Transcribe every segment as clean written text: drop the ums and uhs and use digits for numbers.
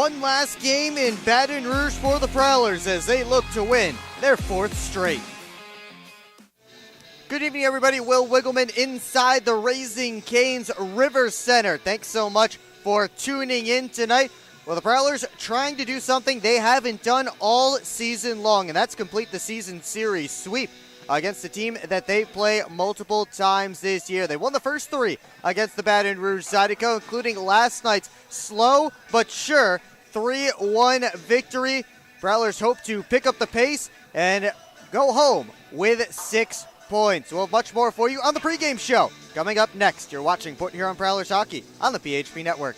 One last game in Baton Rouge for the Prowlers as they look to win their fourth straight. Good evening, everybody. Will Wiggleman inside the Raising Cane's River Center. Thanks so much for tuning in tonight. Well, the Prowlers trying to do something they haven't done all season long, and that's complete the season series sweep against a team that they play multiple times this year. They won the first three against the Baton Rouge Zydeco, including last night's slow but sure 3-1 victory. Prowlers hope to pick up the pace and go home with 6 points. We'll have much more for you on the pregame show coming up next. You're watching Port Huron Prowlers Hockey on the PHP Network.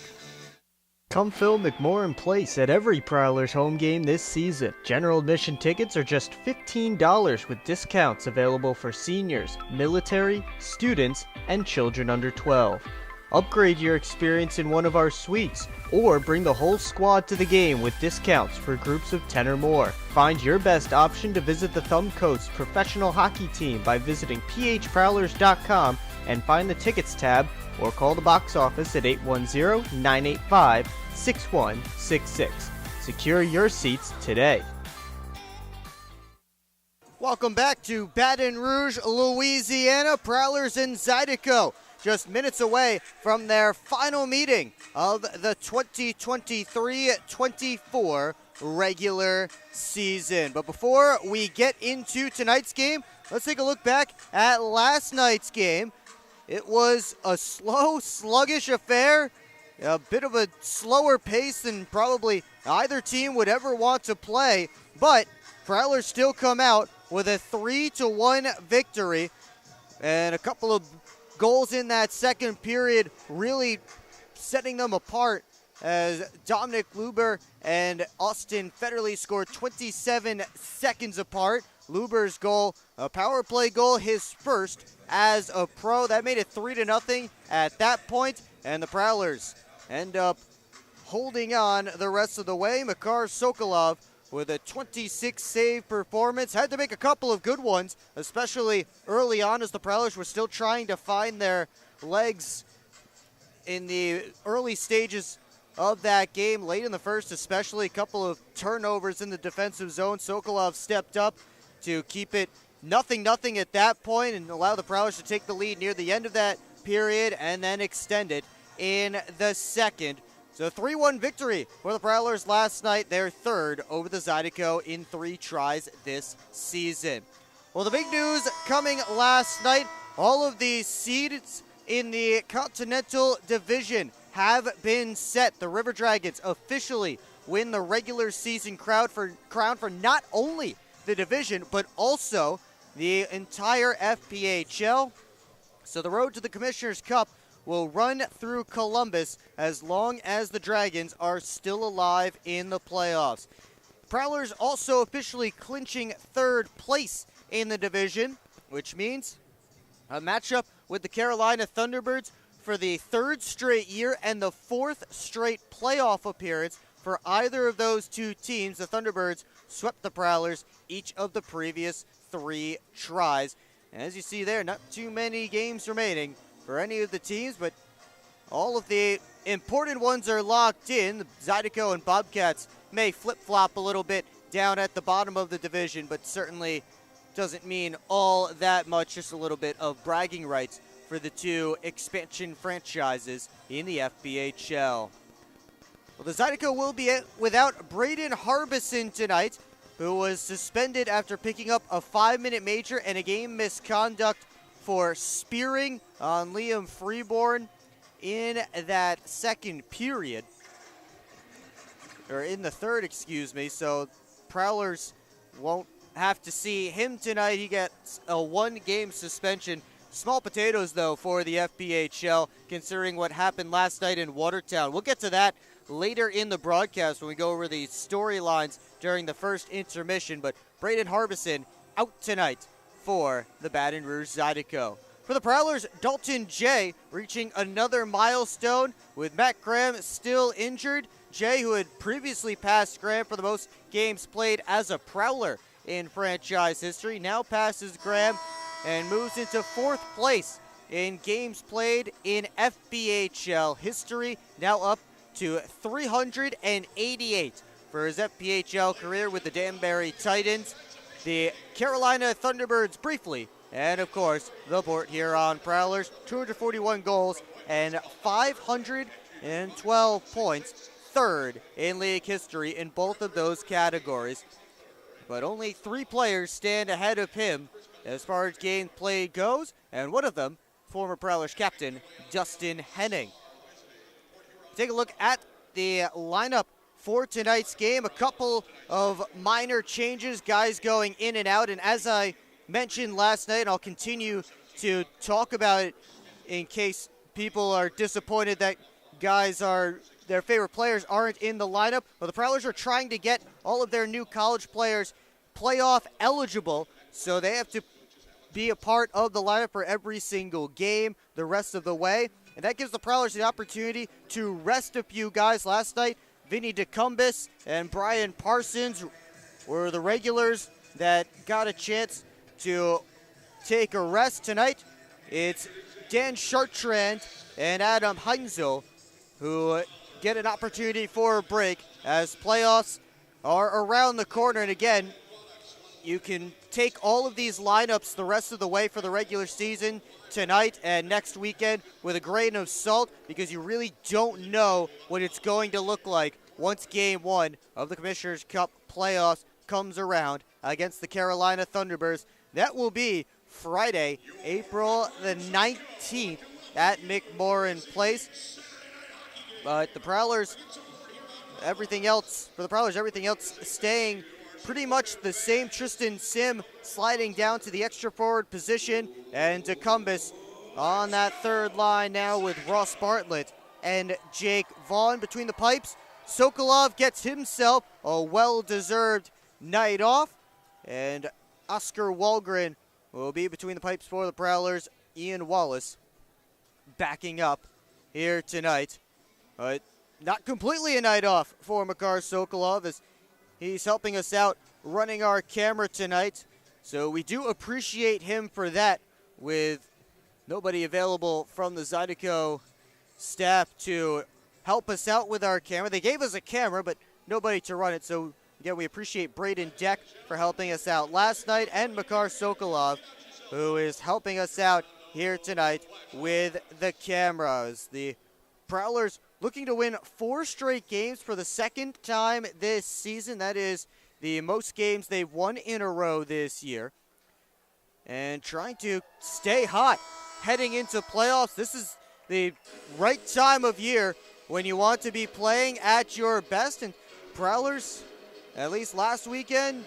Come fill McMorran Place at every Prowlers home game this season. General admission tickets are just $15 with discounts available for seniors, military, students, and children under 12. Upgrade your experience in one of our suites, or bring the whole squad to the game with discounts for groups of 10 or more. Find your best option to visit the Thumb Coast professional hockey team by visiting phprowlers.com and find the tickets tab, or call the box office at 810-985-6166. Secure your seats today. Welcome back to Baton Rouge, Louisiana. Prowlers and Zydeco just minutes away from their final meeting of the 2023-24 regular season. But before we get into tonight's game, let's take a look back at last night's game. It was a slow, sluggish affair, a bit of a slower pace than probably either team would ever want to play, but Prowlers still come out with a 3-1 victory, and a couple of goals in that second period really setting them apart as Dominic Luber and Austin Federley scored 27 seconds apart. Luber's goal, a power play goal, his first as a pro. That made it 3-0 at that point, and the Prowlers end up holding on the rest of the way. Makar Sokolov with a 26-save performance. Had to make a couple of good ones, especially early on as the Prowlers were still trying to find their legs in the early stages of that game. Late in the first especially, a couple of turnovers in the defensive zone. Sokolov stepped up to keep it 0-0 at that point and allow the Prowlers to take the lead near the end of that period and then extend it in the second. So 3-1 victory for the Prowlers last night, their third over the Zydeco in 3 tries this season. Well, the big news coming last night, all of the seeds in the Continental Division have been set. The River Dragons officially win the regular season crown for not only the division, but also the entire FPHL. So the road to the Commissioner's Cup will run through Columbus as long as the Dragons are still alive in the playoffs. Prowlers also officially clinching third place in the division, which means a matchup with the Carolina Thunderbirds for the third straight year and the fourth straight playoff appearance for either of those two teams. The Thunderbirds swept the Prowlers each of the previous 3 tries. And as you see there, not too many games remaining for any of the teams, but all of the important ones are locked in. The Zydeco and Bobcats may flip-flop a little bit down at the bottom of the division, but certainly doesn't mean all that much, just a little bit of bragging rights for the 2 expansion franchises in the FPHL. Well, the Zydeco will be without Braden Harbison tonight, who was suspended after picking up a 5-minute major and a game misconduct for spearing on Liam Freeborn in that second period. Or in the third, excuse me. So Prowlers won't have to see him tonight. He gets a 1-game suspension. Small potatoes, though, for the FPHL, considering what happened last night in Watertown. We'll get to that later in the broadcast when we go over the storylines during the first intermission. But Braden Harbison out tonight for the Baton Rouge Zydeco. For the Prowlers, Dalton Jay reaching another milestone with Matt Graham still injured. Jay, who had previously passed Graham for the most games played as a Prowler in franchise history, now passes Graham and moves into 4th place in games played in FBHL history, now up to 388 for his FPHL career with the Danbury Titans, the Carolina Thunderbirds briefly, and of course the Port Huron Prowlers. 241 goals and 512 points, third in league history in both of those categories. But only 3 players stand ahead of him as far as game play goes, and one of them, former Prowlers captain Dustin Henning. Take a look at the lineup for tonight's game. A couple of minor changes, guys going in and out, and as I mentioned last night, I'll continue to talk about it in case people are disappointed that their favorite players aren't in the lineup. Well, the Prowlers are trying to get all of their new college players playoff eligible, so they have to be a part of the lineup for every single game the rest of the way. And that gives the Prowlers the opportunity to rest a few guys. Last night, Vinny DeCumbis and Brian Parsons were the regulars that got a chance to take a rest. Tonight, it's Dan Chartrand and Adam Heinzel who get an opportunity for a break as playoffs are around the corner. And again, you can take all of these lineups the rest of the way for the regular season tonight and next weekend with a grain of salt, because you really don't know what it's going to look like once Game 1 of the Commissioner's Cup playoffs comes around against the Carolina Thunderbirds. That will be Friday, April the 19th at McMorran Place. But the Prowlers, everything else staying pretty much the same. Tristan Sim sliding down to the extra forward position, and DeCumbis on that third line now with Ross Bartlett and Jake Vaughn between the pipes. Sokolov gets himself a well-deserved night off, and Oscar Walgren will be between the pipes for the Prowlers. Ian Wallace backing up here tonight. Not completely a night off for Makar Sokolov, as he's helping us out running our camera tonight, so we do appreciate him for that, with nobody available from the Zydeco staff to help us out with our camera. They gave us a camera, but nobody to run it, so again, we appreciate Braden Deck for helping us out last night, and Makar Sokolov, who is helping us out here tonight with the cameras. The Prowlers looking to win 4 straight games for the second time this season. That is the most games they've won in a row this year. And trying to stay hot heading into playoffs. This is the right time of year when you want to be playing at your best. And Prowlers, at least last weekend,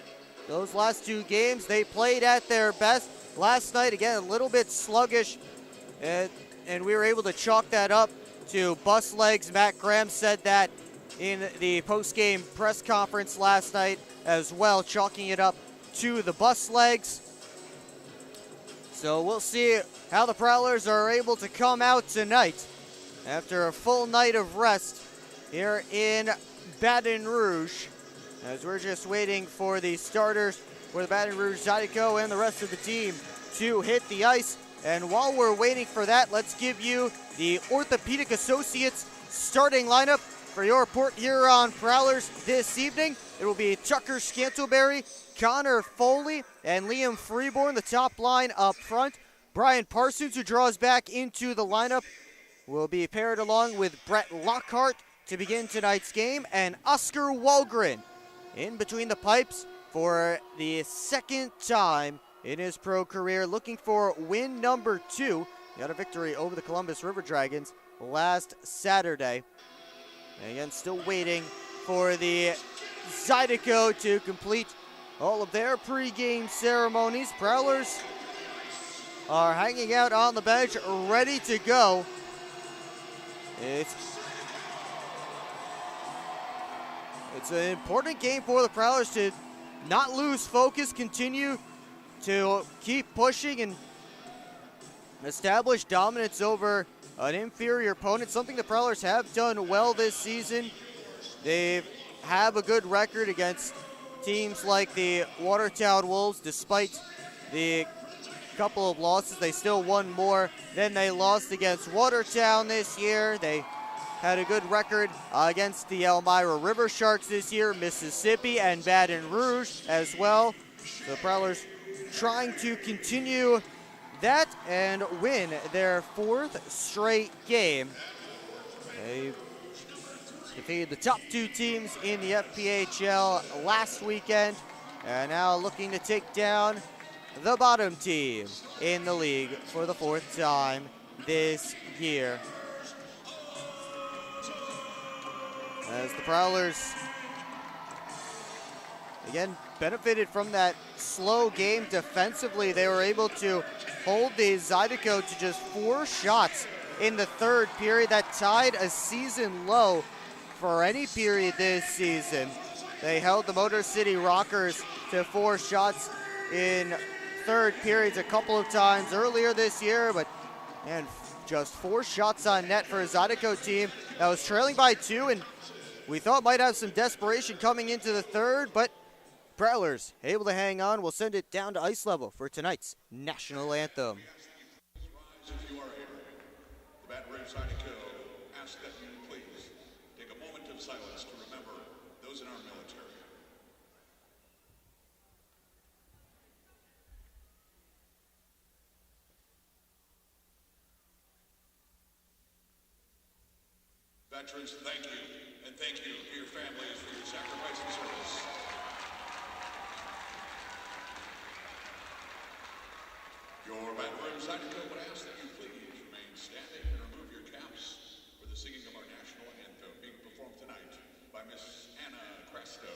those last 2 games, they played at their best. Last night, again, a little bit sluggish, and we were able to chalk that up to bus legs. Matt Graham said that in the post-game press conference last night as well, chalking it up to the bus legs. So we'll see how the Prowlers are able to come out tonight after a full night of rest here in Baton Rouge, as we're just waiting for the starters for the Baton Rouge Zydeco and the rest of the team to hit the ice. And while we're waiting for that, let's give you the Orthopedic Associates starting lineup for your Port Huron Prowlers this evening. It will be Tucker Scantleberry, Connor Foley, and Liam Freeborn, the top line up front. Brian Parsons, who draws back into the lineup, will be paired along with Brett Lockhart to begin tonight's game, and Oscar Walgren in between the pipes for the second time in his pro career, looking for win number 2. He got a victory over the Columbus River Dragons last Saturday. And again, still waiting for the Zydeco to complete all of their pregame ceremonies. Prowlers are hanging out on the bench, ready to go. It's an important game for the Prowlers to not lose focus, continue to keep pushing and establish dominance over an inferior opponent, something the Prowlers have done well this season. They have a good record against teams like the Watertown Wolves. Despite the couple of losses, they still won more than they lost against Watertown this year. They had a good record against the Elmira River Sharks this year, Mississippi, and Baton Rouge as well. So the Prowlers trying to continue that and win their 4th straight game. They defeated the top 2 teams in the FPHL last weekend, and now looking to take down the bottom team in the league for the 4th time this year. As the Prowlers, again, benefited from that slow game defensively. They were able to hold the Zydeco to just 4 shots in the 3rd period. That tied a season low for any period this season. They held the Motor City Rockers to 4 shots in 3rd periods a couple of times earlier this year, but man, just 4 shots on net for a Zydeco team that was trailing by 2, and we thought might have some desperation coming into the 3rd, but Prowlers able to hang on. We'll send it down to ice level for tonight's national anthem. If you are here, the Baton Rouge Zydeco ask that you please take a moment of silence to remember those in our military. Veterans, thank you, and thank you to your families for your sacrifice and service. Your Baton Rouge Zydeco would ask that you please remain standing and remove your caps for the singing of our national anthem being performed tonight by Miss Anna Cresto.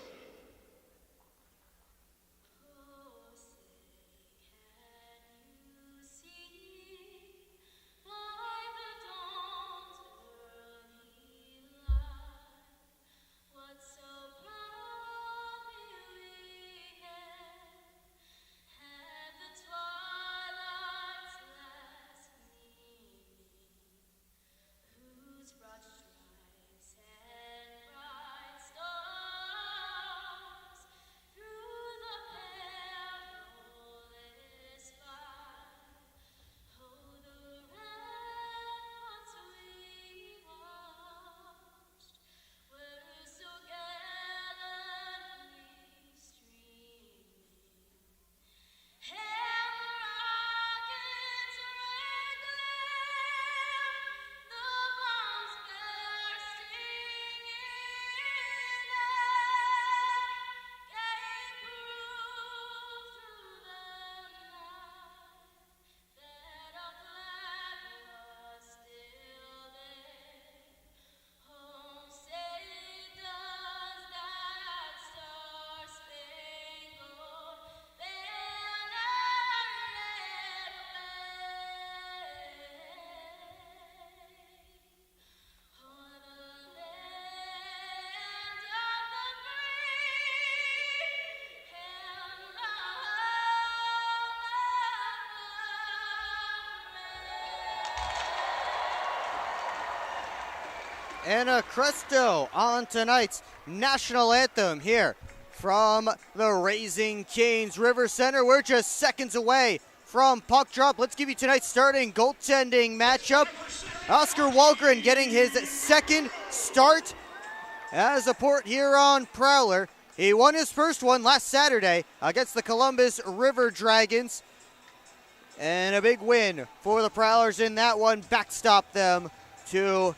Anna Cresto on tonight's national anthem here from the Raising Cane's River Center. We're just seconds away from puck drop. Let's give you tonight's starting goaltending matchup. Oscar Walgren getting his 2nd start as a Port Huron Prowler. He won his first one last Saturday against the Columbus River Dragons. And a big win for the Prowlers in that one. Backstopped them to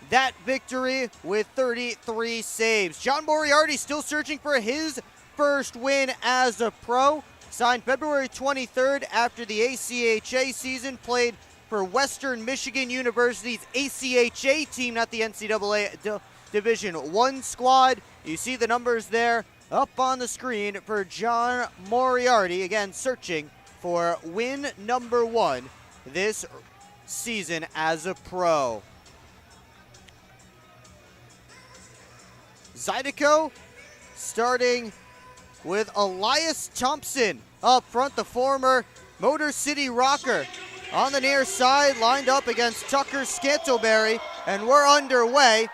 that victory with 33 saves. John Moriarty still searching for his first win as a pro. Signed February 23rd after the ACHA season. Played for Western Michigan University's ACHA team, not the NCAA Division I squad. You see the numbers there up on the screen for John Moriarty. Again, searching for win number 1 this season as a pro. Zydeco starting with Elias Thompson up front, the former Motor City Rocker on the near side, lined up against Tucker Scantleberry, and we're underway.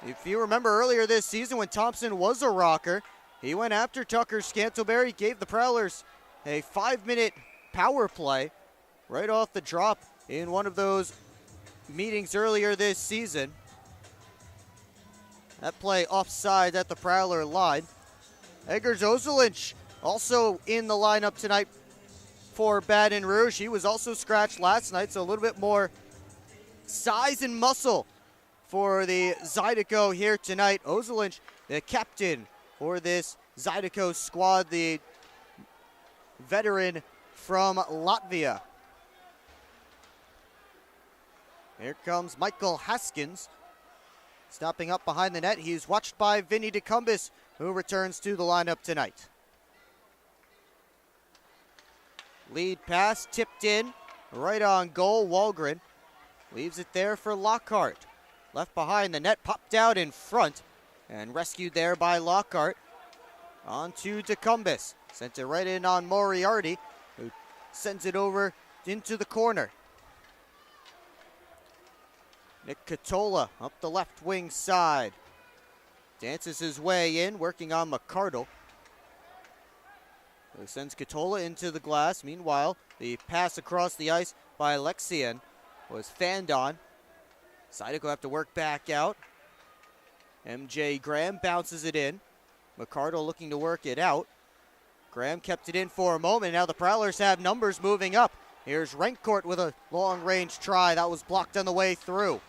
If you remember earlier this season when Thompson was a Rocker, he went after Tucker Scantleberry, gave the Prowlers a 5-minute power play right off the drop in one of those meetings earlier this season. That play offside at the Prowler line. Edgar Zozelinch also in the lineup tonight for Baton Rouge. He was also scratched last night, so a little bit more size and muscle for the Zydeco here tonight. Zozelinch, the captain for this Zydeco squad, the veteran from Latvia. Here comes Michael Haskins, stopping up behind the net. He's watched by Vinny DeCumbis, who returns to the lineup tonight. Lead pass tipped in, right on goal. Wahlgren leaves it there for Lockhart. Left behind the net, popped out in front, and rescued there by Lockhart. On to DeCumbis. Sent it right in on Moriarty, who sends it over into the corner. Nick Catola up the left wing side. Dances his way in, working on McCardle. Who sends Catola into the glass. Meanwhile, the pass across the ice by Alexian was fanned on. Zydeco have to work back out. MJ Graham bounces it in. McCardle looking to work it out. Graham kept it in for a moment. Now the Prowlers have numbers moving up. Here's Rencourt with a long-range try. That was blocked on the way through.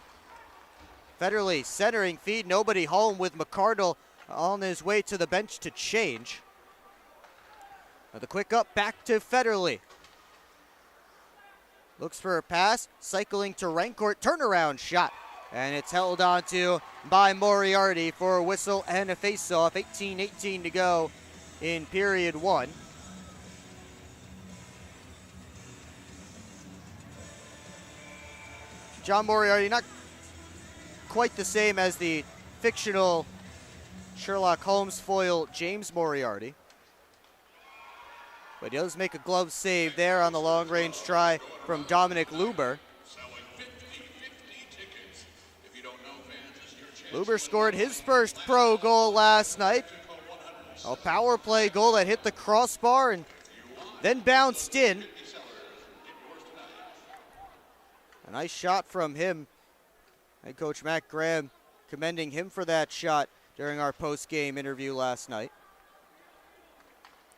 Federley centering feed, nobody home with McCardle on his way to the bench to change. The quick up back to Federley. Looks for a pass, cycling to Rencourt, turnaround shot. And it's held onto by Moriarty for a whistle and a face-off. 18-18 to go in period one. John Moriarty, not quite the same as the fictional Sherlock Holmes foil James Moriarty. But he does make a glove save there on the long-range try from Dominic Luber. Luber scored his first pro goal last night. A power play goal that hit the crossbar and then bounced in. A nice shot from him. Head coach Matt Graham commending him for that shot during our post-game interview last night.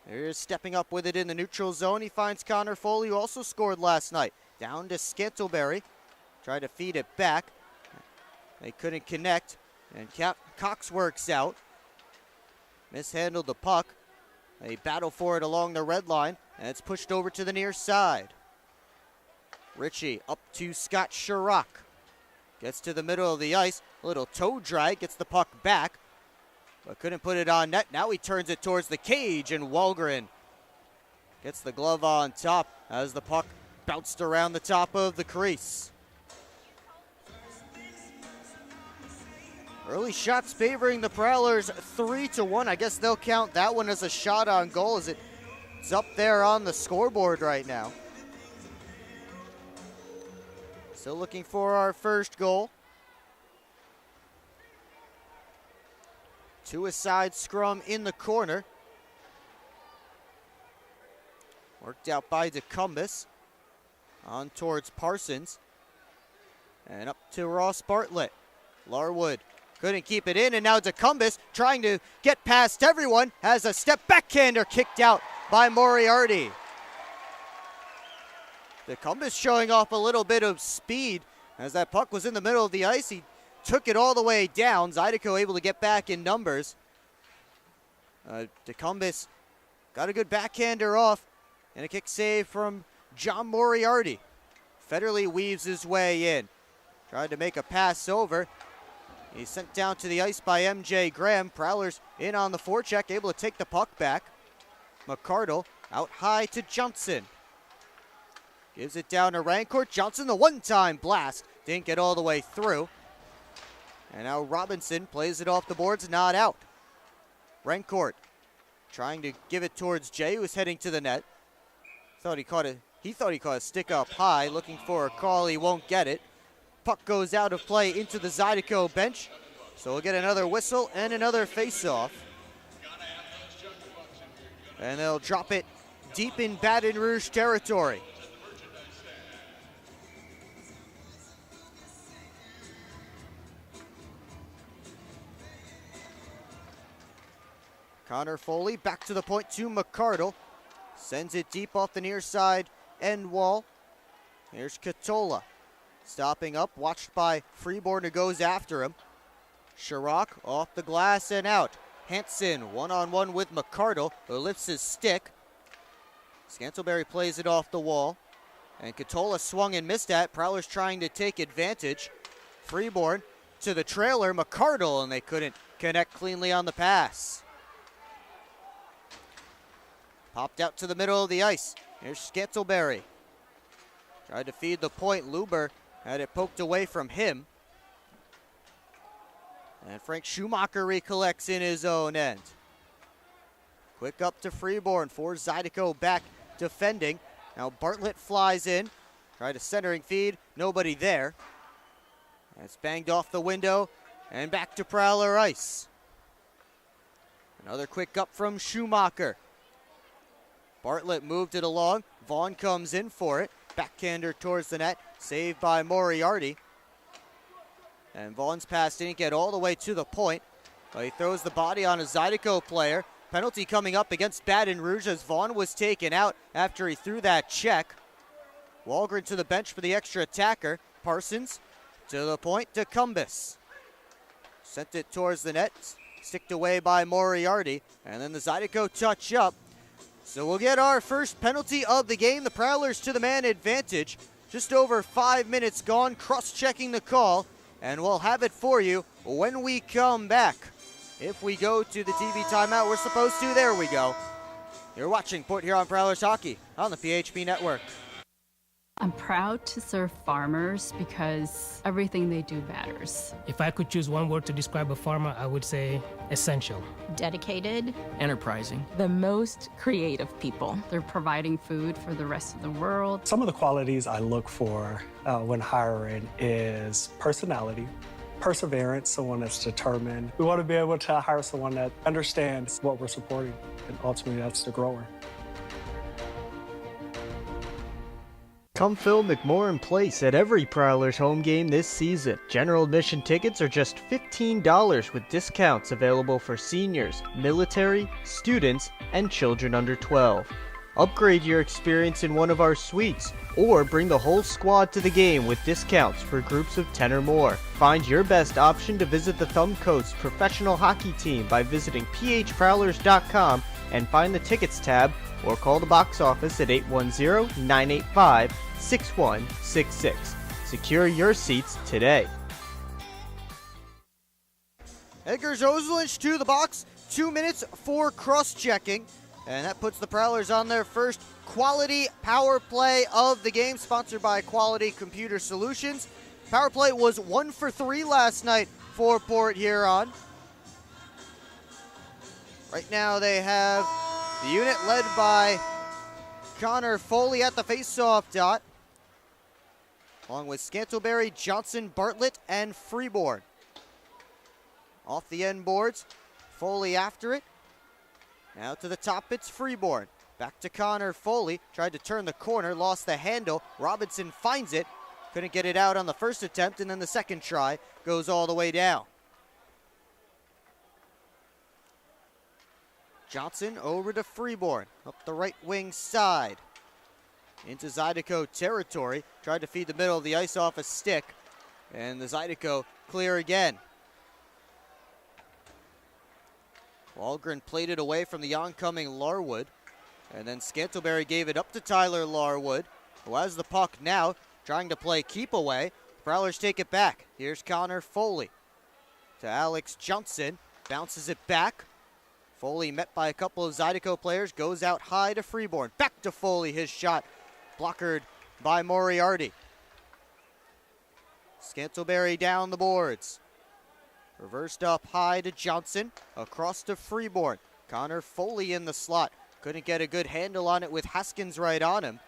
Here's stepping up with it in the neutral zone. He finds Connor Foley, who also scored last night. Down to Scantleberry. Tried to feed it back. They couldn't connect. And Cox works out. Mishandled the puck. They battle for it along the red line. And it's pushed over to the near side. Ritchie up to Scott Sherrock. Gets to the middle of the ice. A little toe drag. Gets the puck back. But couldn't put it on net. Now he turns it towards the cage. And Wahlgren gets the glove on top as the puck bounced around the top of the crease. Early shots favoring the Prowlers 3-1. I guess they'll count that one as a shot on goal as it's up there on the scoreboard right now. Still looking for our first goal. To a side scrum in the corner. Worked out by DeCumbis. On towards Parsons. And up to Ross Bartlett. Larwood couldn't keep it in, and now DeCumbis trying to get past everyone. Has a step backhander kicked out by Moriarty. DeCumbis showing off a little bit of speed. As that puck was in the middle of the ice, he took it all the way down. Zydeco able to get back in numbers. DeCumbis got a good backhander off, and a kick save from John Moriarty. Federley weaves his way in. Tried to make a pass over. He's sent down to the ice by MJ Graham. Prowlers in on the forecheck, able to take the puck back. McCardle out high to Johnson. Gives it down to Rancourt. Johnson, the one-time blast. Didn't get all the way through. And now Robinson plays it off the boards, not out. Rancourt trying to give it towards Jay, who was heading to the net. He thought he caught a stick up high, looking for a call. He won't get it. Puck goes out of play into the Zydeco bench. So we'll get another whistle and another face-off. And they'll drop it deep in Baton Rouge territory. Connor Foley back to the point to McCardle. Sends it deep off the near side end wall. Here's Katola. Stopping up, watched by Freeborn, who goes after him. Chirac off the glass and out. Hansen one-on-one with McCardle, who lifts his stick. Scantlebury plays it off the wall. And Katola swung and missed at. Prowlers trying to take advantage. Freeborn to the trailer, McCardle, and they couldn't connect cleanly on the pass. Popped out to the middle of the ice. Here's Scantlebury. Tried to feed the point. Luber had it poked away from him. And Frank Schumacher recollects in his own end. Quick up to Freeborn for Zydeco back defending. Now Bartlett flies in. Tried a centering feed. Nobody there. It's banged off the window and back to Prowler ice. Another quick up from Schumacher. Bartlett moved it along. Vaughn comes in for it. Backhander towards the net. Saved by Moriarty. And Vaughn's pass didn't get all the way to the point. But he throws the body on a Zydeco player. Penalty coming up against Baton Rouge as Vaughn was taken out after he threw that check. Walgren to the bench for the extra attacker. Parsons to the point to Cumbus. Sent it towards the net. Sticked away by Moriarty. And then the Zydeco touch up. So we'll get our first penalty of the game. The Prowlers to the man advantage. Just over 5 minutes gone. Cross-checking the call. And we'll have it for you when we come back. If we go to the TV timeout, we're supposed to. There we go. You're watching Port Huron Prowlers Hockey on the PHP Network. I'm proud to serve farmers because everything they do matters. If I could choose one word to describe a farmer, I would say essential. Dedicated. Enterprising. The most creative people. They're providing food for the rest of the world. Some of the qualities I look for when hiring is personality, perseverance, someone that's determined. We want to be able to hire someone that understands what we're supporting, and ultimately that's the grower. Come fill McMorran Place at every Prowlers home game this season. General admission tickets are just $15 with discounts available for seniors, military, students, and children under 12. Upgrade your experience in one of our suites, or bring the whole squad to the game with discounts for groups of 10 or more. Find your best option to visit the Thumb Coast professional hockey team by visiting phprowlers.com and find the tickets tab, or call the box office at 810-985-6166. Secure your seats today. Edgar Zozelich to the box. 2 minutes for cross-checking. And that puts the Prowlers on their first quality power play of the game, sponsored by Quality Computer Solutions. Power play was 1 for 3 last night for Port Huron. Right now they have the unit led by Connor Foley at the face-off dot, along with Scantlebury, Johnson, Bartlett, and Freeborn. Off the end boards, Foley after it. Now to the top, it's Freeborn. Back to Connor Foley. Tried to turn the corner, lost the handle. Robinson finds it. Couldn't get it out on the first attempt, and then the second try goes all the way down. Johnson over to Freeborn. Up the right wing side. Into Zydeco territory. Tried to feed the middle of the ice off a stick. And the Zydeco clear again. Walgren played it away from the oncoming Larwood. And then Scantlebury gave it up to Tyler Larwood, who has the puck now, trying to play keep away. Prowlers take it back. Here's Connor Foley to Alex Johnson. Bounces it back. Foley met by a couple of Zydeco players. Goes out high to Freeborn. Back to Foley. His shot blockered by Moriarty. Scantlebury down the boards. Reversed up high to Johnson. Across to Freeborn. Connor Foley in the slot. Couldn't get a good handle on it with Haskins right on him.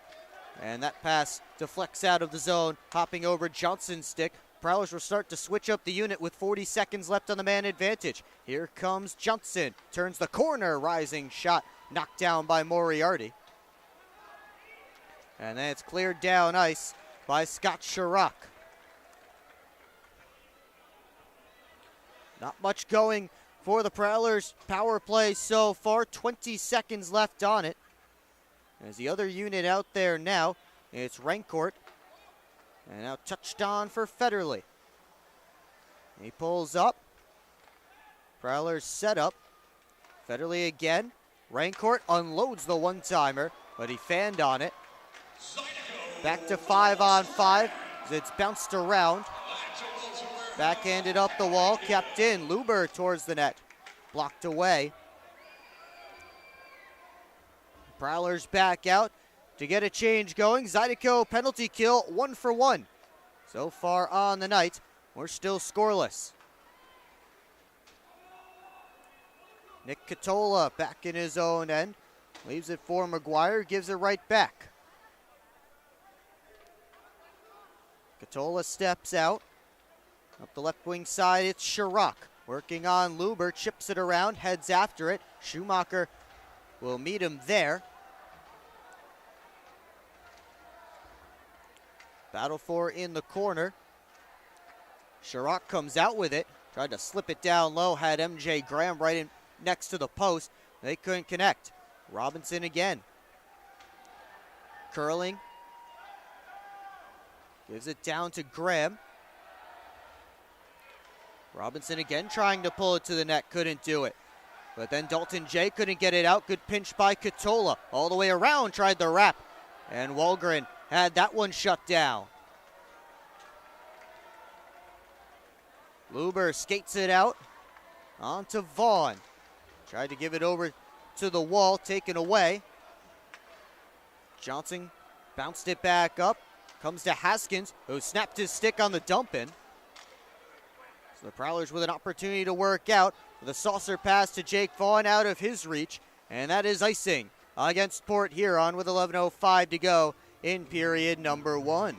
And that pass deflects out of the zone, hopping over Johnson's stick. Prowlers will start to switch up the unit with 40 seconds left on the man advantage. Here comes Johnson. Turns the corner. Rising shot. Knocked down by Moriarty. And then it's cleared down ice by Scott Chirac. Not much going for the Prowlers power play so far. 20 seconds left on it. As the other unit out there now, it's Rancourt. And now touched on for Federley. He pulls up. Prowlers set up. Federley again. Rancourt unloads the one-timer, but he fanned on it. Back to 5-on-5 as it's bounced around. Backhanded up the wall, kept in. Luber towards the net. Blocked away. Prowlers back out to get a change going. Zydeco penalty kill, 1 for 1. So far on the night, we're still scoreless. Nick Catola back in his own end. Leaves it for McGuire, gives it right back. Catola steps out. Up the left wing side, it's Chirac. Working on Luber, chips it around, heads after it. Schumacher will meet him there. Battle for in the corner. Chirac comes out with it. Tried to slip it down low, had MJ Graham right in next to the post. They couldn't connect. Robinson again. Curling. Gives it down to Graham. Robinson again trying to pull it to the net. Couldn't do it. But then Dalton J couldn't get it out. Good pinch by Catola. All the way around, tried the wrap. And Walgren had that one shut down. Luber skates it out. On to Vaughn. Tried to give it over to the wall, taken away. Johnson bounced it back up. Comes to Haskins, who snapped his stick on the dump in. So the Prowlers with an opportunity to work out with a saucer pass to Jake Vaughn out of his reach. And that is icing against Port Huron with 11:05 to go in period number 1.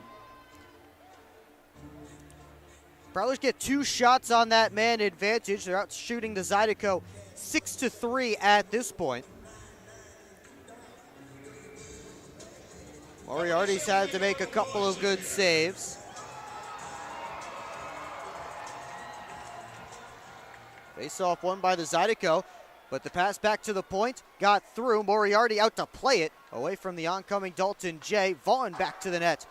Prowlers get 2 shots on that man advantage. They're out shooting the Zydeco 6-3 at this point. Moriarty's had to make a couple of good saves. Face-off won by the Zydeco, but the pass back to the point got through. Moriarty out to play it away from the oncoming Dalton J. Vaughn back to the net.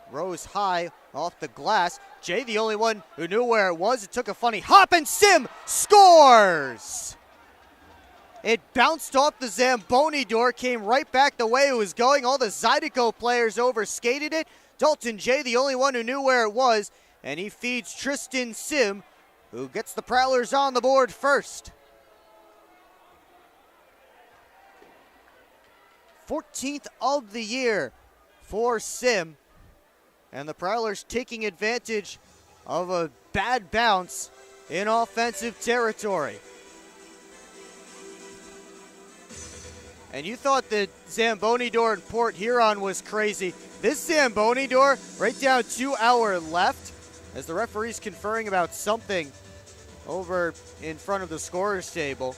Rose high off the glass. Jay, the only one who knew where it was. It took a funny hop, and Sim scores! It bounced off the Zamboni door, came right back the way it was going. All the Zydeco players over-skated it. Dalton J, the only one who knew where it was, and he feeds Tristan Sim, who gets the Prowlers on the board first. 14th of the year for Sim. And the Prowlers taking advantage of a bad bounce in offensive territory. And you thought the Zamboni door in Port Huron was crazy. This Zamboni door, right down to our left, as the referee's conferring about something over in front of the scorer's table.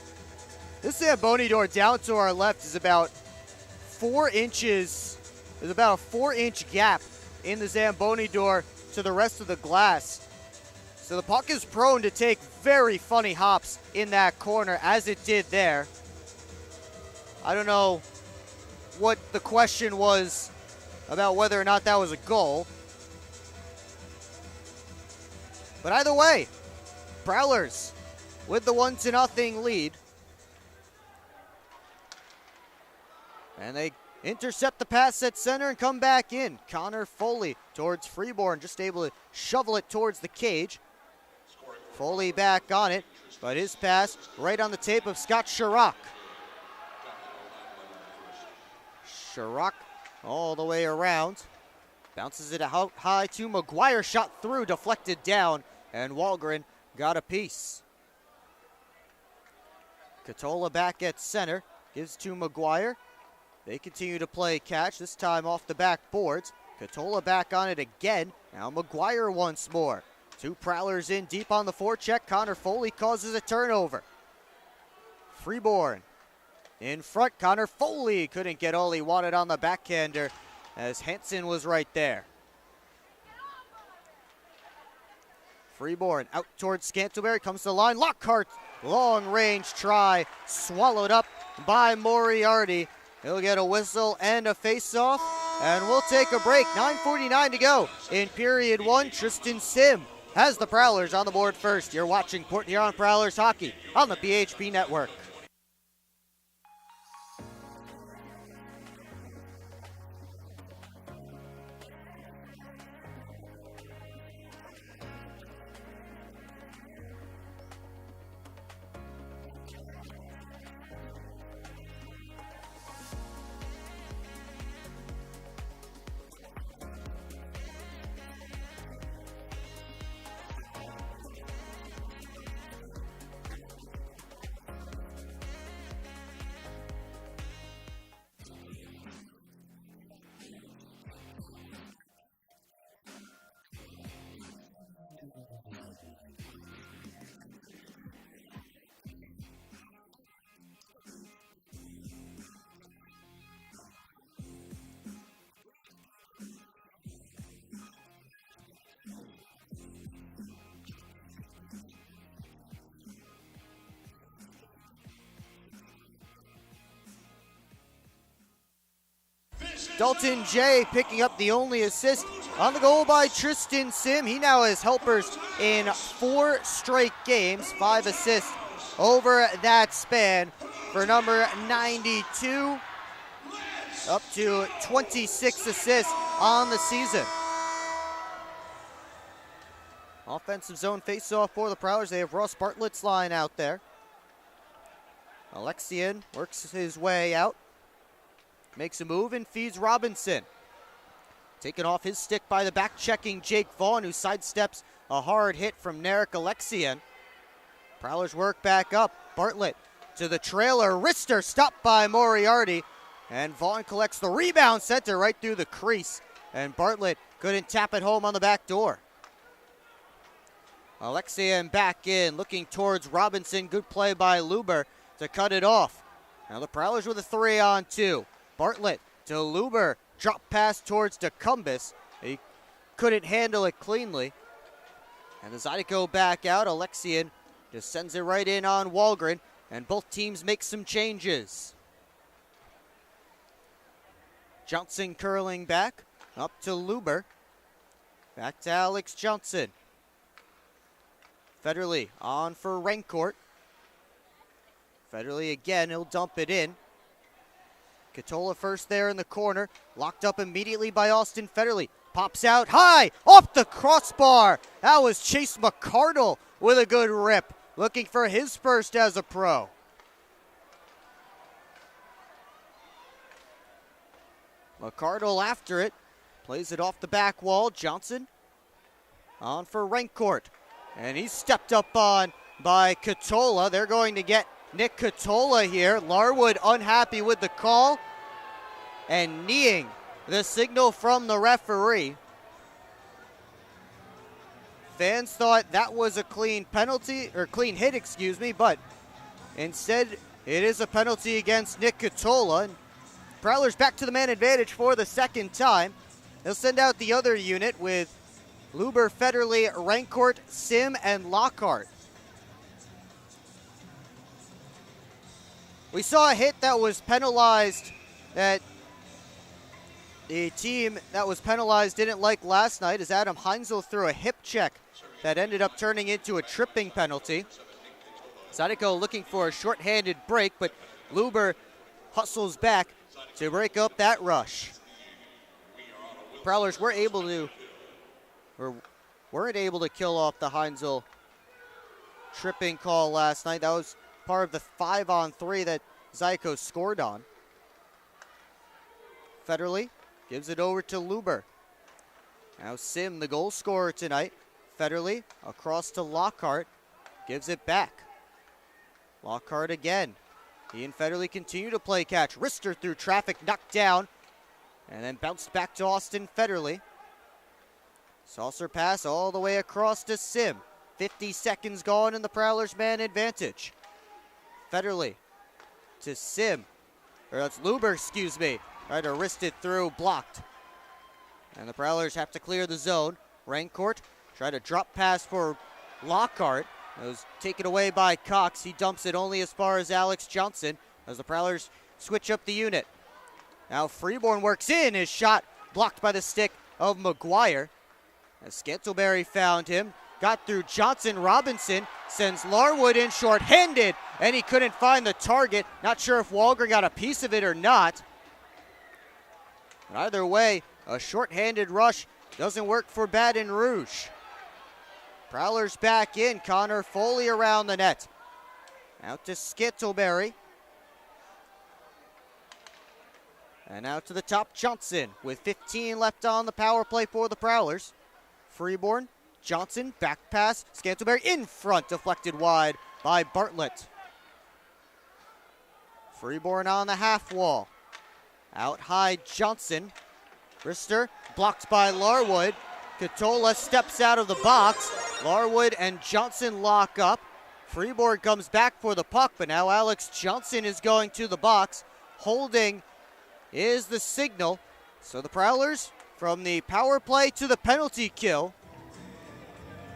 This Zamboni door down to our left is about 4 inches. There's about a 4-inch gap in the Zamboni door to the rest of the glass. So the puck is prone to take very funny hops in that corner, as it did there. I don't know what the question was about whether or not that was a goal. But either way, Prowlers with the 1-0 lead. And they intercept the pass at center and come back in. Connor Foley towards Freeborn, just able to shovel it towards the cage. Foley back on it, but his pass right on the tape of Scott Chirac. Chirac all the way around. Bounces it out high to McGuire, shot through, deflected down, and Walgren got a piece. Catola back at center, gives to McGuire. They continue to play catch, this time off the back boards. Catola back on it again. Now McGuire once more. 2 Prowlers in deep on the forecheck. Connor Foley causes a turnover. Freeborn in front. Connor Foley couldn't get all he wanted on the backhander as Hansen was right there. Freeborn out towards Scantlebury, comes to the line. Lockhart, long range try, swallowed up by Moriarty. He'll get a whistle and a face-off, and we'll take a break. 9:49 to go in period one. Tristan Sim has the Prowlers on the board first. You're watching Port Huron Prowlers hockey on the PHP Network. Dalton Jay picking up the only assist on the goal by Tristan Sim. He now has helpers in 4 straight games, 5 assists over that span for number 92, up to 26 assists on the season. Offensive zone face-off for the Prowlers. They have Ross Bartlett's line out there. Alexian works his way out. Makes a move and feeds Robinson. Taken off his stick by the back-checking Jake Vaughn, who sidesteps a hard hit from Narek Alexian. Prowlers work back up. Bartlett to the trailer. Wrister stopped by Moriarty. And Vaughn collects the rebound, sent it right through the crease. And Bartlett couldn't tap it home on the back door. Alexian back in, looking towards Robinson. Good play by Luber to cut it off. Now the Prowlers with a 3-on-2. Bartlett to Luber, drop pass towards DeCumbus. He couldn't handle it cleanly. And the Zydeco back out. Alexian just sends it right in on Walgren, and both teams make some changes. Johnson curling back, up to Luber. Back to Alex Johnson. Federley on for Rancourt. Federley again, he'll dump it in. Katola first there in the corner, locked up immediately by Austin Federley. Pops out high, off the crossbar. That was Chase McCardle with a good rip, looking for his first as a pro. McCardle after it, plays it off the back wall. Johnson on for Rancourt, and he's stepped up on by Katola. They're going to get Nick Katola here. Larwood unhappy with the call and kneeing the signal from the referee. Fans thought that was a clean penalty, or clean hit, excuse me, but instead it is a penalty against Nick Katola. And Prowlers back to the man advantage for the second time. They'll send out the other unit with Luber, Federley, Rancourt, Sim, and Lockhart. We saw a hit that was penalized that the team that was penalized didn't like last night, as Adam Heinzel threw a hip check that ended up turning into a tripping penalty. Zydeco looking for a shorthanded break, but Luber hustles back to break up that rush. Prowlers weren't able to kill off the Heinzel tripping call last night. That was part of the 5-on-3 that Zydeco scored on. Federley gives it over to Luber. Now Sim, the goal scorer tonight. Federley across to Lockhart, gives it back. Lockhart again. He and Federley continue to play catch. Wrister through traffic, knocked down, and then bounced back to Austin Federley. Saucer pass all the way across to Sim. 50 seconds gone in the Prowlers man advantage. Federley to Sim, or that's Luber, excuse me. Tried to wrist it through, blocked. And the Prowlers have to clear the zone. Rancourt tried to drop pass for Lockhart. It was taken away by Cox. He dumps it only as far as Alex Johnson as the Prowlers switch up the unit. Now Freeborn works in. His shot blocked by the stick of McGuire. As Scantleberry found him. Got through Johnson. Robinson sends Larwood in short-handed, and he couldn't find the target. Not sure if Walgren got a piece of it or not. But either way, a short-handed rush doesn't work for Baton Rouge. Prowlers back in. Connor Foley around the net. Out to Scantleberry. And out to the top, Johnson with 15 left on the power play for the Prowlers. Freeborn, Johnson, back pass, Scantleberry in front, deflected wide by Bartlett. Freeborn on the half wall. Out high, Johnson. Rister blocked by Larwood. Katola steps out of the box. Larwood and Johnson lock up. Freeborn comes back for the puck, but now Alex Johnson is going to the box. Holding is the signal. So the Prowlers from the power play to the penalty kill.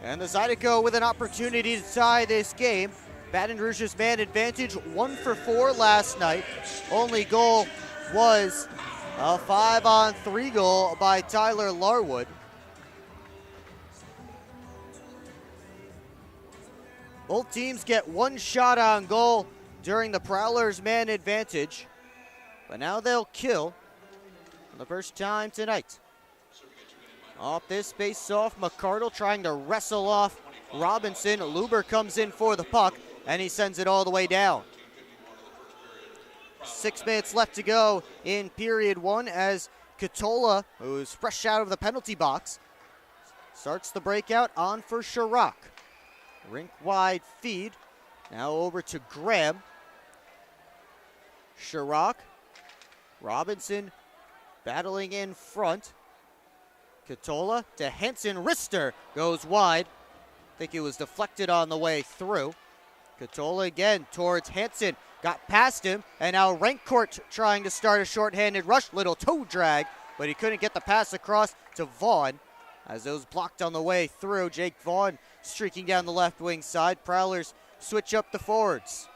And the Zydeco with an opportunity to tie this game. Baton Rouge's man advantage, 1 for 4 last night. Only goal was a 5-on-3 goal by Tyler Larwood. Both teams get one shot on goal during the Prowlers' man advantage. But now they'll kill for the first time tonight. Off this face-off, McCardle trying to wrestle off Robinson. Luber comes in for the puck, and he sends it all the way down. 6 minutes left to go in period 1 as Katola, who's fresh out of the penalty box, starts the breakout on for Chirac. Rink-wide feed. Now over to Graham. Chirac. Robinson battling in front. Katola to Henson. Rister goes wide. I think it was deflected on the way through. Katola again towards Henson. Got past him, and now Rancourt trying to start a shorthanded rush. Little toe drag, but he couldn't get the pass across to Vaughn. As those blocked on the way through, Jake Vaughn streaking down the left wing side. Prowlers switch up the forwards.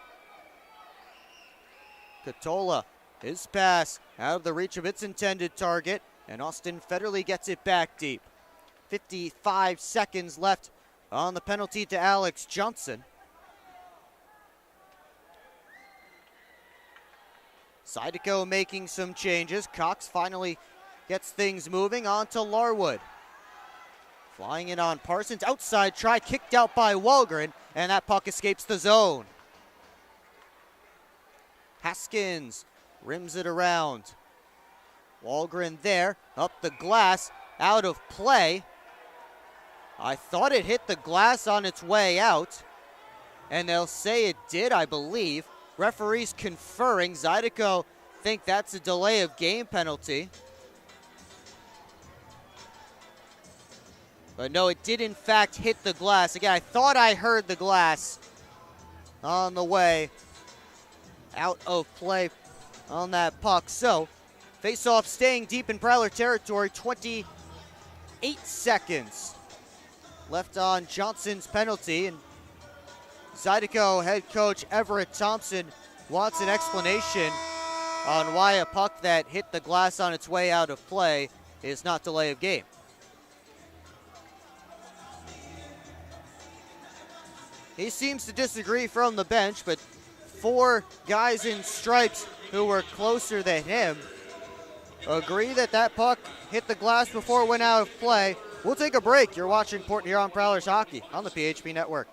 Katola, his pass out of the reach of its intended target, and Austin Federley gets it back deep. 55 seconds left on the penalty to Alex Johnson. Zydeco making some changes. Cox finally gets things moving on to Larwood. Flying in on Parsons. Outside try, kicked out by Walgren, and that puck escapes the zone. Haskins rims it around. Walgren there, up the glass, out of play. I thought it hit the glass on its way out, and they'll say it did, I believe. Referees conferring. Zydeco think that's a delay of game penalty. But no, it did in fact hit the glass. Again, I thought I heard the glass on the way out of play on that puck. So, face-off staying deep in Prowler territory. 28 seconds left on Johnson's penalty. And Zydeco head coach Everett Thompson wants an explanation on why a puck that hit the glass on its way out of play is not delay of game. He seems to disagree from the bench, but 4 guys in stripes who were closer than him agree that that puck hit the glass before it went out of play. We'll take a break. You're watching Port Huron Prowlers Hockey on the PHP Network.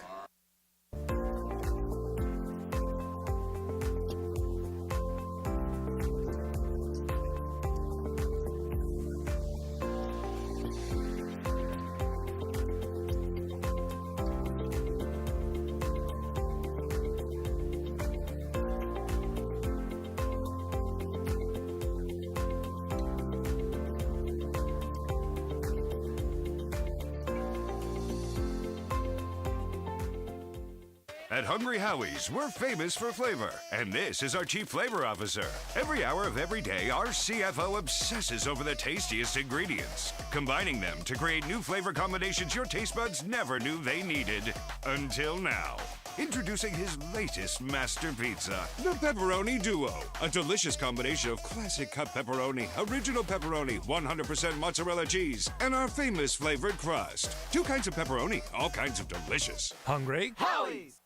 At Hungry Howie's, we're famous for flavor, and this is our Chief Flavor Officer. Every hour of every day, our CFO obsesses over the tastiest ingredients, combining them to create new flavor combinations your taste buds never knew they needed. Until now. Introducing his latest master pizza, the Pepperoni Duo. A delicious combination of classic cut pepperoni, original pepperoni, 100% mozzarella cheese, and our famous flavored crust. 2 kinds of pepperoni, all kinds of delicious. Hungry? Howie's!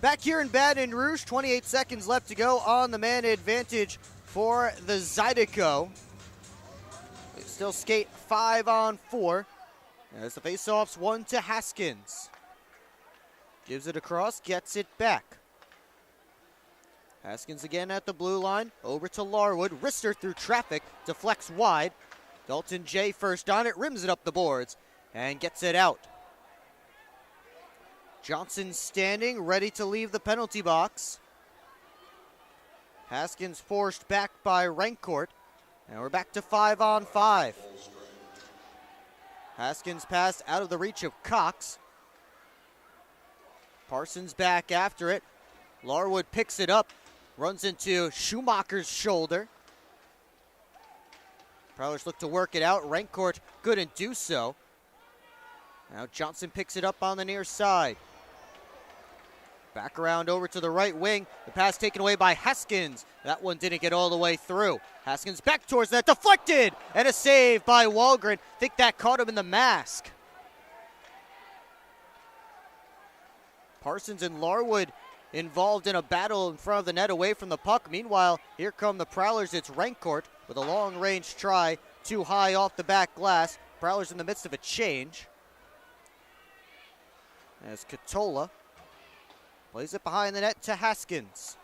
Back here in Baton Rouge, 28 seconds left to go on the man advantage for the Zydeco. They still skate 5-on-4 as the faceoff's 1 to Haskins. Gives it across, gets it back. Haskins again at the blue line, over to Larwood. Wrister through traffic, deflects wide. Dalton J first on it, rims it up the boards, and gets it out. Johnson standing, ready to leave the penalty box. Haskins forced back by Rancourt. And we're back to 5-on-5. Haskins passed out of the reach of Cox. Parsons back after it. Larwood picks it up, runs into Schumacher's shoulder. Prowlers look to work it out. Rancourt couldn't do so. Now Johnson picks it up on the near side. Back around over to the right wing. The pass taken away by Haskins. That one didn't get all the way through. Haskins back towards that, deflected! And a save by Wahlgren. Think that caught him in the mask. Parsons and Larwood involved in a battle in front of the net away from the puck. Meanwhile, here come the Prowlers. It's Rancourt with a long-range try. Too high off the back glass. Prowlers in the midst of a change. As Katola plays it behind the net to Haskins.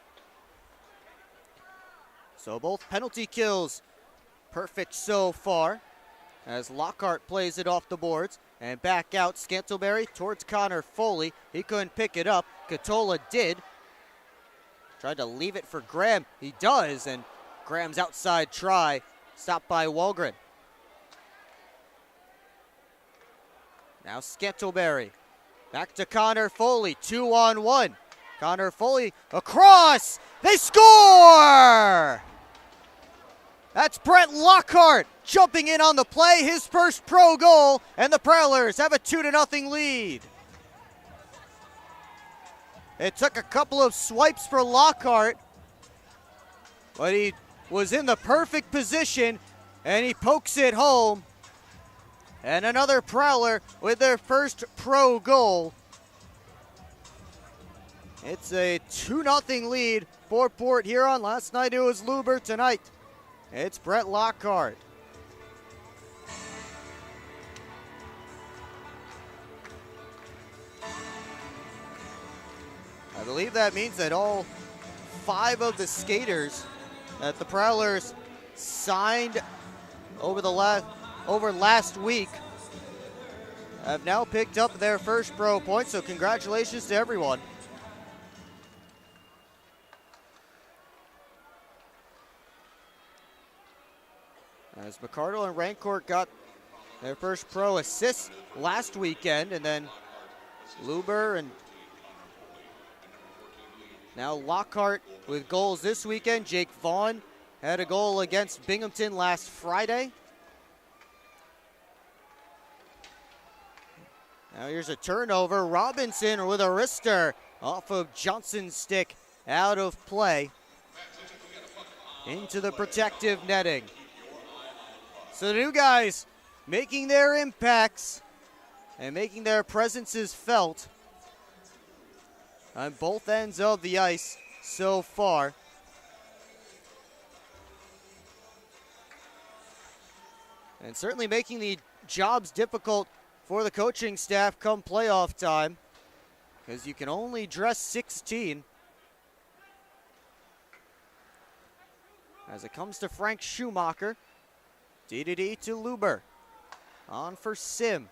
So both penalty kills perfect so far. As Lockhart plays it off the boards and back out. Scantlebury towards Connor Foley. He couldn't pick it up. Katola did. Tried to leave it for Graham. He does, and Graham's outside try stopped by Wahlgren. Now Scantlebury. Back to Connor Foley, 2-on-1. Connor Foley across. They score! That's Brett Lockhart jumping in on the play, his first pro goal, and the Prowlers have a 2-0 lead. It took a couple of swipes for Lockhart, but he was in the perfect position, and he pokes it home. And another Prowler with their first pro goal. It's a 2-0 lead for Port Huron. Last night it was Luber. Tonight it's Brett Lockhart. I believe that means that all 5 of the skaters that the Prowlers signed over last week have now picked up their first pro points, so congratulations to everyone. As McCardle and Rancourt got their first pro assists last weekend, and then Luber and now Lockhart with goals this weekend. Jake Vaughn had a goal against Binghamton last Friday. Now here's a turnover. Robinson with a wrister off of Johnson's stick, out of play. Into the protective netting. So the new guys making their impacts and making their presences felt on both ends of the ice so far. And certainly making the jobs difficult for the coaching staff come playoff time, because you can only dress 16. As it comes to Frank Schumacher, D to Luber. On for Sim.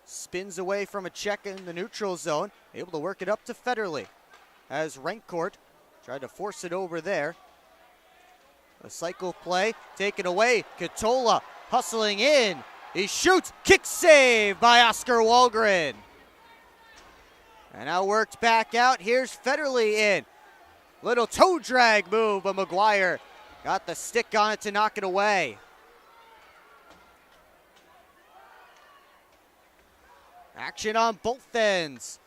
Spins away from a check in the neutral zone. Able to work it up to Federley. As Rancourt tried to force it over there. A cycle play taken away. Katola hustling in. He shoots, kick save by Oscar Walgren. And now worked back out. Here's Federley in. Little toe drag move, but McGuire got the stick on it to knock it away. Action on both ends.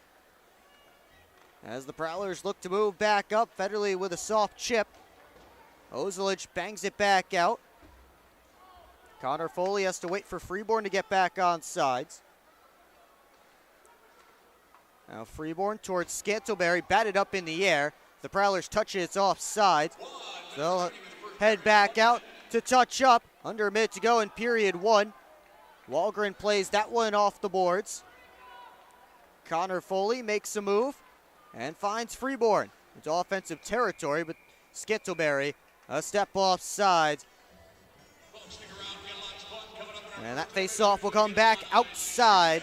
As the Prowlers look to move back up, Federley with a soft chip. Ozelich bangs it back out. Connor Foley has to wait for Freeborn to get back on sides. Now Freeborn towards Scantleberry, batted up in the air. The Prowlers touch it, it's offside. So they'll head back out to touch up. Under a minute to go in period one. Walgren plays that one off the boards. Connor Foley makes a move and finds Freeborn into offensive territory, but Scantleberry a step offside. And that face-off will come back outside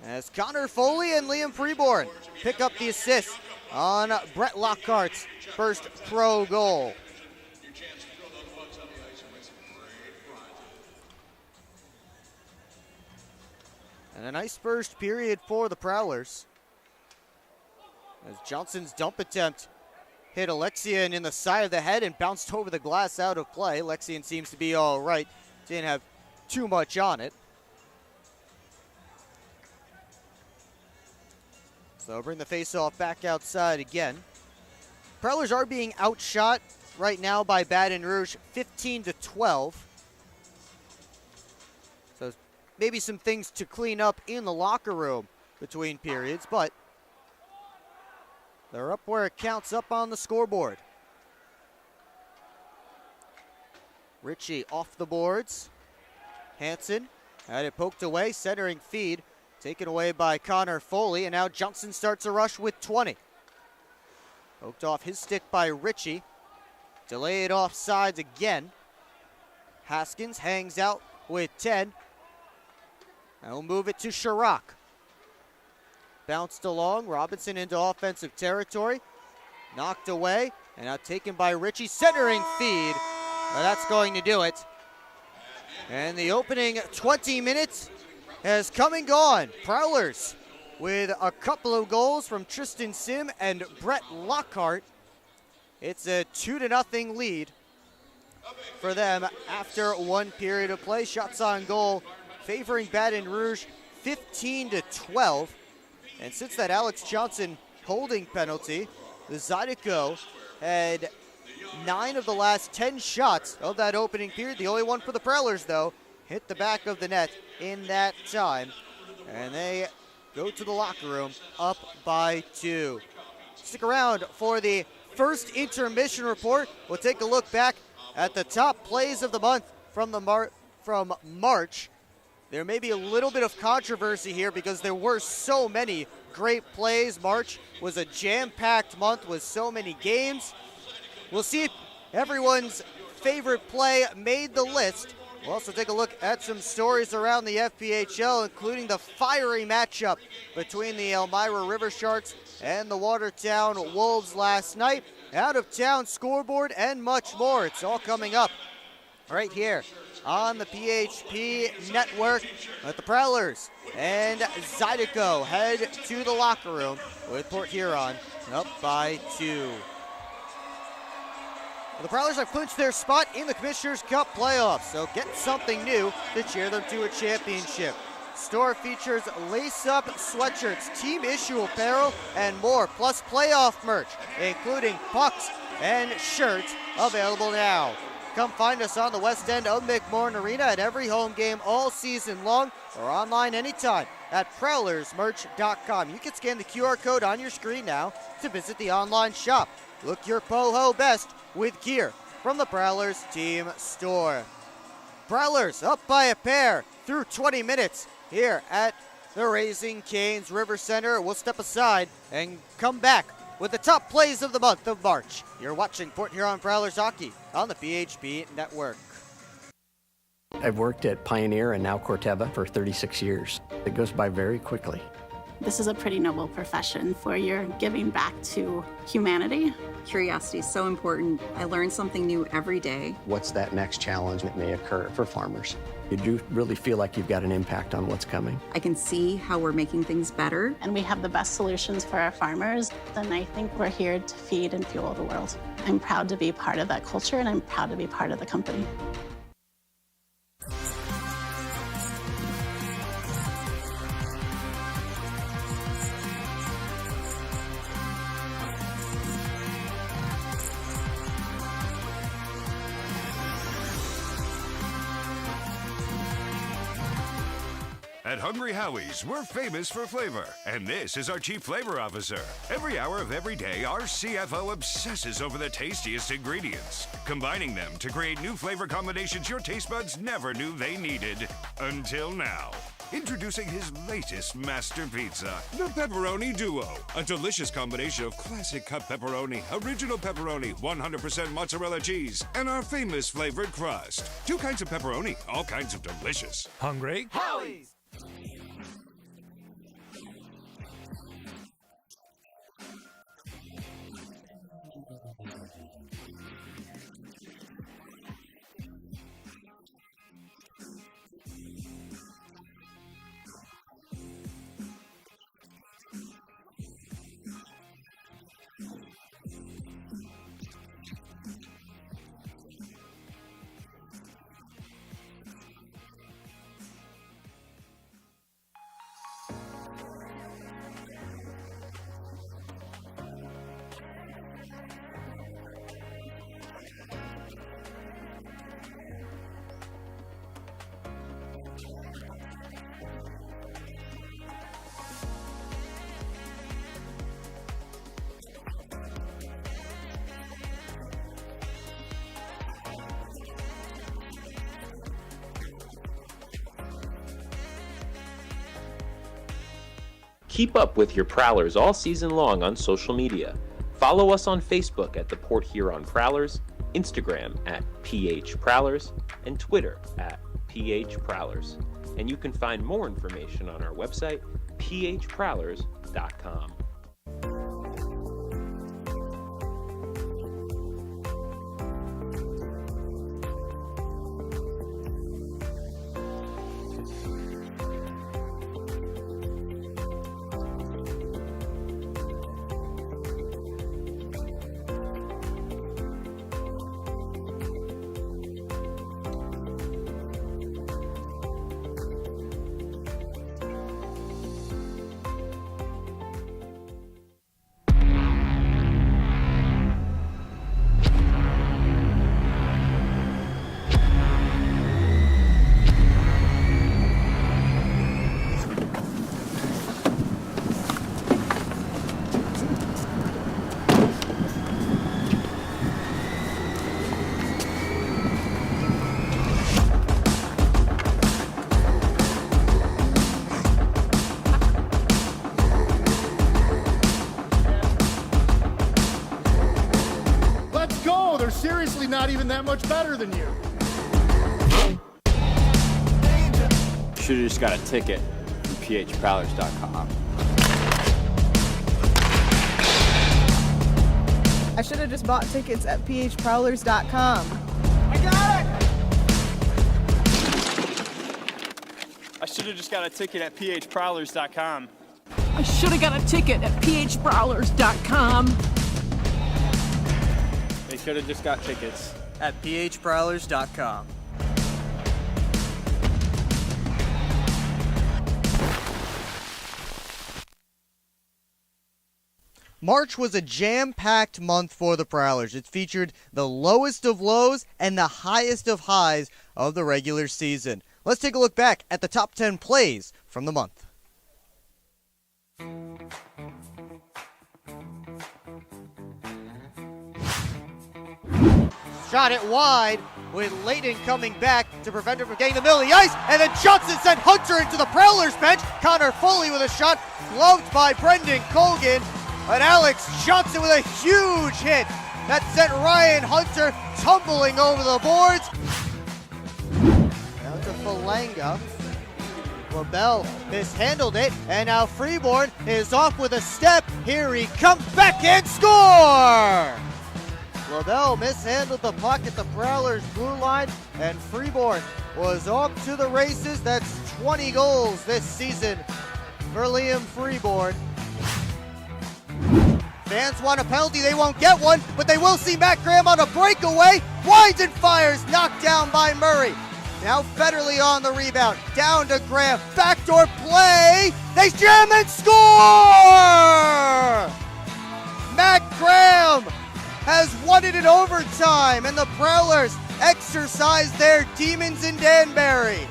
as Connor Foley and Liam Freeborn pick up the assist on Brett Lockhart's first pro goal. And a nice first period for the Prowlers, as Johnson's dump attempt hit Alexian in the side of the head and bounced over the glass out of play. Alexian seems to be all right. Didn't have too much on it. So bring the face-off back outside again. Prowlers are being outshot right now by Baton Rouge 15-12. So maybe some things to clean up in the locker room between periods, but they're up where it counts, up on the scoreboard. Ritchie off the boards. Hanson had it poked away, centering feed, taken away by Connor Foley, and now Johnson starts a rush with 20. Poked off his stick by Ritchie. Delayed offsides again. Haskins hangs out with 10. And we'll move it to Chirac. Bounced along, Robinson into offensive territory. Knocked away, and now taken by Ritchie, centering feed. Now that's going to do it. And the opening 20 minutes has come and gone. Prowlers with a couple of goals from Tristan Sim and Brett Lockhart. It's a 2-0 lead for them after one period of play. Shots on goal favoring Baton Rouge 15-12. And since that Alex Johnson holding penalty, the Zydeco had 9 of the last 10 shots of that opening period. The only one for the Prowlers, though, hit the back of the net in that time. And they go to the locker room up by 2. Stick around for the first intermission report. We'll take a look back at the top plays of the month from March. There may be a little bit of controversy here because there were so many great plays. March was a jam-packed month with so many games. We'll see if everyone's favorite play made the list. We'll also take a look at some stories around the FPHL, including the fiery matchup between the Elmira River Sharks and the Watertown Wolves last night. Out-of-town scoreboard and much more. It's all coming up right here on the PHP Network. Let the Prowlers and Zydeco head to the locker room with Port Huron up by 2. Well, the Prowlers have clinched their spot in the Commissioner's Cup playoffs, so get something new to cheer them to a championship. Store features lace-up sweatshirts, team issue apparel, and more, plus playoff merch, including pucks and shirts available now. Come find us on the west end of McMorran Arena at every home game all season long, or online anytime at prowlersmerch.com. You can scan the QR code on your screen now to visit the online shop. Look your po-ho best with gear from the Prowlers team store. Prowlers up by a pair through 20 minutes here at the Raising Cane's River Center. We'll step aside and come back with the top plays of the month of March. You're watching Port Huron Prowlers hockey on the PHP Network. I've worked at Pioneer and now Corteva for 36 years. It goes by very quickly. This is a pretty noble profession where you're giving back to humanity. Curiosity is so important. I learn something new every day. What's that next challenge that may occur for farmers? You do really feel like you've got an impact on what's coming. I can see how we're making things better. And we have the best solutions for our farmers. And I think we're here to feed and fuel the world. I'm proud to be part of that culture, and I'm proud to be part of the company. At Hungry Howie's, we're famous for flavor, and this is our Chief Flavor Officer. Every hour of every day, our CFO obsesses over the tastiest ingredients, combining them to create new flavor combinations your taste buds never knew they needed, until now. Introducing his latest master pizza, the Pepperoni Duo. A delicious combination of classic cut pepperoni, original pepperoni, 100% mozzarella cheese, and our famous flavored crust. 2 kinds of pepperoni, all kinds of delicious. Hungry? Howie's! Keep up with your Prowlers all season long on social media. Follow us on Facebook at the Port Huron Prowlers, Instagram at PH Prowlers, and Twitter at PH Prowlers. And you can find more information on our website, phprowlers.com. They're seriously not even that much better than you. Should've just got a ticket from phprowlers.com. I should have just bought tickets at phprowlers.com. I got it! I should have just got a ticket at phprowlers.com. I should have got a ticket at phprowlers.com. They should have just got tickets at phprowlers.com. March was a jam-packed month for the Prowlers. It featured the lowest of lows and the highest of highs of the regular season. Let's take a look back at the top 10 plays from the month. Shot it wide with Layton coming back to prevent him from getting the middle of the ice, and then Johnson sent Hunter into the Prowlers bench. Connor Foley with a shot, gloved by Brendan Colgan, but Alex Johnson with a huge hit that sent Ryan Hunter tumbling over the boards. Down to Falanga. LaBelle mishandled it, and now Freeborn is off with a step. Here he comes back and score! LaBelle mishandled the puck at the Prowlers blue line, and Freeborn was off to the races. That's 20 goals this season for Liam Freeborn. Fans want a penalty, they won't get one, but they will see Matt Graham on a breakaway. Winds and fires, knocked down by Murray. Now Federley on the rebound, down to Graham, backdoor play, they jam and score! Matt Graham has won it in overtime, and the Prowlers exercise their demons in Danbury.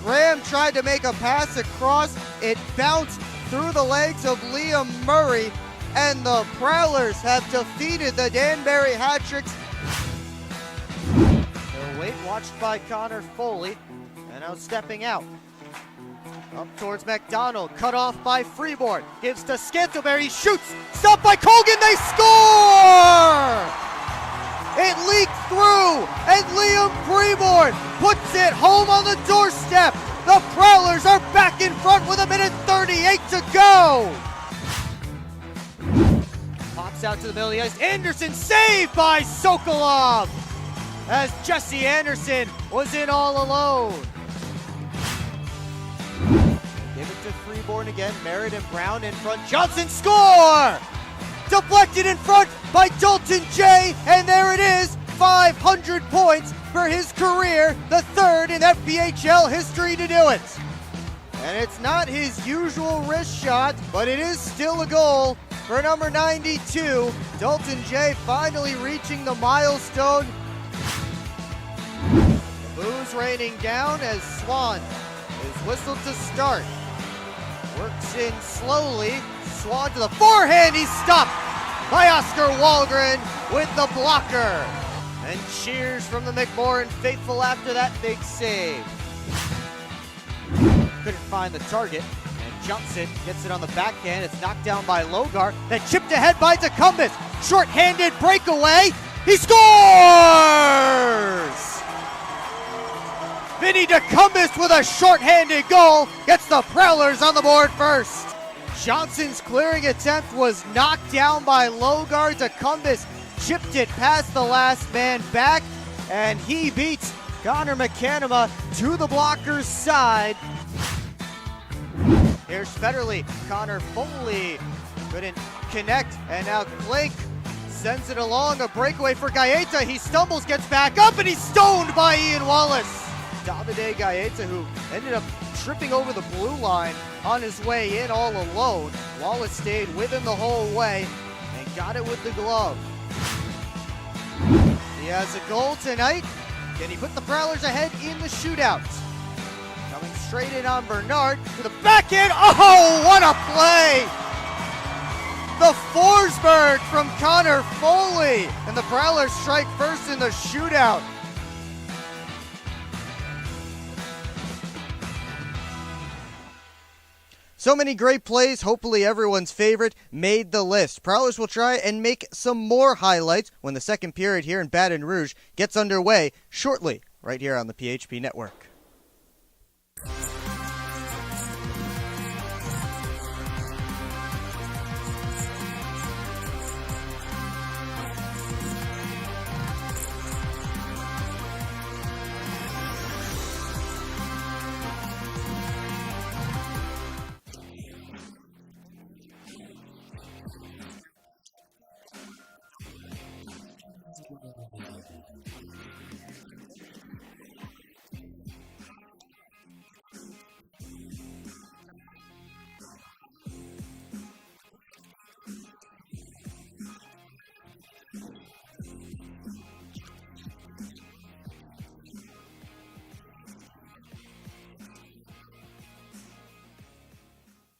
Graham tried to make a pass across, it bounced through the legs of Liam Murray, and the Prowlers have defeated the Danbury Hat-Tricks. Wait, watched by Connor Foley, and now stepping out. Up towards McDonald, cut off by Freeborn, gives to Scantleberry, shoots, stopped by Colgan, they score! It leaked through, and Liam Freeborn puts it home on the doorstep. The Prowlers are back in front with 1:38 to go. Pops out to the middle of the ice, Anderson saved by Sokolov, as Jesse Anderson was in all alone. Give it to Freeborn again, Merritt and Brown in front, Johnson score! Deflected in front by Dalton J, and there it is, 500 points for his career, the third in FPHL history to do it. And it's not his usual wrist shot, but it is still a goal for number 92. Dalton J finally reaching the milestone. Booze raining down as Swan is whistled to start. Works in slowly. Swan to the forehand. He's stopped by Oscar Walgren with the blocker. And cheers from the McMorran faithful after that big save. Couldn't find the target. And Johnson gets it on the backhand. It's knocked down by Logar. Then chipped ahead by DeCumbis. Short-handed breakaway. He scores! Vinny DeCumbis with a short-handed goal gets the Prowlers on the board first. Johnson's clearing attempt was knocked down by Logar. DeCumbis chipped it past the last man back, and he beats Connor McCanama to the blocker's side. Here's Federley, Connor Foley couldn't connect, and now Klink sends it along, a breakaway for Gaeta. He stumbles, gets back up, and he's stoned by Ian Wallace. Davide Gaeta, who ended up tripping over the blue line on his way in all alone. Wallace stayed with him the whole way and got it with the glove. He has a goal tonight. Can he put the Prowlers ahead in the shootout? Coming straight in on Bernard to the backhand. Oh, what a play! The Forsberg from Connor Foley, and the Prowlers strike first in the shootout. So many great plays, hopefully everyone's favorite made the list. Prowlers will try and make some more highlights when the second period here in Baton Rouge gets underway shortly, right here on the PHP Network.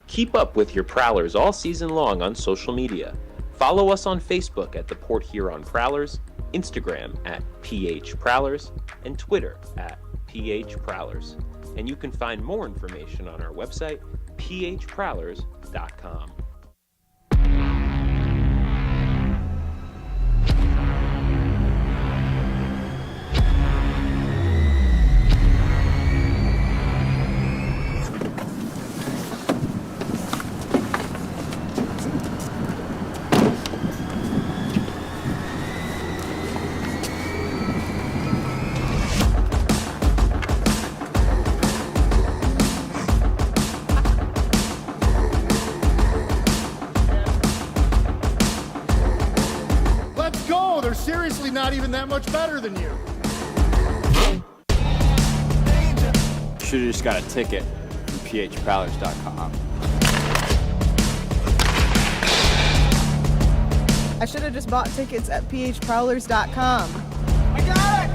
Keep up with your Prowlers all season long on social media. Follow us on Facebook at the Port Huron Prowlers, Instagram at PH Prowlers, and Twitter at PH Prowlers. And you can find more information on our website, phprowlers.com. seriously not even that much better than you. Should've just got a ticket from phprowlers.com. I should have just bought tickets at phprowlers.com. I got it!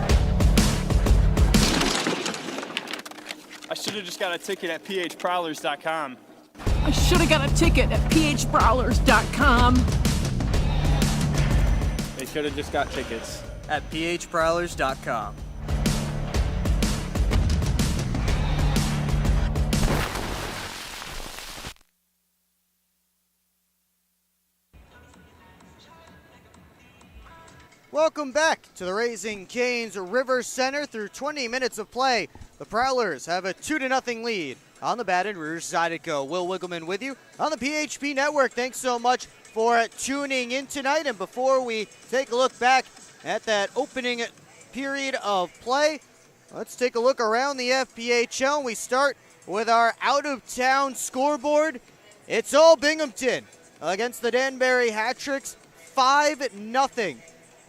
I should have just got a ticket at phprowlers.com. I should have got a ticket at phprowlers.com. They should have just got tickets at phprowlers.com. Welcome back to the Raising Cane's River Center. Through 20 minutes of play, the Prowlers have a 2-0 lead on the Baton Rouge Zydeco. Will Wiggleman with you on the PHP Network. Thanks so much for tuning in tonight. And before we take a look back at that opening period of play, let's take a look around the FPHL. We start with our out-of-town scoreboard. It's all Binghamton against the Danbury Hat-Tricks, 5-0.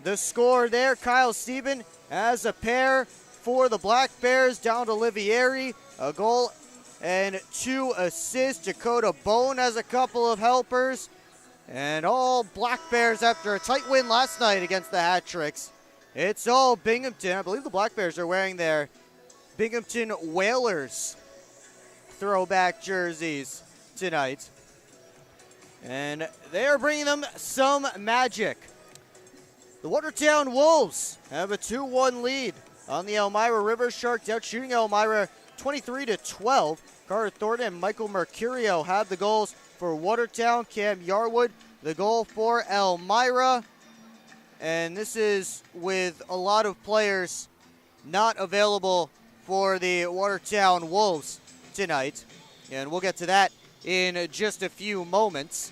The score there, Kyle Steben has a pair for the Black Bears down to Olivieri, a goal and 2 assists. Dakota Bone has a couple of helpers. And all Black Bears after a tight win last night against the Hat-Tricks. It's all Binghamton. I believe the Black Bears are wearing their Binghamton Whalers throwback jerseys tonight. And they are bringing them some magic. The Watertown Wolves have a 2-1 lead on the Elmira River Sharks, out shooting Elmira 23-12. Carter Thornton and Michael Mercurio have the goals for Watertown. Cam Yarwood, the goal for Elmira. And this is with a lot of players not available for the Watertown Wolves tonight. And we'll get to that in just a few moments.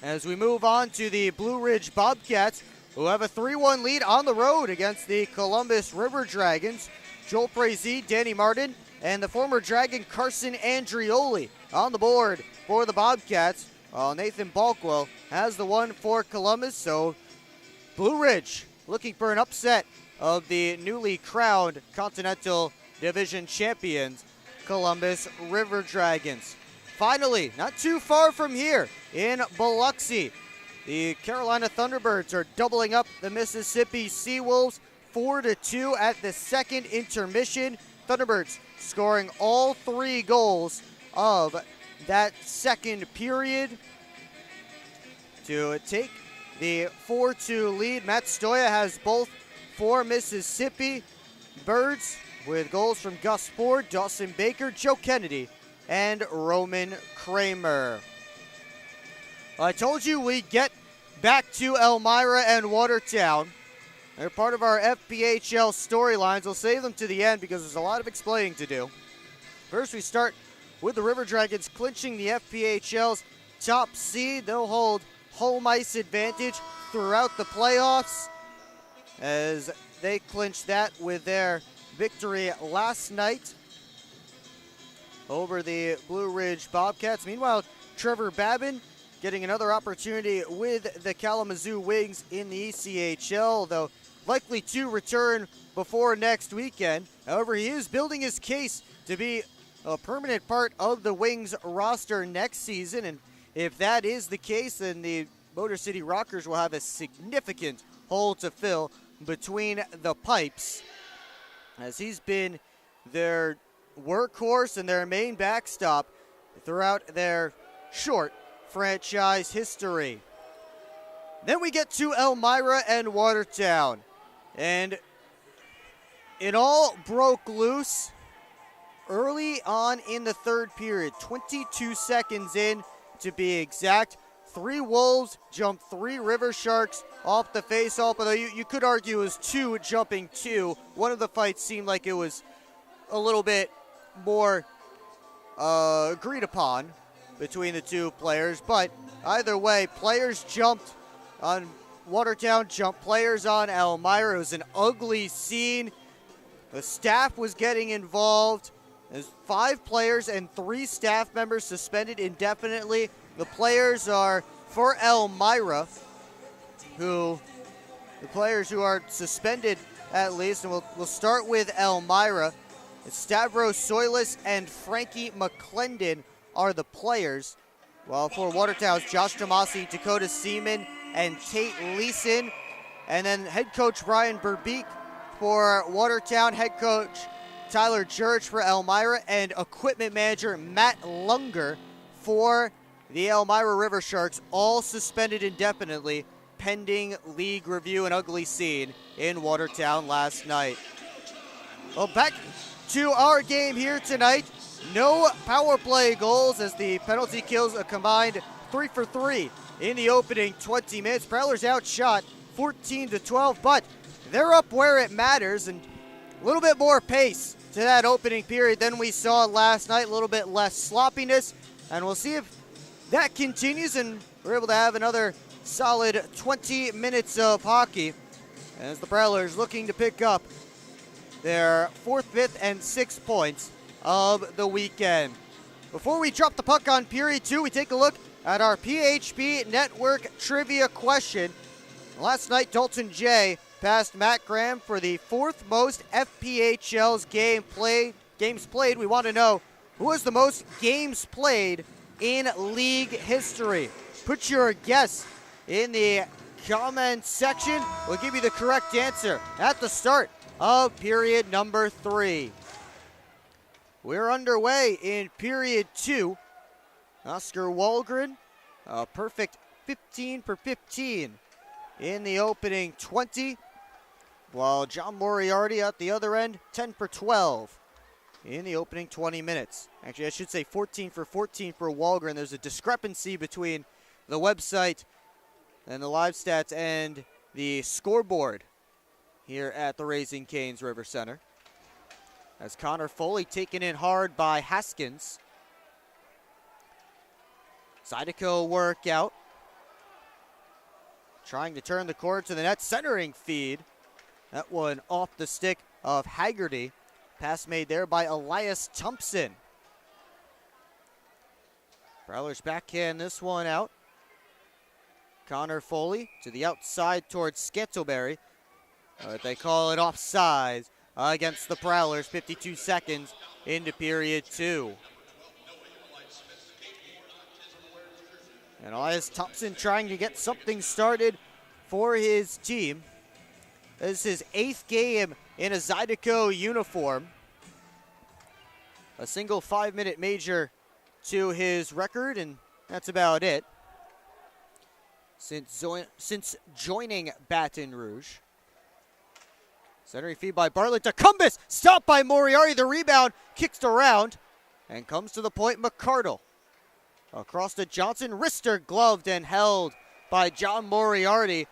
As we move on to the Blue Ridge Bobcats, who have a 3-1 lead on the road against the Columbus River Dragons. Joel Frazee, Danny Martin, and the former Dragon Carson Andrioli on the board for the Bobcats. Nathan Balkwell has the one for Columbus, so Blue Ridge looking for an upset of the newly crowned Continental Division champions, Columbus River Dragons. Finally, not too far from here in Biloxi, the Carolina Thunderbirds are doubling up the Mississippi Seawolves 4-2 at the second intermission. Thunderbirds scoring all 3 goals of that second period to take the 4-2 lead. Matt Stoya has both for Mississippi Birds with goals from Gus Ford, Dawson Baker, Joe Kennedy, and Roman Kramer. I told you we'd get back to Elmira and Watertown. They're part of our FPHL storylines. We'll save them to the end because there's a lot of explaining to do. First, we start with the River Dragons clinching the FPHL's top seed. They'll hold home ice advantage throughout the playoffs as they clinch that with their victory last night over the Blue Ridge Bobcats. Meanwhile, Trevor Babin getting another opportunity with the Kalamazoo Wings in the ECHL, though likely to return before next weekend. However, he is building his case to be a permanent part of the Wings roster next season, and if that is the case, then the Motor City Rockers will have a significant hole to fill between the pipes, as he's been their workhorse and their main backstop throughout their short franchise history. Then we get to Elmira and Watertown, and it all broke loose early on in the third period, 22 seconds in to be exact. 3 Wolves jumped 3 River Sharks off the face-off, although you could argue it was 2 jumping 2. One of the fights seemed like it was a little bit more agreed upon between the 2 players, but either way, players jumped on Watertown, jumped players on Elmira. It was an ugly scene. The staff was getting involved. There's 5 players and 3 staff members suspended indefinitely. The players are for Elmira, who the players who are suspended at least, and we'll start with Elmira. It's Stavros Soilis and Frankie McClendon are the players. While for Watertown's Josh Tomasi, Dakota Seaman, and Tate Leeson. And then head coach Brian Berbeek for Watertown, head coach Tyler Jurich for Elmira, and equipment manager Matt Lunger for the Elmira River Sharks, all suspended indefinitely pending league review. An ugly scene in Watertown last night. Well, back to our game here tonight. No power play goals as the penalty kills a combined 3 for 3 in the opening 20 minutes. Prowlers outshot 14-12, but they're up where it matters, and a little bit more pace to that opening period than we saw last night. A little bit less sloppiness, and we'll see if that continues and we're able to have another solid 20 minutes of hockey as the Prowlers looking to pick up their 4th, 5th, and 6th points of the weekend. Before we drop the puck on period 2, we take a look at our PHP Network trivia question. Last night, Dalton J passed Matt Graham for the 4th most FPHL's games played. We want to know who was the most games played in league history. Put your guess in the comment section. We'll give you the correct answer at the start of period number 3. We're underway in period 2. Oscar Walgren, a perfect 15 for 15 in the opening 20, while John Moriarty at the other end, 10 for 12 in the opening 20 minutes. Actually, I should say 14 for 14 for Walgren. There's a discrepancy between the website and the live stats and the scoreboard here at the Raising Cane's River Center. As Connor Foley taken in hard by Haskins. Zydeco work out. Trying to turn the corner to the net, centering feed. That one off the stick of Haggerty. Pass made there by Elias Thompson. Prowlers backhand this one out. Connor Foley to the outside towards Scantleberry. But they call it offside against the Prowlers. 52 seconds into period 2. And Elias Thompson trying to get something started for his team. This is his 8th game in a Zydeco uniform. A single 5-minute major to his record, and that's about it since joining Baton Rouge. Centering feed by Bartlett to Cumbus. Stopped by Moriarty. The rebound kicks around and comes to the point. McCardle. Across to Johnson. Rister gloved and held by John Moriarty.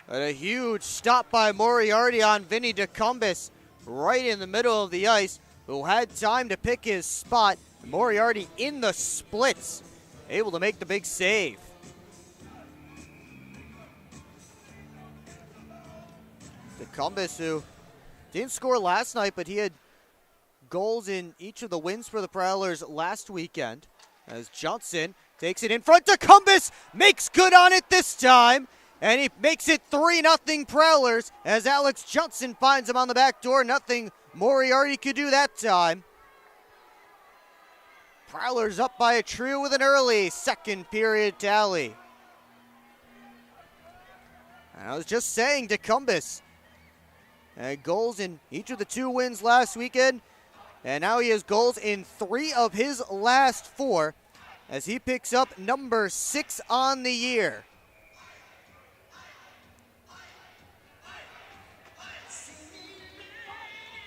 And a huge stop by Moriarty on Vinny DeCumbus right in the middle of the ice, who had time to pick his spot. Moriarty in the splits, able to make the big save. DeCumbus, who didn't score last night, but he had goals in each of the wins for the Prowlers last weekend. As Johnson takes it in front, DeCumbus makes good on it this time. And he makes it 3-0 Prowlers as Alex Johnson finds him on the back door. Nothing Moriarty could do that time. Prowlers up by a trio with an early second period tally. And I was just saying, DeCumbus had goals in each of the 2 wins last weekend. And now he has goals in 3 of his last 4 as he picks up number 6 on the year.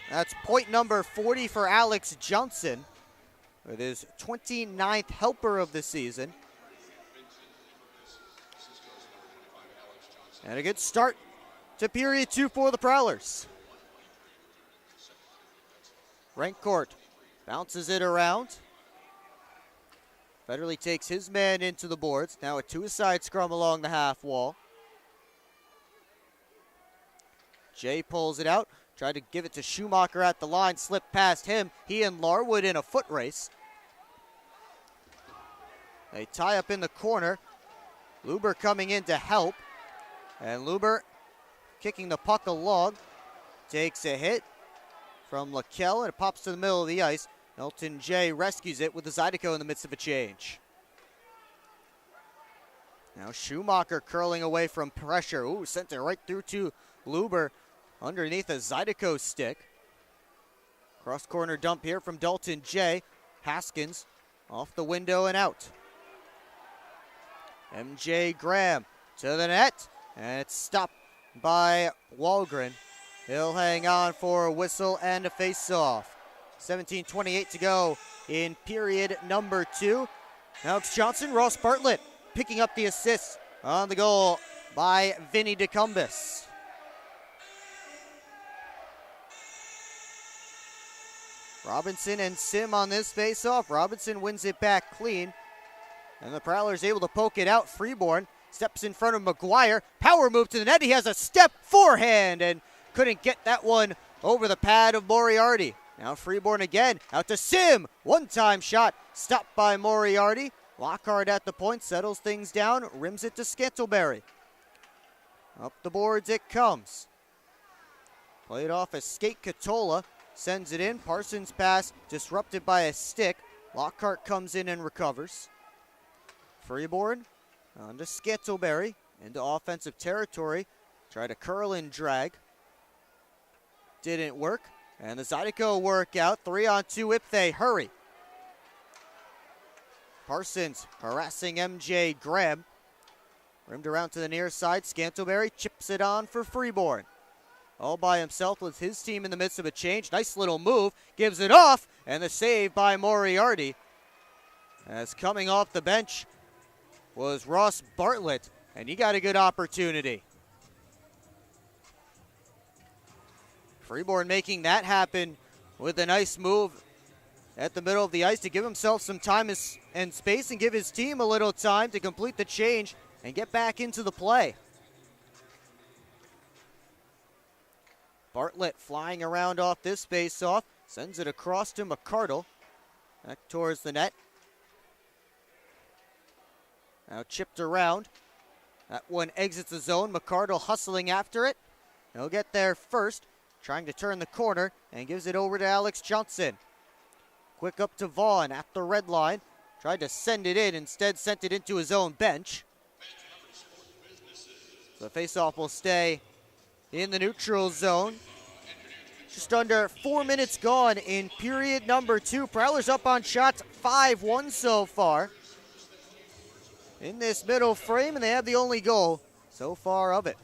That's point number 40 for Alex Johnson with his 29th helper of the season. And a good start to period 2 for the Prowlers. Rancourt bounces it around. Federley takes his man into the boards. Now a 2-a-side scrum along the half wall. Jay pulls it out. Tried to give it to Schumacher at the line. Slipped past him. He and Larwood in a foot race. They tie up in the corner. Luber coming in to help. And Luber kicking the puck along. Takes a hit from Lakel, and it pops to the middle of the ice. Elton J rescues it with the Zydeco in the midst of a change. Now Schumacher curling away from pressure. Ooh, sent it right through to Luber underneath a Zydeco stick. Cross corner dump here from Dalton J. Haskins off the window and out. MJ Graham to the net, and it's stopped by Walgren. He'll hang on for a whistle and a face-off. 17:28 to go in period number 2. Alex Johnson, Ross Bartlett picking up the assist on the goal by Vinny DeCumbis. Robinson and Sim on this face-off. Robinson wins it back clean. And the Prowlers able to poke it out. Freeborn steps in front of McGuire. Power move to the net. He has a step forehand and couldn't get that one over the pad of Moriarty. Now Freeborn again. Out to Sim. One-time shot. Stopped by Moriarty. Lockhart at the point. Settles things down. Rims it to Scantleberry. Up the boards it comes. Played off a skate Catola. Sends it in. Parsons' pass disrupted by a stick. Lockhart comes in and recovers. Freeborn on to Scantleberry into offensive territory. Try to curl and drag. Didn't work. And the Zydeco work out. 3-on-2 if they hurry. Parsons harassing MJ Graham. Rimmed around to the near side. Scantleberry chips it on for Freeborn. All by himself with his team in the midst of a change. Nice little move. Gives it off. And the save by Moriarty. As coming off the bench was Ross Bartlett. And he got a good opportunity. Freeborn making that happen with a nice move at the middle of the ice to give himself some time and space and give his team a little time to complete the change and get back into the play. Bartlett flying around off this face-off, sends it across to McCardle. Back towards the net. Now chipped around. That one exits the zone. McCardle hustling after it. He'll get there first, trying to turn the corner, and gives it over to Alex Johnson. Quick up to Vaughn at the red line. Tried to send it in, instead sent it into his own bench. So the faceoff will stay in the neutral zone. Just under 4 minutes gone in period number 2. Prowlers up on shots 5-1 so far in this middle frame, and they have the only goal so far of it.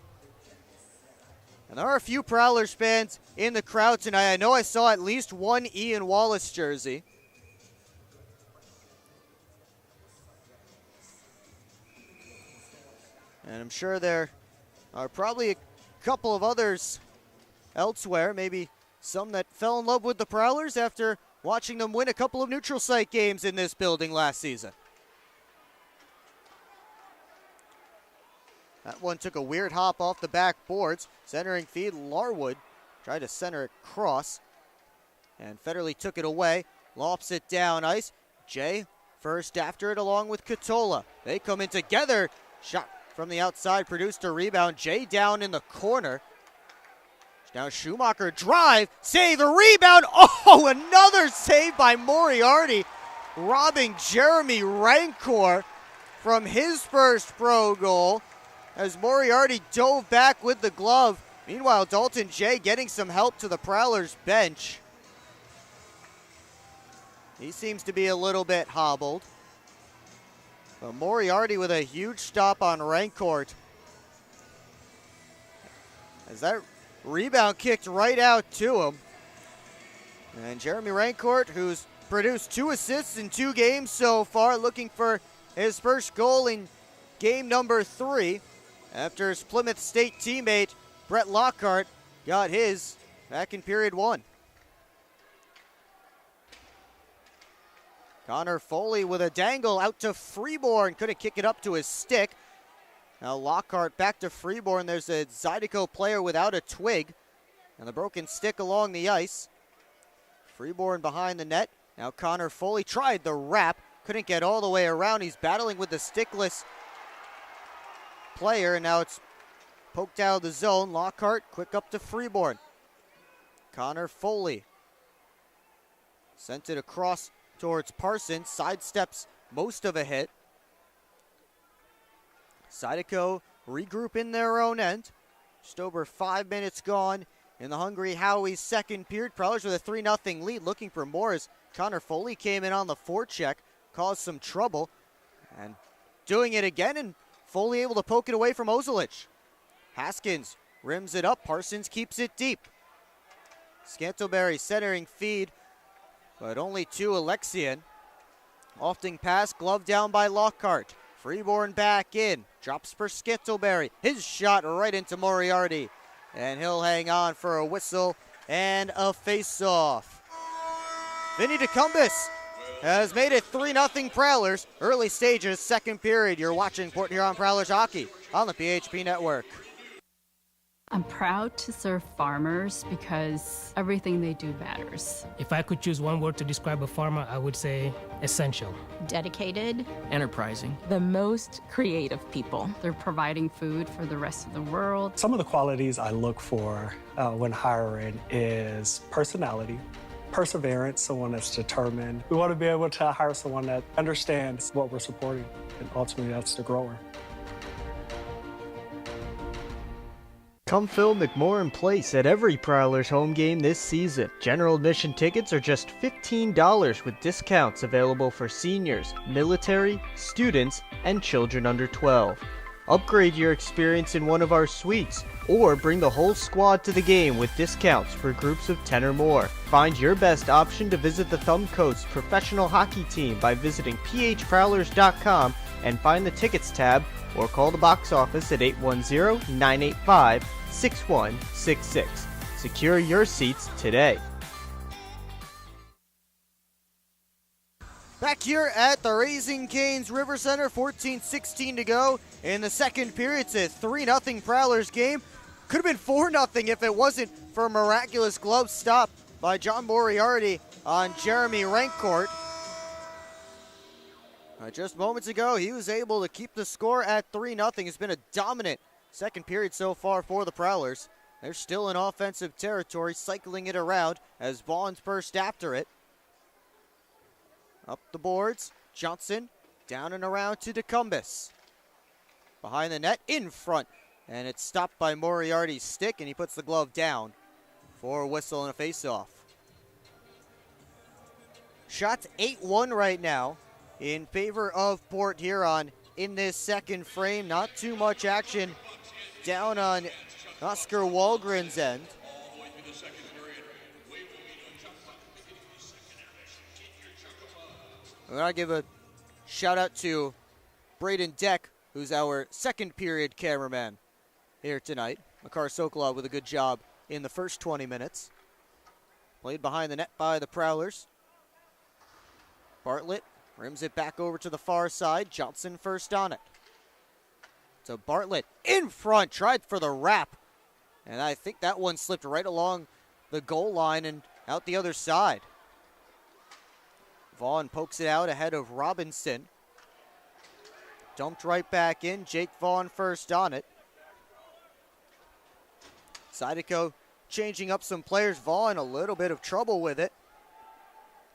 And there are a few Prowlers fans in the crowd tonight. I know I saw at least one Ian Wallace jersey. And I'm sure there are probably a couple of others elsewhere, maybe some that fell in love with the Prowlers after watching them win a couple of neutral site games in this building last season. That one took a weird hop off the back boards. Centering feed, Larwood tried to center it cross. And Federley took it away. Lofts it down ice. Jay first after it along with Catola. They come in together. Shot from the outside produced a rebound. Jay down in the corner. Now Schumacher drive. Save the rebound. Oh, another save by Moriarty. Robbing Jeremy Rancor from his first pro goal, as Moriarty dove back with the glove. Meanwhile, Dalton Jay getting some help to the Prowlers bench. He seems to be a little bit hobbled. But Moriarty with a huge stop on Rancourt. As that rebound kicked right out to him. And Jeremy Rancourt, who's produced 2 assists in 2 games so far, looking for his first goal in game number 3. After his Plymouth State teammate, Brett Lockhart, got his back in period 1. Connor Foley with a dangle out to Freeborn. Couldn't kick it up to his stick. Now Lockhart back to Freeborn. There's a Zydeco player without a twig. And the broken stick along the ice. Freeborn behind the net. Now Connor Foley tried the wrap. Couldn't get all the way around. He's battling with the stickless player, and now it's poked out of the zone. Lockhart quick up to Freeborn. Connor Foley sent it across towards Parsons. Sidesteps most of a hit. Zydeco regroup in their own end. Just over 5 minutes gone in the Hungry Howie's second period. Prowlers with a 3-0 lead, looking for more as Connor Foley came in on the forecheck, caused some trouble, and doing it again, and Foley able to poke it away from Ozelich. Haskins rims it up. Parsons keeps it deep. Scantleberry centering feed, but only to Alexian. Lofting pass, glove down by Lockhart. Freeborn back in, drops for Scantleberry. His shot right into Moriarty, and he'll hang on for a whistle and a face-off. Vinny DeCumbus has made it 3-0 Prowlers. Early stages, second period. You're watching Port Huron Prowlers hockey on the PHP Network. I'm proud to serve farmers because everything they do matters. If I could choose one word to describe a farmer, I would say essential. Dedicated. Enterprising. The most creative people. They're providing food for the rest of the world. Some of the qualities I look for when hiring is personality, perseverance, someone that's determined. We want to be able to hire someone that understands what we're supporting, and ultimately that's the grower. Come fill McMorran Place at every Prowlers home game this season. General admission tickets are just $15 with discounts available for seniors, military, students, and children under 12. Upgrade your experience in one of our suites, or bring the whole squad to the game with discounts for groups of 10 or more. Find your best option to visit the Thumb Coast professional hockey team by visiting phprowlers.com and find the tickets tab, or call the box office at 810-985-6166. Secure your seats today. Back here at the Raising Cane's River Center, 14-16 to go in the second period. It's a 3-0 Prowlers game. Could have been 4-0 if it wasn't for a miraculous glove stop by John Moriarty on Jeremy Rancourt. Just moments ago, he was able to keep the score at 3-0. It's been a dominant second period so far for the Prowlers. They're still in offensive territory, cycling it around as Vaughn's burst after it. Up the boards, Johnson down and around to DeCumbus. Behind the net, in front, and it's stopped by Moriarty's stick, and he puts the glove down for a whistle and a face-off. Shots 8-1 right now in favor of Port Huron in this second frame. Not too much action down on Oscar Walgren's end. I'm going to give a shout out to Braden Deck, who's our second period cameraman here tonight. Makar Sokolov with a good job in the first 20 minutes. Played behind the net by the Prowlers. Bartlett rims it back over to the far side. Johnson first on it. So Bartlett in front, tried for the wrap. And I think that one slipped right along the goal line and out the other side. Vaughn pokes it out ahead of Robinson. Dumped right back in. Jake Vaughn first on it. Zydeco changing up some players. Vaughn a little bit of trouble with it.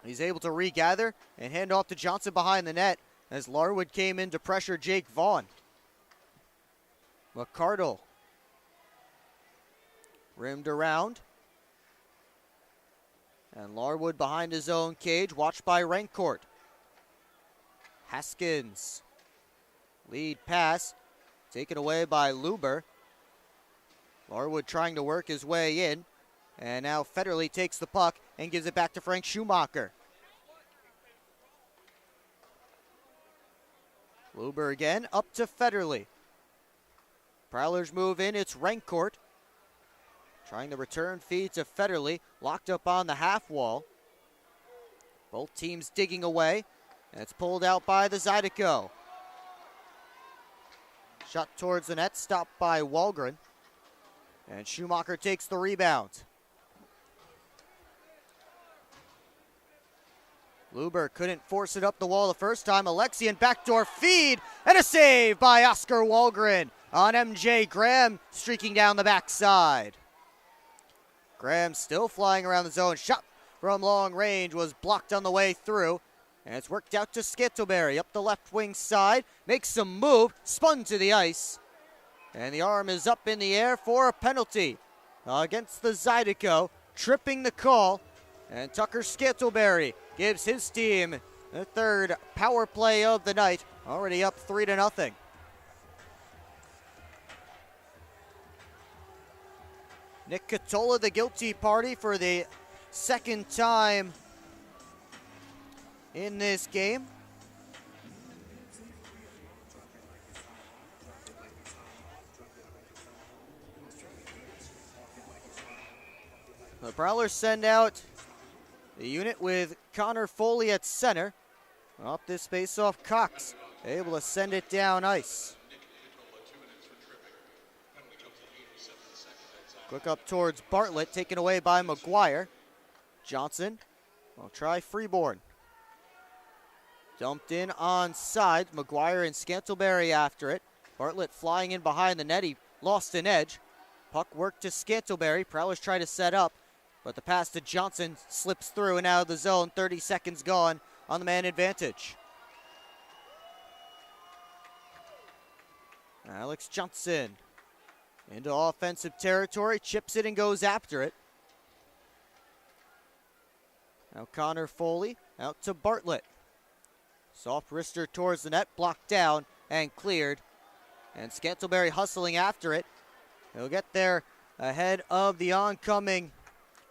He's able to regather and hand off to Johnson behind the net as Larwood came in to pressure Jake Vaughn. McCardle rimmed around. And Larwood behind his own cage, watched by Rancourt. Haskins. Lead pass taken away by Luber. Larwood trying to work his way in. And now Federley takes the puck and gives it back to Frank Schumacher. Luber again, up to Federley. Prowlers move in, it's Rancourt. Trying to return feed to Federley, locked up on the half wall. Both teams digging away, and it's pulled out by the Zydeco. Shot towards the net, stopped by Walgren. And Schumacher takes the rebound. Luber couldn't force it up the wall the first time. Alexian backdoor feed and a save by Oscar Walgren. on MJ. Graham streaking down the backside. Graham still flying around the zone. Shot from long range was blocked on the way through. And it's worked out to Scantlebury up the left wing side. Makes some move, spun to the ice. And the arm is up in the air for a penalty against the Zydeco, tripping the call. And Tucker Scantlebury gives his team the third power play of the night, already up 3-0. Nick Catola, the guilty party for the second time in this game. The Prowlers send out the unit with Connor Foley at center. Off this face-off, Cox able to send it down ice. Quick up towards Bartlett, taken away by McGuire. Johnson will try Freeborn. Dumped in on side. McGuire and Scantlebury after it. Bartlett flying in behind the net. He lost an edge. Puck worked to Scantlebury. Prowlers try to set up, but the pass to Johnson slips through and out of the zone. 30 seconds gone on the man advantage. Alex Johnson into offensive territory, chips it and goes after it. Now Connor Foley out to Bartlett. Soft wrister towards the net, blocked down and cleared. And Scantlebury hustling after it. He'll get there ahead of the oncoming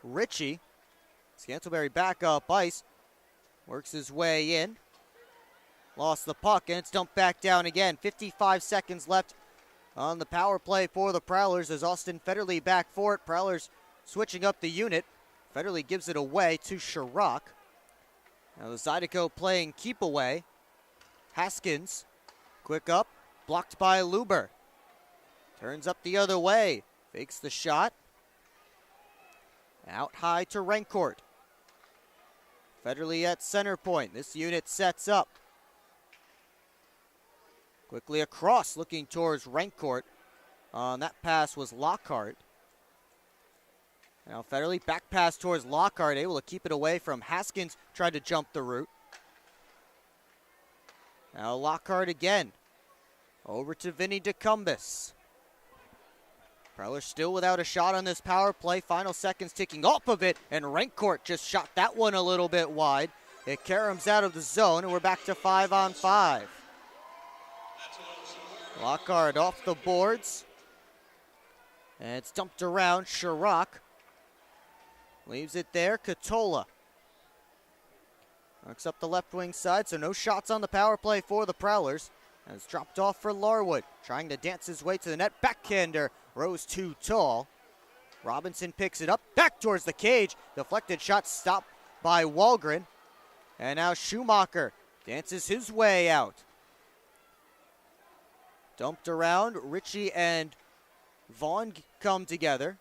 Ritchie. Scantlebury back up ice. Works his way in. Lost the puck and it's dumped back down again. 55 seconds left on the power play for the Prowlers as Austin Federle back for it. Prowlers switching up the unit. Federle gives it away to Sherrock. Now the Zydeco playing keep away. Haskins, quick up, blocked by Luber. Turns up the other way, fakes the shot. Out high to Rencourt. Federle at center point. This unit sets up. Quickly across, looking towards Rencourt. On that pass was Lockhart. Now Federle back pass towards Lockhart, able to keep it away from Haskins, tried to jump the route. Now Lockhart again. Over to Vinny DeCumbus. Prowlers still without a shot on this power play. Final seconds ticking off of it, and Rencourt just shot that one a little bit wide. It caroms out of the zone, and we're back to 5-on-5. Lockhart off the boards. And it's dumped around. Sherrock leaves it there. Catola works up the left wing side, so no shots on the power play for the Prowlers. And it's dropped off for Larwood, trying to dance his way to the net. Backhander rose too tall. Robinson picks it up, back towards the cage. Deflected shot stopped by Wahlgren. And now Schumacher dances his way out. Dumped around. Ritchie and Vaughn come together.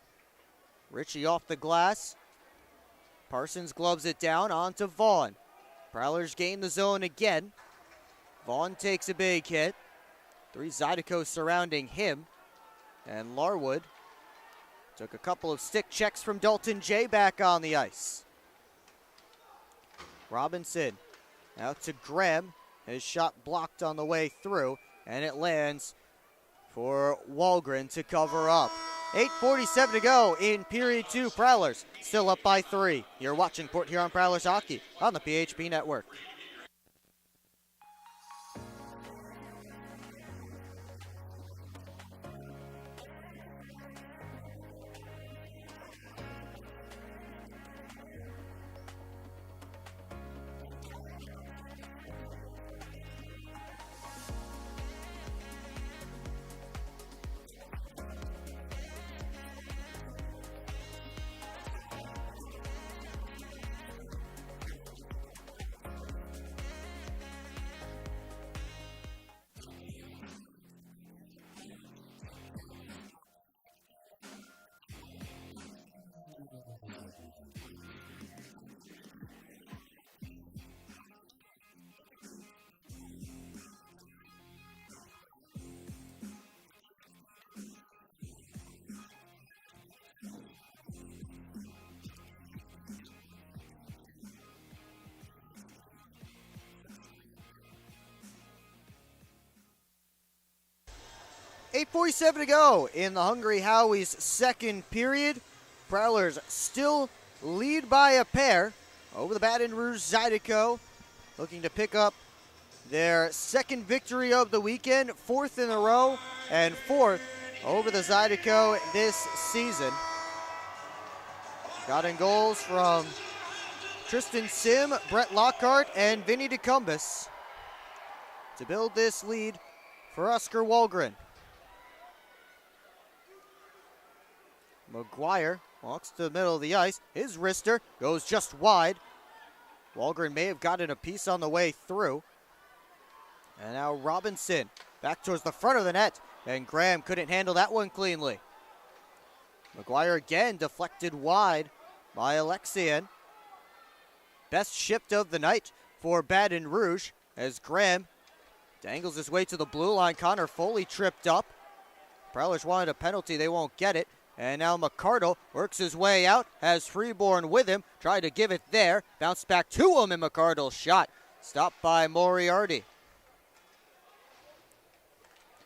Ritchie off the glass. Parsons gloves it down onto Vaughn. Prowlers gain the zone again. Vaughn takes a big hit. 3 Zydeco surrounding him. And Larwood took a couple of stick checks from Dalton J back on the ice. Robinson out to Graham. His shot blocked on the way through, and it lands for Wahlgren to cover up. 8:47 to go in period 2. Prowlers still up by 3. You're watching Port Huron Prowlers hockey on the PHP Network. 8:47 to go in the Hungry Howie's second period. Prowlers still lead by a pair over the Baton Rouge Zydeco, looking to pick up their second victory of the weekend, fourth in a row, and fourth over the Zydeco this season. Got in goals from Tristan Sim, Brett Lockhart, and Vinny DeCumbus to build this lead for Oscar Walgren. McGuire walks to the middle of the ice. His wrister goes just wide. Walgren may have gotten a piece on the way through. And now Robinson back towards the front of the net. And Graham couldn't handle that one cleanly. McGuire again deflected wide by Alexian. Best shift of the night for Baton Rouge as Graham dangles his way to the blue line. Connor Foley tripped up. Prowlers wanted a penalty. They won't get it. And now McCardle works his way out, has Freeborn with him, tried to give it there, bounced back to him, and McCardle's shot stopped by Moriarty.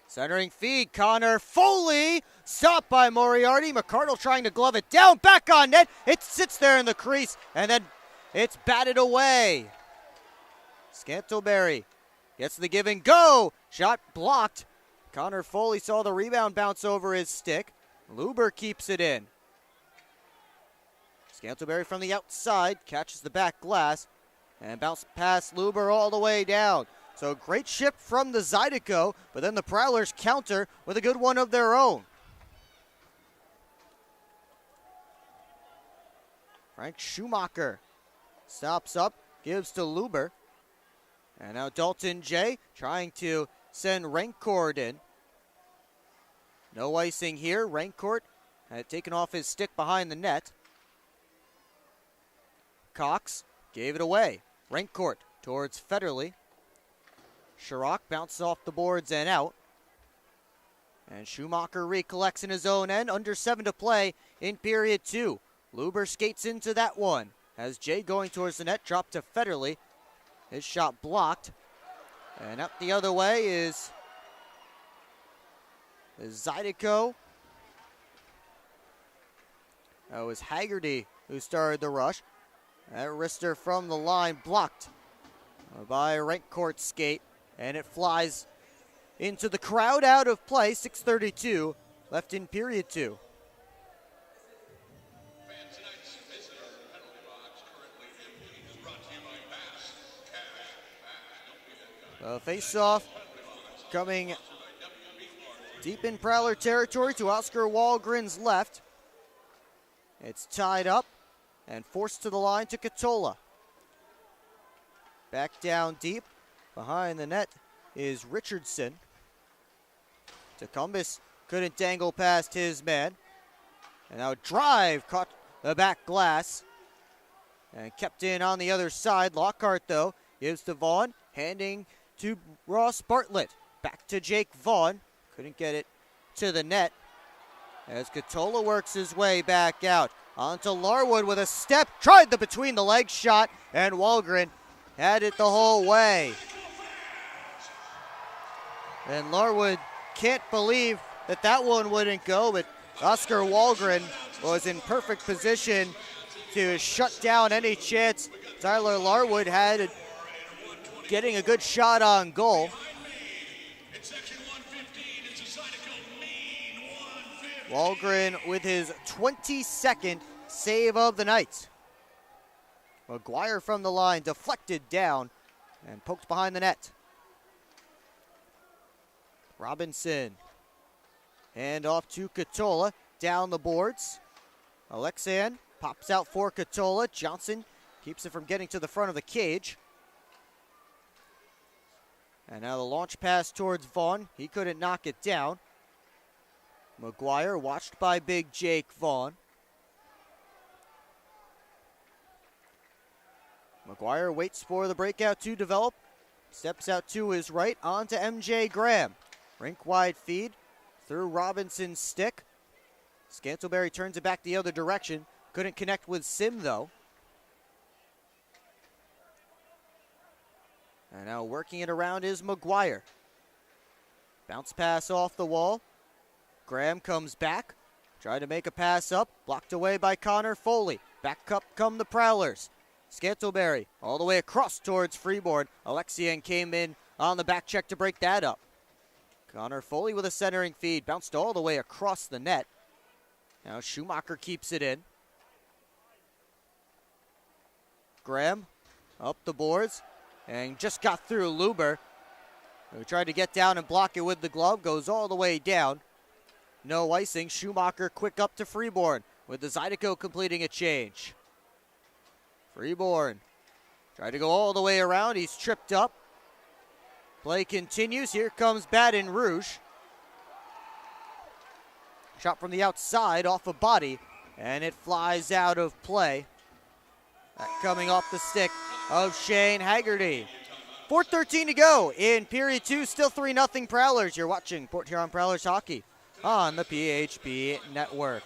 Centering feed, Connor Foley, stopped by Moriarty. McCardle trying to glove it down, back on net. It sits there in the crease, and then it's batted away. Scantleberry gets the give and go. Shot blocked. Connor Foley saw the rebound bounce over his stick. Luber keeps it in. Scantleberry from the outside catches the back glass and bounce past Luber all the way down. So great shift from the Zydeco, but then the Prowlers counter with a good one of their own. Frank Schumacher stops up, gives to Luber. And now Dalton J trying to send Rancourt in. No icing here. Rancourt had taken off his stick behind the net. Cox gave it away. Rancourt towards Federley. Sherrock bounces off the boards and out. And Schumacher recollects in his own end. Under 7 to play in period 2. Luber skates into that one. As Jay going towards the net, dropped to Federley. His shot blocked. And up the other way is Zydeco. That was Haggerty who started the rush. That wrister from the line blocked by Rancourt's skate. And it flies into the crowd out of play. 6:32 left in period 2. Face-off coming deep in Prowler territory to Oscar Walgren's left. It's tied up and forced to the line to Catola. Back down deep. Behind the net is Richardson. DeCumbus couldn't dangle past his man. And now drive caught the back glass. And kept in on the other side. Lockhart, though, gives to Vaughn. Handing to Ross Bartlett. Back to Jake Vaughn. Couldn't get it to the net. As Catola works his way back out. Onto Larwood with a step. Tried the between the legs shot. And Walgren had it the whole way. And Larwood can't believe that that one wouldn't go. But Oscar Walgren was in perfect position to shut down any chance Tyler Larwood had at getting a good shot on goal. Walgren with his 22nd save of the night. McGuire from the line deflected down and poked behind the net. Robinson and off to Catola down the boards. Alexian pops out for Catola. Johnson keeps it from getting to the front of the cage. And now the launch pass towards Vaughn. He couldn't knock it down. McGuire watched by big Jake Vaughn. McGuire waits for the breakout to develop. Steps out to his right onto MJ Graham. Rink wide feed through Robinson's stick. Scantleberry turns it back the other direction. Couldn't connect with Sim though. And now working it around is McGuire. Bounce pass off the wall Graham comes back, trying to make a pass up, blocked away by Connor Foley. Back up come the Prowlers. Scantleberry all the way across towards Freeborn. Alexian came in on the back check to break that up. Connor Foley with a centering feed, bounced all the way across the net. Now Schumacher keeps it in. Graham up the boards and just got through Luber, who tried to get down and block it with the glove, goes all the way down. No icing. Schumacher quick up to Freeborn with the Zydeco completing a change. Freeborn tried to go all the way around. He's tripped up. Play continues. Here comes Baton Rouge. Shot from the outside off a body, and it flies out of play. That coming off the stick of Shane Haggerty. 4:13 to go in period 2. Still 3-0 Prowlers. You're watching Port Huron Prowlers hockey on the PHB Network.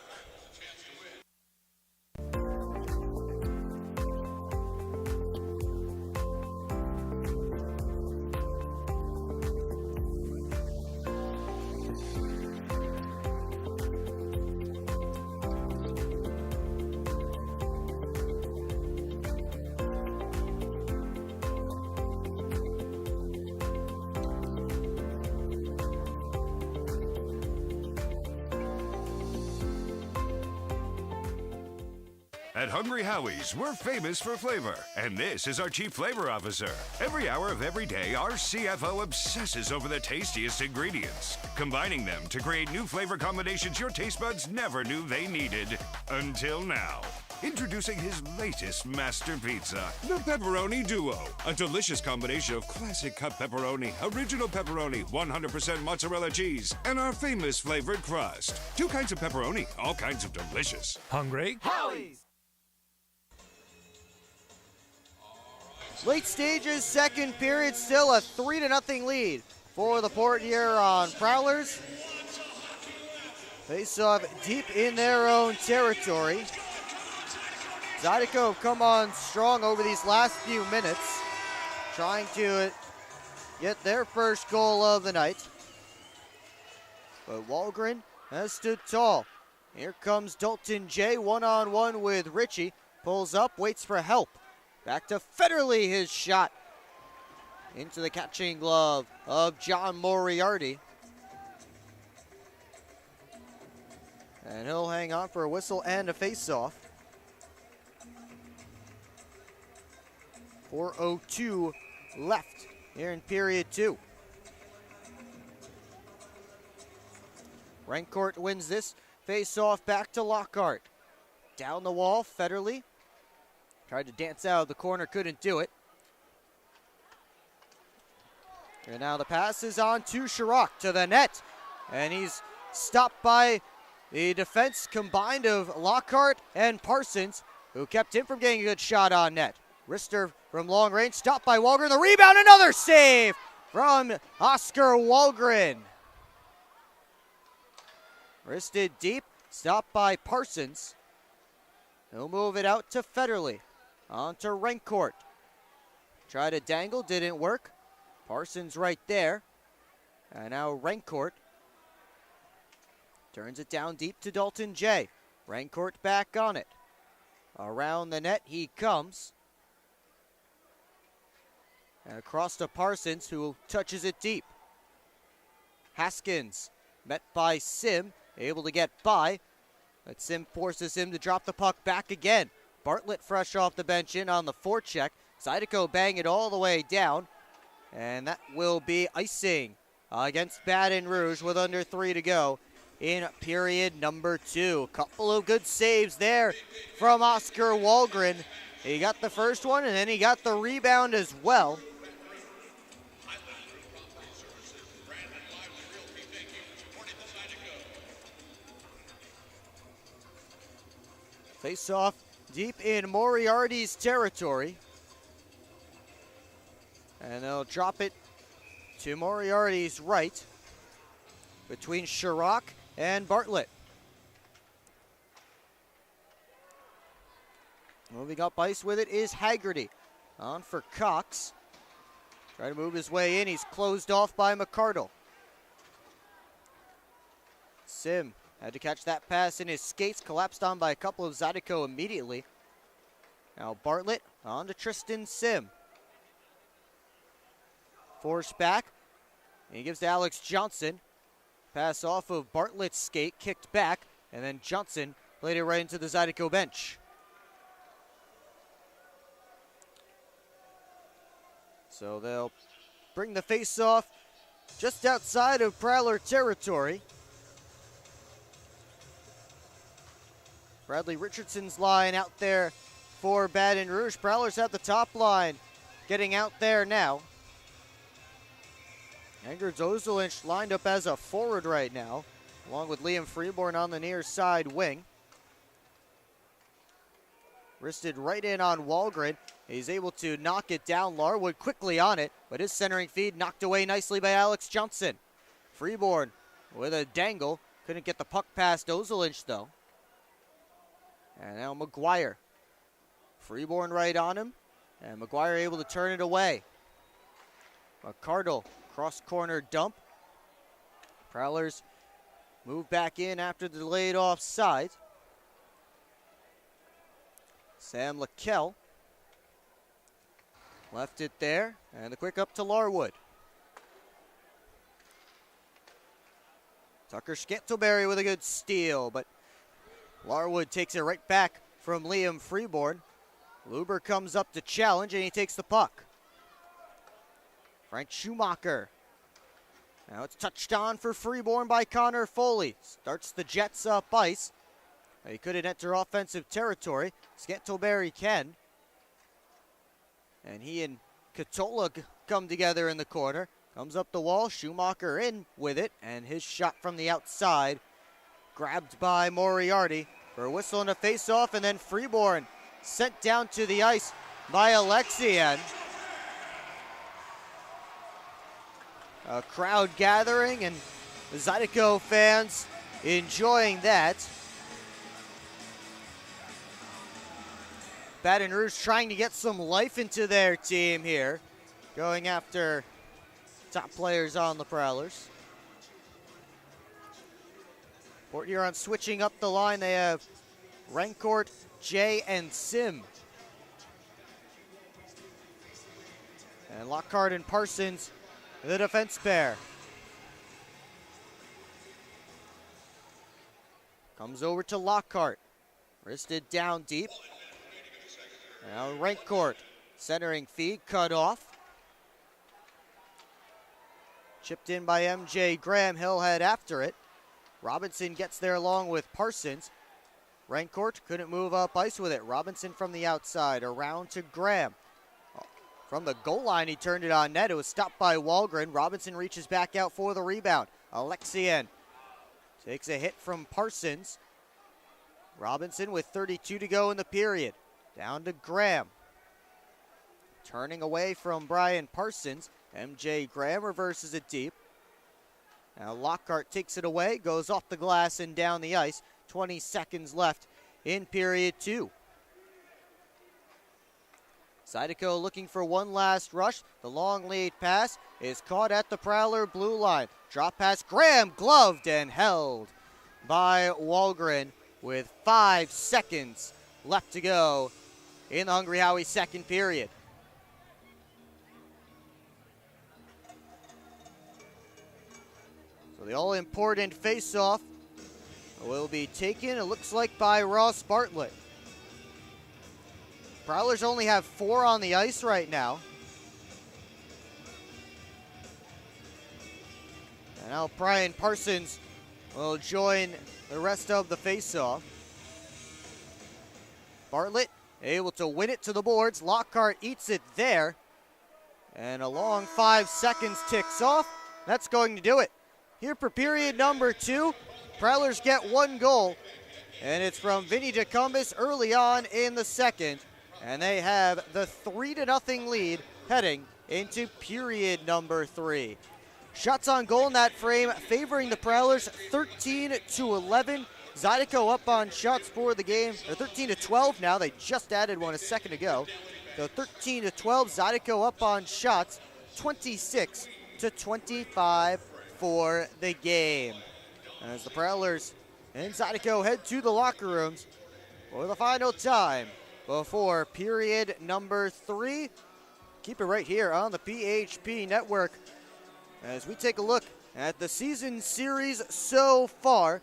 At Hungry Howie's, we're famous for flavor, and this is our Chief Flavor Officer. Every hour of every day, our CFO obsesses over the tastiest ingredients, combining them to create new flavor combinations your taste buds never knew they needed, until now. Introducing his latest master pizza, the Pepperoni Duo. A delicious combination of classic cut pepperoni, original pepperoni, 100% mozzarella cheese, and our famous flavored crust. 2 kinds of pepperoni, all kinds of delicious. Hungry? Howie's! Late stages, second period, still a 3-0 lead for the Port Huron Prowlers. Face off deep in their own territory. Zydeco have come on strong over these last few minutes, trying to get their first goal of the night. But Walgren has stood tall. Here comes Dalton J, one-on-one with Richie. Pulls up, waits for help. Back to Federley, his shot into the catching glove of John Moriarty. And he'll hang on for a whistle and a face-off. 4:02 left here in period 2. Rancourt wins this face-off back to Lockhart. Down the wall, Federley. Tried to dance out of the corner, couldn't do it. And now the pass is on to Chirac, to the net. And he's stopped by the defense combined of Lockhart and Parsons, who kept him from getting a good shot on net. Rister from long range, stopped by Walgren. The rebound, another save from Oscar Walgren. Wristed deep, stopped by Parsons. He'll move it out to Federley. On to Rancourt. Try to dangle, didn't work. Parsons right there. And now Rancourt turns it down deep to Dalton J. Rancourt back on it. Around the net he comes. And across to Parsons, who touches it deep. Haskins met by Sim, able to get by. But Sim forces him to drop the puck back again. Bartlett fresh off the bench in on the forecheck. Zydeco bang it all the way down. And that will be icing against Baton Rouge with under 3 to go in period number 2. Couple of good saves there from Oscar Walgren. He got the first one and then he got the rebound as well. Face off deep in Moriarty's territory. And they'll drop it to Moriarty's right between Chirac and Bartlett. Moving up ice with it is Haggerty. On for Cox. Trying to move his way in. He's closed off by McCardle. Sim had to catch that pass in his skates, collapsed on by a couple of Zydeco immediately. Now Bartlett on to Tristan Sim. Forced back, and he gives to Alex Johnson. Pass off of Bartlett's skate, kicked back, and then Johnson played it right into the Zydeco bench. So they'll bring the face-off just outside of Prowler territory. Bradley Richardson's line out there for Baton Rouge. Prowlers at the top line, getting out there now. Engers Ozelinch lined up as a forward right now, along with Liam Freeborn on the near side wing. Wristed right in on Walgren. He's able to knock it down. Larwood quickly on it, but his centering feed knocked away nicely by Alex Johnson. Freeborn with a dangle. Couldn't get the puck past Ozelinch though. And now McGuire. Freeborn right on him, and McGuire able to turn it away. McCardle, cross corner dump. Prowlers move back in after the delayed offside. Sam LaKell left it there, and the quick up to Larwood. Tucker Scantleberry with a good steal, but Larwood takes it right back from Liam Freeborn. Luber comes up to challenge, and he takes the puck. Frank Schumacher. Now it's touched on for Freeborn by Connor Foley. Starts the Jets up ice. He couldn't enter offensive territory. Scantleberry can. And he and Katola come together in the corner. Comes up the wall, Schumacher in with it, and his shot from the outside grabbed by Moriarty for a whistle and a face-off, and then Freeborn sent down to the ice by Alexian. A crowd gathering, and the Zydeco fans enjoying that. Baton Rouge trying to get some life into their team here, going after top players on the Prowlers. Port Huron switching up the line. They have Rancourt, Jay, and Sim. And Lockhart and Parsons, the defense pair. Comes over to Lockhart. Wristed down deep. Now Rancourt, centering feed, cut off. Chipped in by MJ Graham. He'll head after it. Robinson gets there along with Parsons. Rancourt couldn't move up ice with it. Robinson from the outside, around to Graham. From the goal line, he turned it on net. It was stopped by Walgren. Robinson reaches back out for the rebound. Alexian takes a hit from Parsons. Robinson with 32 to go in the period. Down to Graham. Turning away from Brian Parsons. MJ Graham reverses it deep. Now Lockhart takes it away, goes off the glass and down the ice. 20 seconds left in period 2. Zydeco looking for one last rush. The long lead pass is caught at the Prowler blue line. Drop pass, Graham gloved and held by Walgren with 5 seconds left to go in the Hungry Howie second period. So the all-important face-off will be taken, it looks like, by Ross Bartlett. Prowlers only have 4 on the ice right now. And now Brian Parsons will join the rest of the face-off. Bartlett able to win it to the boards. Lockhart eats it there. And a long 5 seconds ticks off. That's going to do it. Here for period number 2, Prowlers get 1 goal. And it's from Vinny DeCumbis early on in the second. And they have the 3-0 lead heading into period number 3. Shots on goal in that frame favoring the Prowlers 13-11. Zydeco up on shots for the game. They're 13-12 now. They just added one a second ago. So 13-12. Zydeco up on shots 26-25 for the game. as the Prowlers and Zydeco head to the locker rooms for the final time before period number 3. Keep it right here on the PHP Network as we take a look at the season series so far.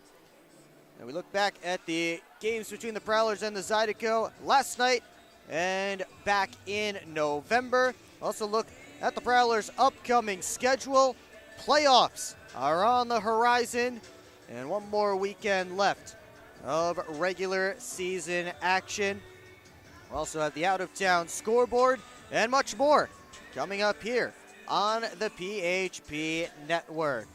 And we look back at the games between the Prowlers and the Zydeco last night and back in November. Also look at the Prowlers' upcoming schedule. Playoffs are on the horizon, and one more weekend left of regular season action. We'll also have the out-of-town scoreboard and much more coming up here on the PHP Network.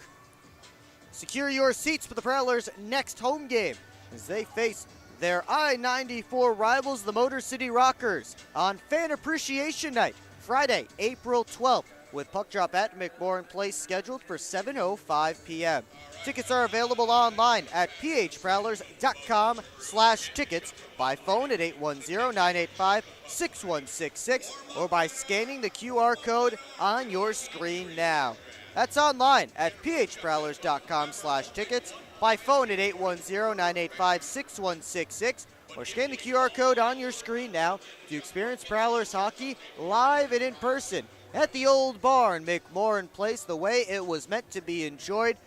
Secure your seats for the Prowlers' next home game as they face their I-94 rivals, the Motor City Rockers, on Fan Appreciation Night, Friday, April 12th, with puck drop at McMorran Place scheduled for 7:05 p.m. Tickets are available online at phprowlers.com/tickets, by phone at 810-985-6166, or by scanning the QR code on your screen now. That's online at phprowlers.com/tickets, by phone at 810-985-6166, or scan the QR code on your screen now to experience Prowlers hockey live and in person at the Old Barn, McMorran Place, the way it was meant to be enjoyed.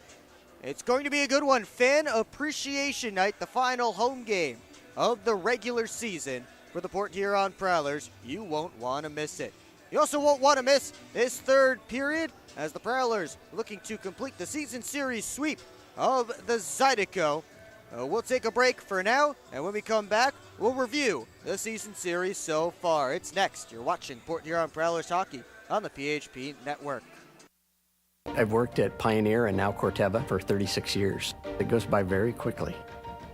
It's going to be a good one. Fan Appreciation Night, the final home game of the regular season for the Port Huron Prowlers. You won't want to miss it. You also won't want to miss this third period as the Prowlers looking to complete the season series sweep of the Zydeco. We'll take a break for now, and when we come back, we'll review the season series so far. It's next. You're watching Port Huron Prowlers hockey on the PHP Network. I've worked at Pioneer and now Corteva for 36 years. It goes by very quickly.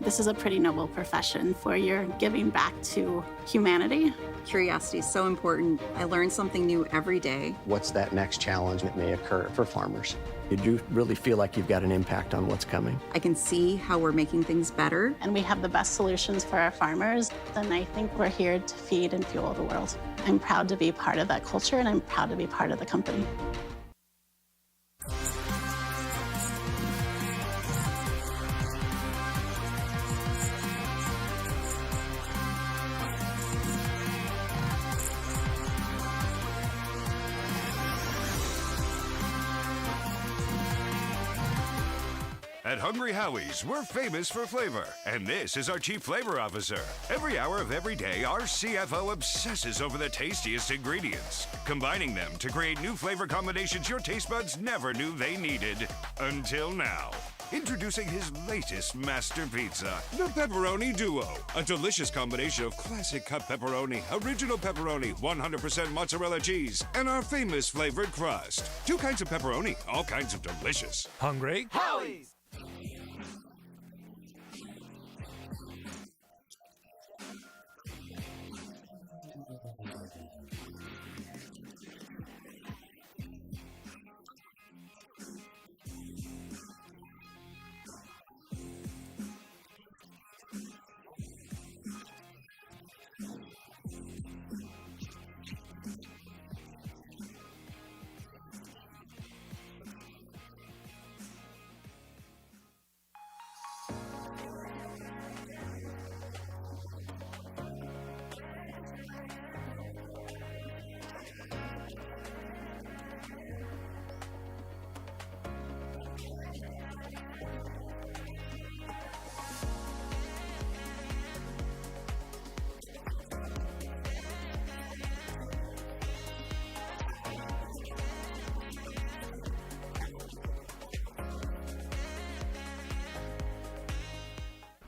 This is a pretty noble profession where you're giving back to humanity. Curiosity is so important. I learn something new every day. What's that next challenge that may occur for farmers? You do really feel like you've got an impact on what's coming. I can see how we're making things better. And we have the best solutions for our farmers. And I think we're here to feed and fuel the world. I'm proud to be part of that culture, and I'm proud to be part of the company. At Hungry Howie's, we're famous for flavor, and this is our Chief Flavor Officer. Every hour of every day, our CFO obsesses over the tastiest ingredients, combining them to create new flavor combinations your taste buds never knew they needed. Until now. Introducing his latest master pizza, the Pepperoni Duo. A delicious combination of classic cut pepperoni, original pepperoni, 100% mozzarella cheese, and our famous flavored crust. 2 kinds of pepperoni, all kinds of delicious. Hungry? Howie's!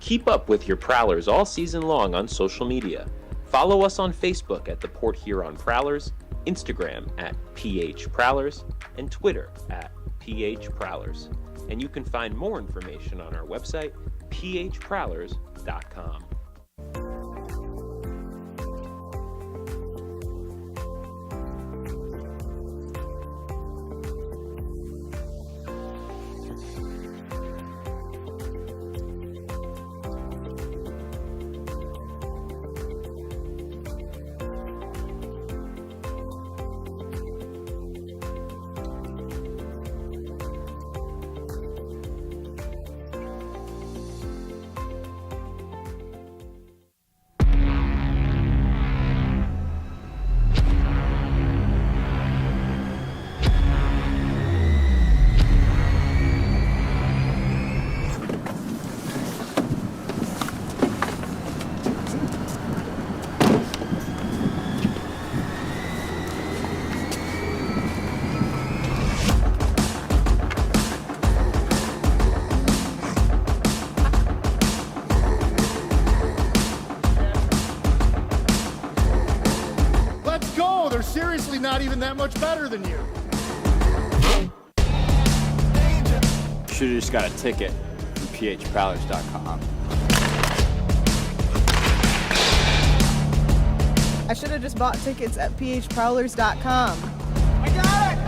Keep up with your Prowlers all season long on social media. Follow us on Facebook at the Port Huron Prowlers, Instagram at PH Prowlers, and Twitter at PH Prowlers. And you can find more information on our website, phprowlers.com. I'm that much better than you. Should've just got a ticket from phprowlers.com. I should have just bought tickets at phprowlers.com. I got it!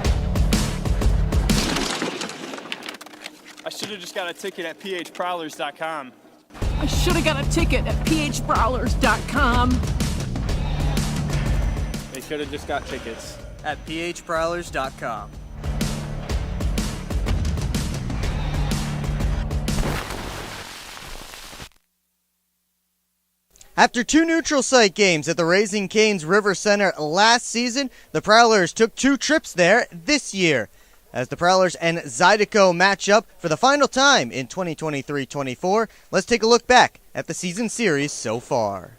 I should have just got a ticket at phprowlers.com. I should have got a ticket at phprowlers.com. They should have just got tickets at phprowlers.com. After two neutral site games at the Raising Cane's River Center last season, the Prowlers took two trips there this year, as the Prowlers and Zydeco match up for the final time in 2023-24. Let's take a look back at the season series so far.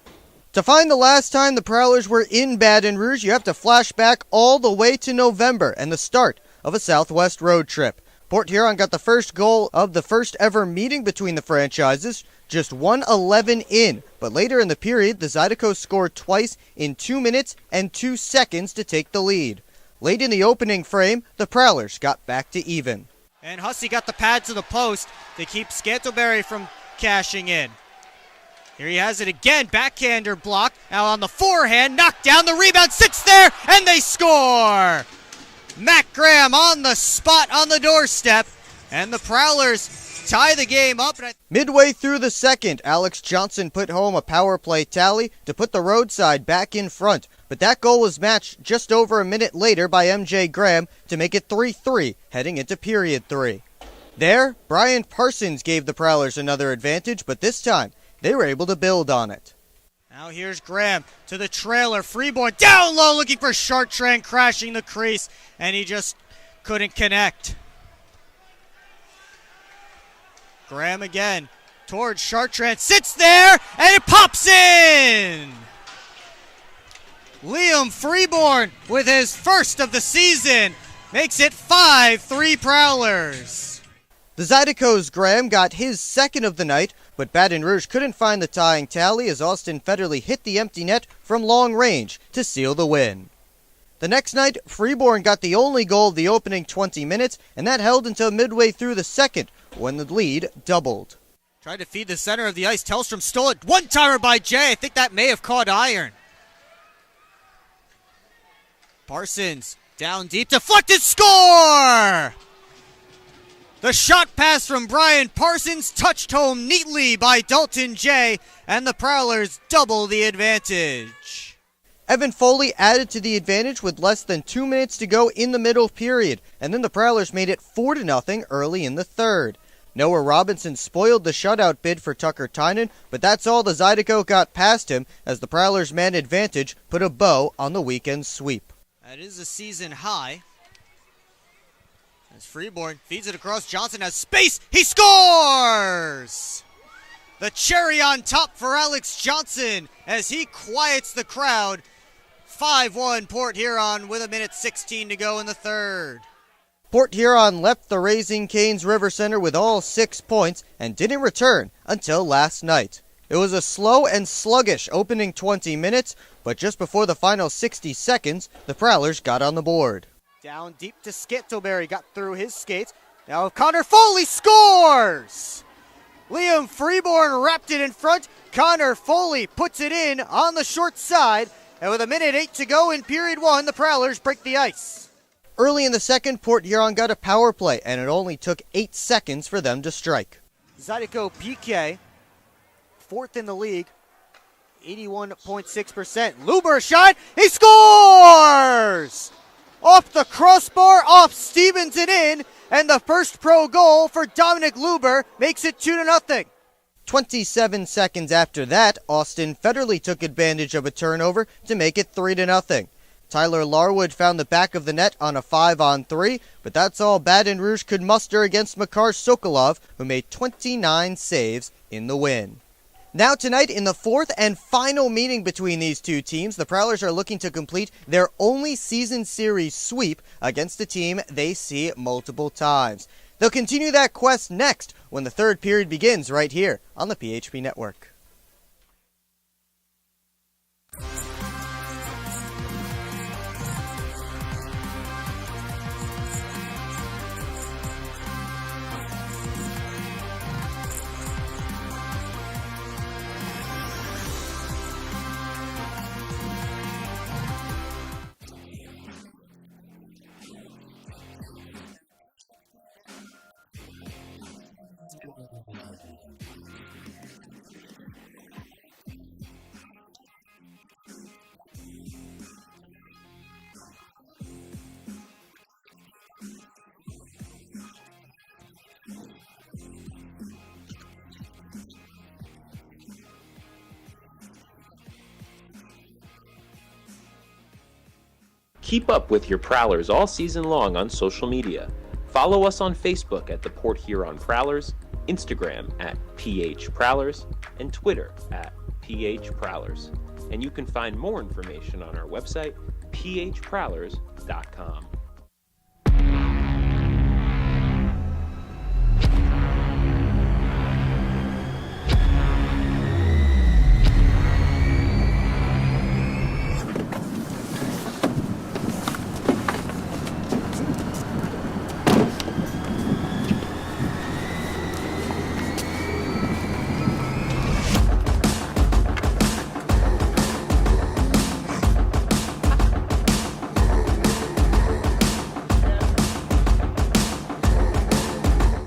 To find the last time the Prowlers were in Baton Rouge, you have to flash back all the way to November and the start of a Southwest road trip. Port Huron got the first goal of the first ever meeting between the franchises, just 1:11 in, but later in the period, the Zydeco scored twice in 2 minutes and 2 seconds to take the lead. Late in the opening frame, the Prowlers got back to even. And Hussey got the pad to the post to keep Scantleberry from cashing in. Here he has it again, backhander blocked, now on the forehand, knocked down, the rebound sits there, and they score! Matt Graham on the spot on the doorstep, and the Prowlers tie the game up. Midway through the second, Alex Johnson put home a power play tally to put the roadside back in front, but that goal was matched just over a minute later by MJ Graham to make it 3-3 heading into period 3. There, Brian Parsons gave the Prowlers another advantage, but this time they were able to build on it. Now here's Graham to the trailer. Freeborn down low looking for Chartrand, crashing the crease, and he just couldn't connect. Graham again towards Chartrand, sits there, and it pops in! Liam Freeborn with his first of the season makes it 5-3 Prowlers. The Zydeco's Graham got his second of the night, but Baton Rouge couldn't find the tying tally as Austin Federley hit the empty net from long range to seal the win. The next night, Freeborn got the only goal of the opening 20 minutes, and that held until midway through the second, when the lead doubled. Tried to feed the center of the ice. Tellstrom stole it. One-timer by Jay. I think that may have caught iron. Parsons down deep. Deflected. Score! The shot pass from Brian Parsons touched home neatly by Dalton Jay, and the Prowlers double the advantage. Evan Foley added to the advantage with less than 2 minutes to go in the middle period, and then the Prowlers made it 4-0 early in the third. Noah Robinson spoiled the shutout bid for Tucker Tynan, but that's all the Zydeco got past him as the Prowlers' man advantage put a bow on the weekend sweep. That is a season high. As Freeborn feeds it across, Johnson has space, he scores! The cherry on top for Alex Johnson as he quiets the crowd. 5-1 Port Huron with 1:16 to go in the third. Port Huron left the Raising Cane's River Center with all 6 points and didn't return until last night. It was a slow and sluggish opening 20 minutes, but just before the final 60 seconds, the Prowlers got on the board. Down deep to Scantleberry, got through his skates. Now Connor Foley scores! Liam Freeborn wrapped it in front. Connor Foley puts it in on the short side. And with 1:08 to go in period 1, the Prowlers break the ice. Early in the second, Port Huron got a power play, and it only took 8 seconds for them to strike. Zydeco PK, 4th in the league, 81.6%. Luber shot, he scores! Off the crossbar, off Stevens and in, and the first pro goal for Dominic Luber makes it 2-0. 27 seconds after that, Austin Federley took advantage of a turnover to make it 3-0. Tyler Larwood found the back of the net on a 5-on-3, but that's all Baton Rouge could muster against Makar Sokolov, who made 29 saves in the win. Now tonight, in the fourth and final meeting between these two teams, the Prowlers are looking to complete their only season series sweep against a team they see multiple times. They'll continue that quest next when the third period begins right here on the PHP Network. Keep up with your Prowlers all season long on social media. Follow us on Facebook at the Port Huron Prowlers, Instagram at PH Prowlers, and Twitter at PH Prowlers. And you can find more information on our website, phprowlers.com.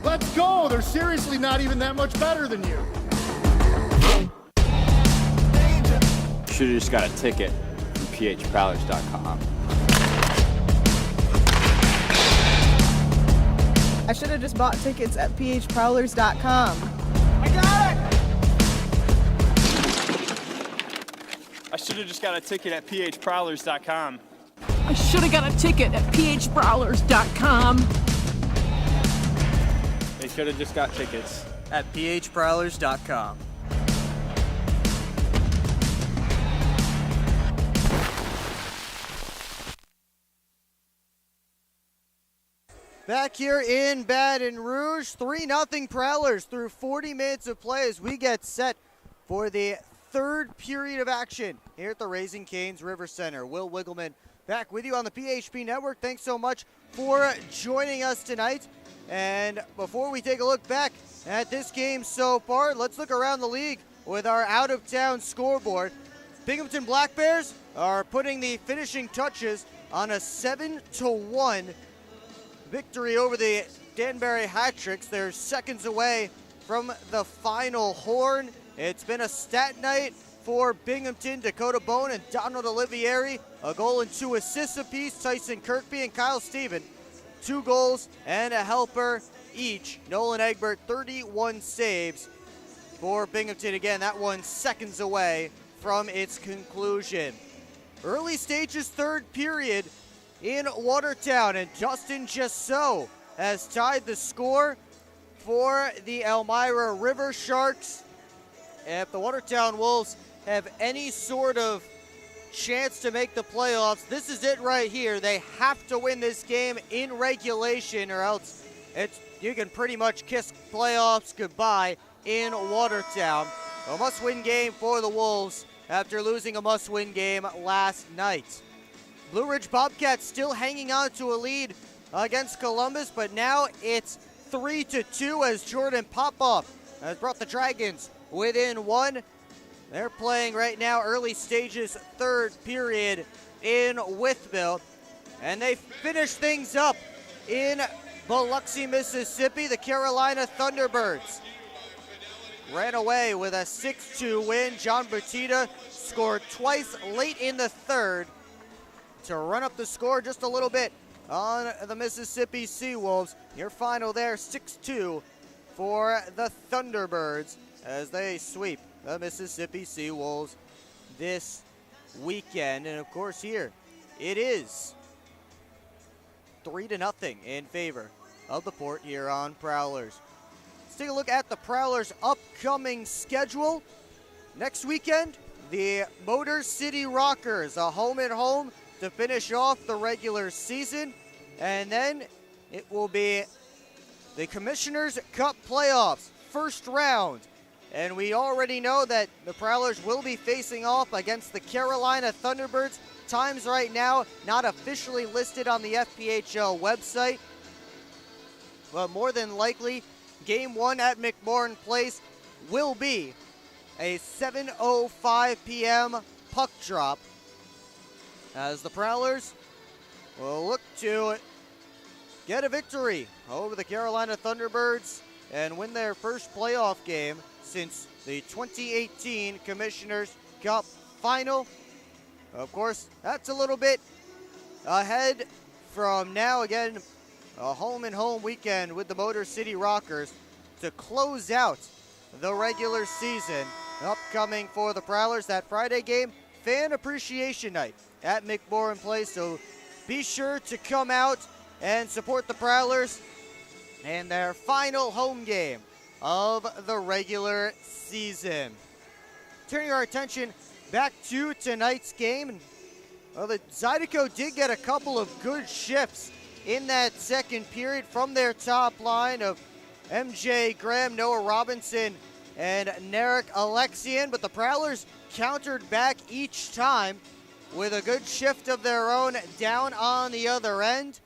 Let's go! They're seriously not even that much better than you. Should have just got a ticket from phprowlers.com. I should have just bought tickets at phprowlers.com. I got it! I should have just got a ticket at phprowlers.com. I should have got a ticket at phprowlers.com. They should have just got tickets at phprowlers.com. Back here in Baton Rouge, 3-0 Prowlers through 40 minutes of play as we get set for the third period of action here at the Raising Cane's River Center. Will Wiggleman back with you on the PHP Network. Thanks so much for joining us tonight. And before we take a look back at this game so far, let's look around the league with our out-of-town scoreboard. Binghamton Black Bears are putting the finishing touches on a 7-1 victory over the Danbury Hat-Tricks. They're seconds away from the final horn. It's been a stat night for Binghamton. Dakota Bone and Donald Olivieri, a goal and 2 assists apiece. Tyson Kirkby and Kyle Steven, 2 goals and a helper each. Nolan Egbert, 31 saves for Binghamton. Again, that one seconds away from its conclusion. Early stages, third period in Watertown, and Justin Jasso has tied the score for the Elmira River Sharks. If the Watertown Wolves have any sort of chance to make the playoffs, this is it right here. They have to win this game in regulation, or else you can pretty much kiss playoffs goodbye in Watertown. A must-win game for the Wolves after losing a must-win game last night. Blue Ridge Bobcats still hanging on to a lead against Columbus, but now it's 3-2 as Jordan Popoff has brought the Dragons within 1. They're playing right now early stages, third period in Wytheville. And they finish things up in Biloxi, Mississippi. The Carolina Thunderbirds ran away with a 6-2 win. John Bertita scored twice late in the third to run up the score just a little bit on the Mississippi Seawolves. Your final there, 6-2 for the Thunderbirds as they sweep the Mississippi Seawolves this weekend. And of course here, it is 3-0 in favor of the Port Huron Prowlers. Let's take a look at the Prowlers' upcoming schedule. Next weekend, the Motor City Rockers, a home-and-home to finish off the regular season. And then it will be the Commissioners' Cup playoffs, first round. And we already know that the Prowlers will be facing off against the Carolina Thunderbirds. Times right now not officially listed on the FPHL website, but more than likely, Game 1 at McMorran Place will be a 7:05 p.m. puck drop as the Prowlers will look to get a victory over the Carolina Thunderbirds and win their first playoff game since the 2018 Commissioners Cup Final. Of course, that's a little bit ahead from now. Again, a home-and-home weekend with the Motor City Rockers to close out the regular season. Upcoming for the Prowlers, that Friday game, Fan Appreciation Night at McMorran Place. So be sure to come out and support the Prowlers in their final home game of the regular season. Turning our attention back to tonight's game. And, well, the Zydeco did get a couple of good shifts in that second period from their top line of MJ Graham, Noah Robinson, and Narek Alexian, but the Prowlers countered back each time with a good shift of their own down on the other end.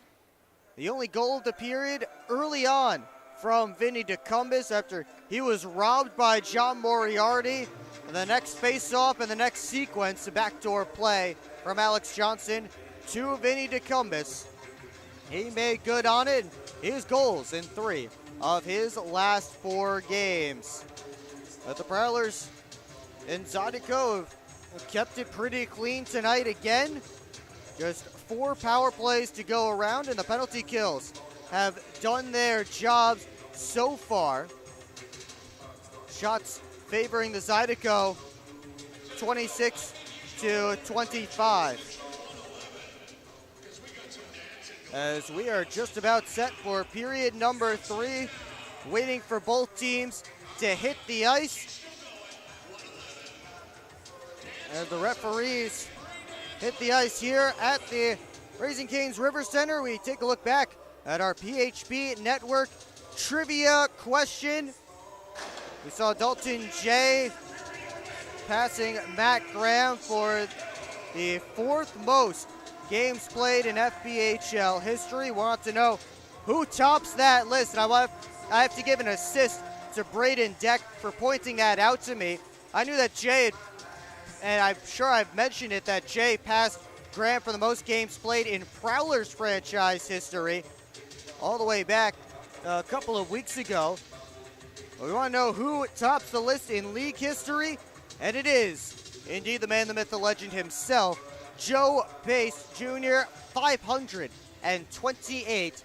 The only goal of the period early on from Vinny DeCumbis after he was robbed by John Moriarty. The next face-off and the next sequence, a backdoor play from Alex Johnson to Vinny DeCumbis. He made good on it. His goals in 3 of his last 4 games. But the Prowlers and Zydeco have kept it pretty clean tonight again. Just 4 power plays to go around, and the penalty kills have done their jobs so far. Shots favoring the Zydeco, 26 to 25. As we are just about set for period number 3, waiting for both teams to hit the ice. As the referees hit the ice here at the Raising Cane's River Center, we take a look back at our PHP Network trivia question. We saw Dalton J passing Matt Graham for the 4th most games played in FPHL history. Want to know who tops that list, and I have to give an assist to Braden Deck for pointing that out to me. I knew that Jay had, and I'm sure I've mentioned it, that Jay passed Graham for the most games played in Prowlers franchise history all the way back a couple of weeks ago. We want to know who tops the list in league history, and it is indeed the man, the myth, the legend himself, Joe Pace Jr., 528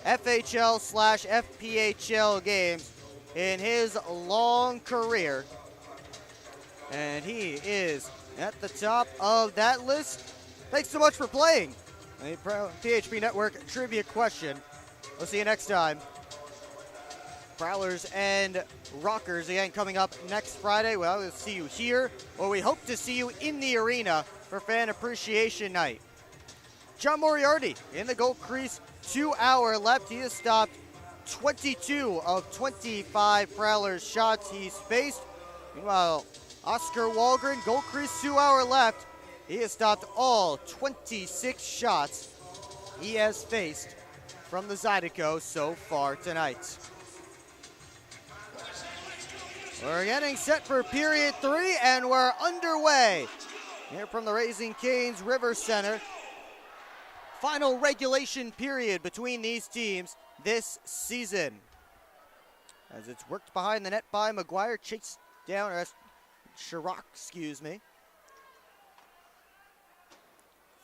FHL/FPHL games in his long career. And he is at the top of that list. Thanks so much for playing the PHP Network trivia question. We'll see you next time. Prowlers and Rockers again coming up next Friday. Well, we'll see you here, or we hope to see you in the arena for Fan Appreciation Night. John Moriarty in the goal crease, 2 hour left. He has stopped 22 of 25 Prowlers shots he's faced. Meanwhile, Oscar Walgren, goal crease, 2 hour left. He has stopped all 26 shots he has faced from the Zydeco so far tonight. We're getting set for period 3, and we're underway here from the Raising Cane's River Center. Final regulation period between these teams this season. As it's worked behind the net by McGuire, chased down, or Chirac, excuse me.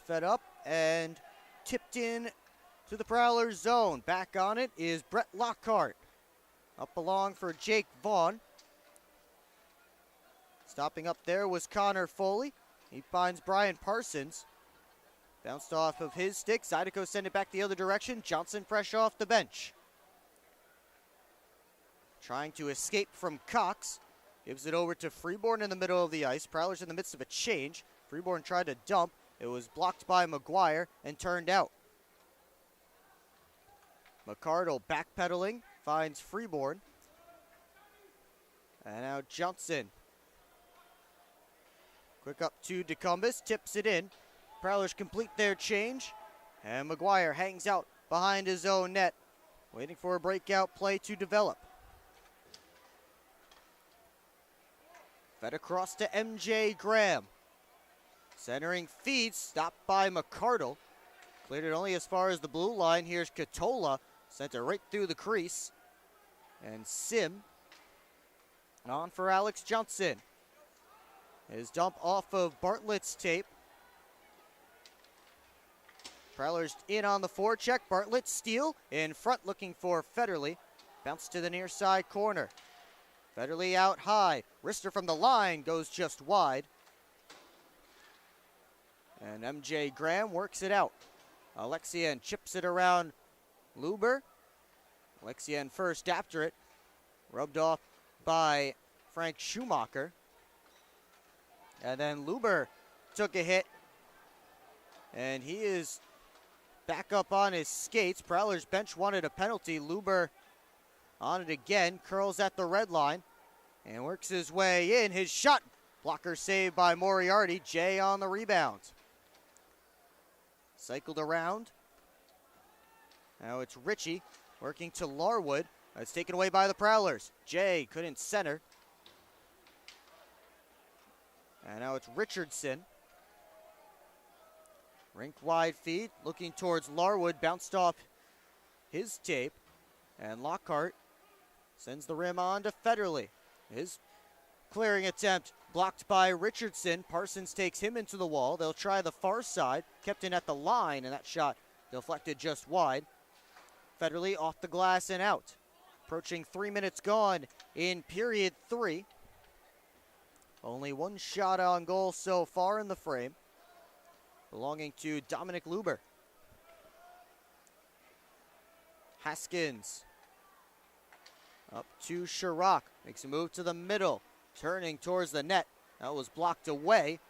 Fed up and tipped in to the Prowlers zone. Back on it is Brett Lockhart. Up along for Jake Vaughn. Stopping up there was Connor Foley. He finds Brian Parsons. Bounced off of his stick. Zydeco send it back the other direction. Johnson fresh off the bench. Trying to escape from Cox. Gives it over to Freeborn in the middle of the ice. Prowlers in the midst of a change. Freeborn tried to dump. It was blocked by McGuire and turned out. McCardle backpedaling. Finds Freeborn. And now Johnson. Quick up to DeCumbis, tips it in. Prowlers complete their change, and McGuire hangs out behind his own net, waiting for a breakout play to develop. Fed across to MJ Graham. Centering feed, stopped by McCardle. Cleared it only as far as the blue line. Here's Catola, sent it right through the crease. And Sim on for Alex Johnson. His dump off of Bartlett's tape. Prowlers in on the forecheck. Bartlett steal in front looking for Federley. Bounce to the near side corner. Federley out high. Rister from the line goes just wide. And MJ Graham works it out. Alexian chips it around Luber. Alexian first after it. Rubbed off by Frank Schumacher. And then Luber took a hit. And he is back up on his skates. Prowlers bench wanted a penalty. Luber on it again. Curls at the red line. And works his way in. His shot. Blocker saved by Moriarty. Jay on the rebound. Cycled around. Now it's Ritchie working to Larwood. It's taken away by the Prowlers. Jay couldn't center. And now it's Richardson. Rink wide feed, looking towards Larwood, bounced off his tape. And Lockhart sends the rim on to Federley. His clearing attempt blocked by Richardson. Parsons takes him into the wall. They'll try the far side, kept in at the line, and that shot deflected just wide. Federley off the glass and out. Approaching 3 minutes gone in period 3. Only one shot on goal so far in the frame, belonging to Dominic Luber. Haskins up to Chirac, makes a move to the middle, turning towards the net. That was blocked away,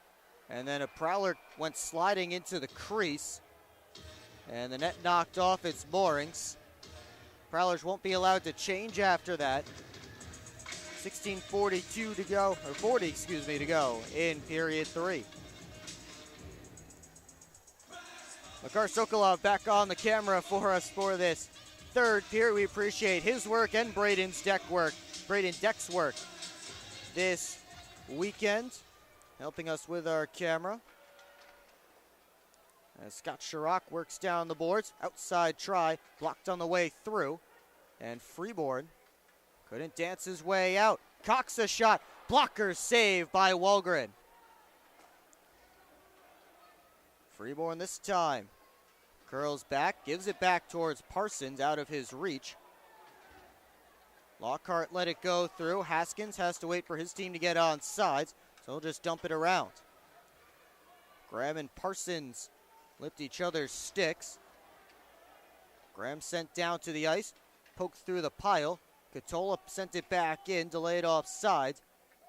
and then a Prowler went sliding into the crease, and the net knocked off its moorings. Prowlers won't be allowed to change after that. 16:42 to go, or 40, excuse me, to go in period 3. Makar Sokolov back on the camera for us for this third period. We appreciate his work and Braden Deck's work this weekend, helping us with our camera. As Scott Chirac works down the boards, outside try, blocked on the way through, and Freeborn couldn't dance his way out. Cox a shot, blocker save by Walgren. Freeborn this time curls back, gives it back towards Parsons, out of his reach. Lockhart let it go through. Haskins has to wait for his team to get on sides, so he'll just dump it around. Graham and Parsons lipped each other's sticks. Graham sent down to the ice, poked through the pile. Catola sent it back in, delayed offside.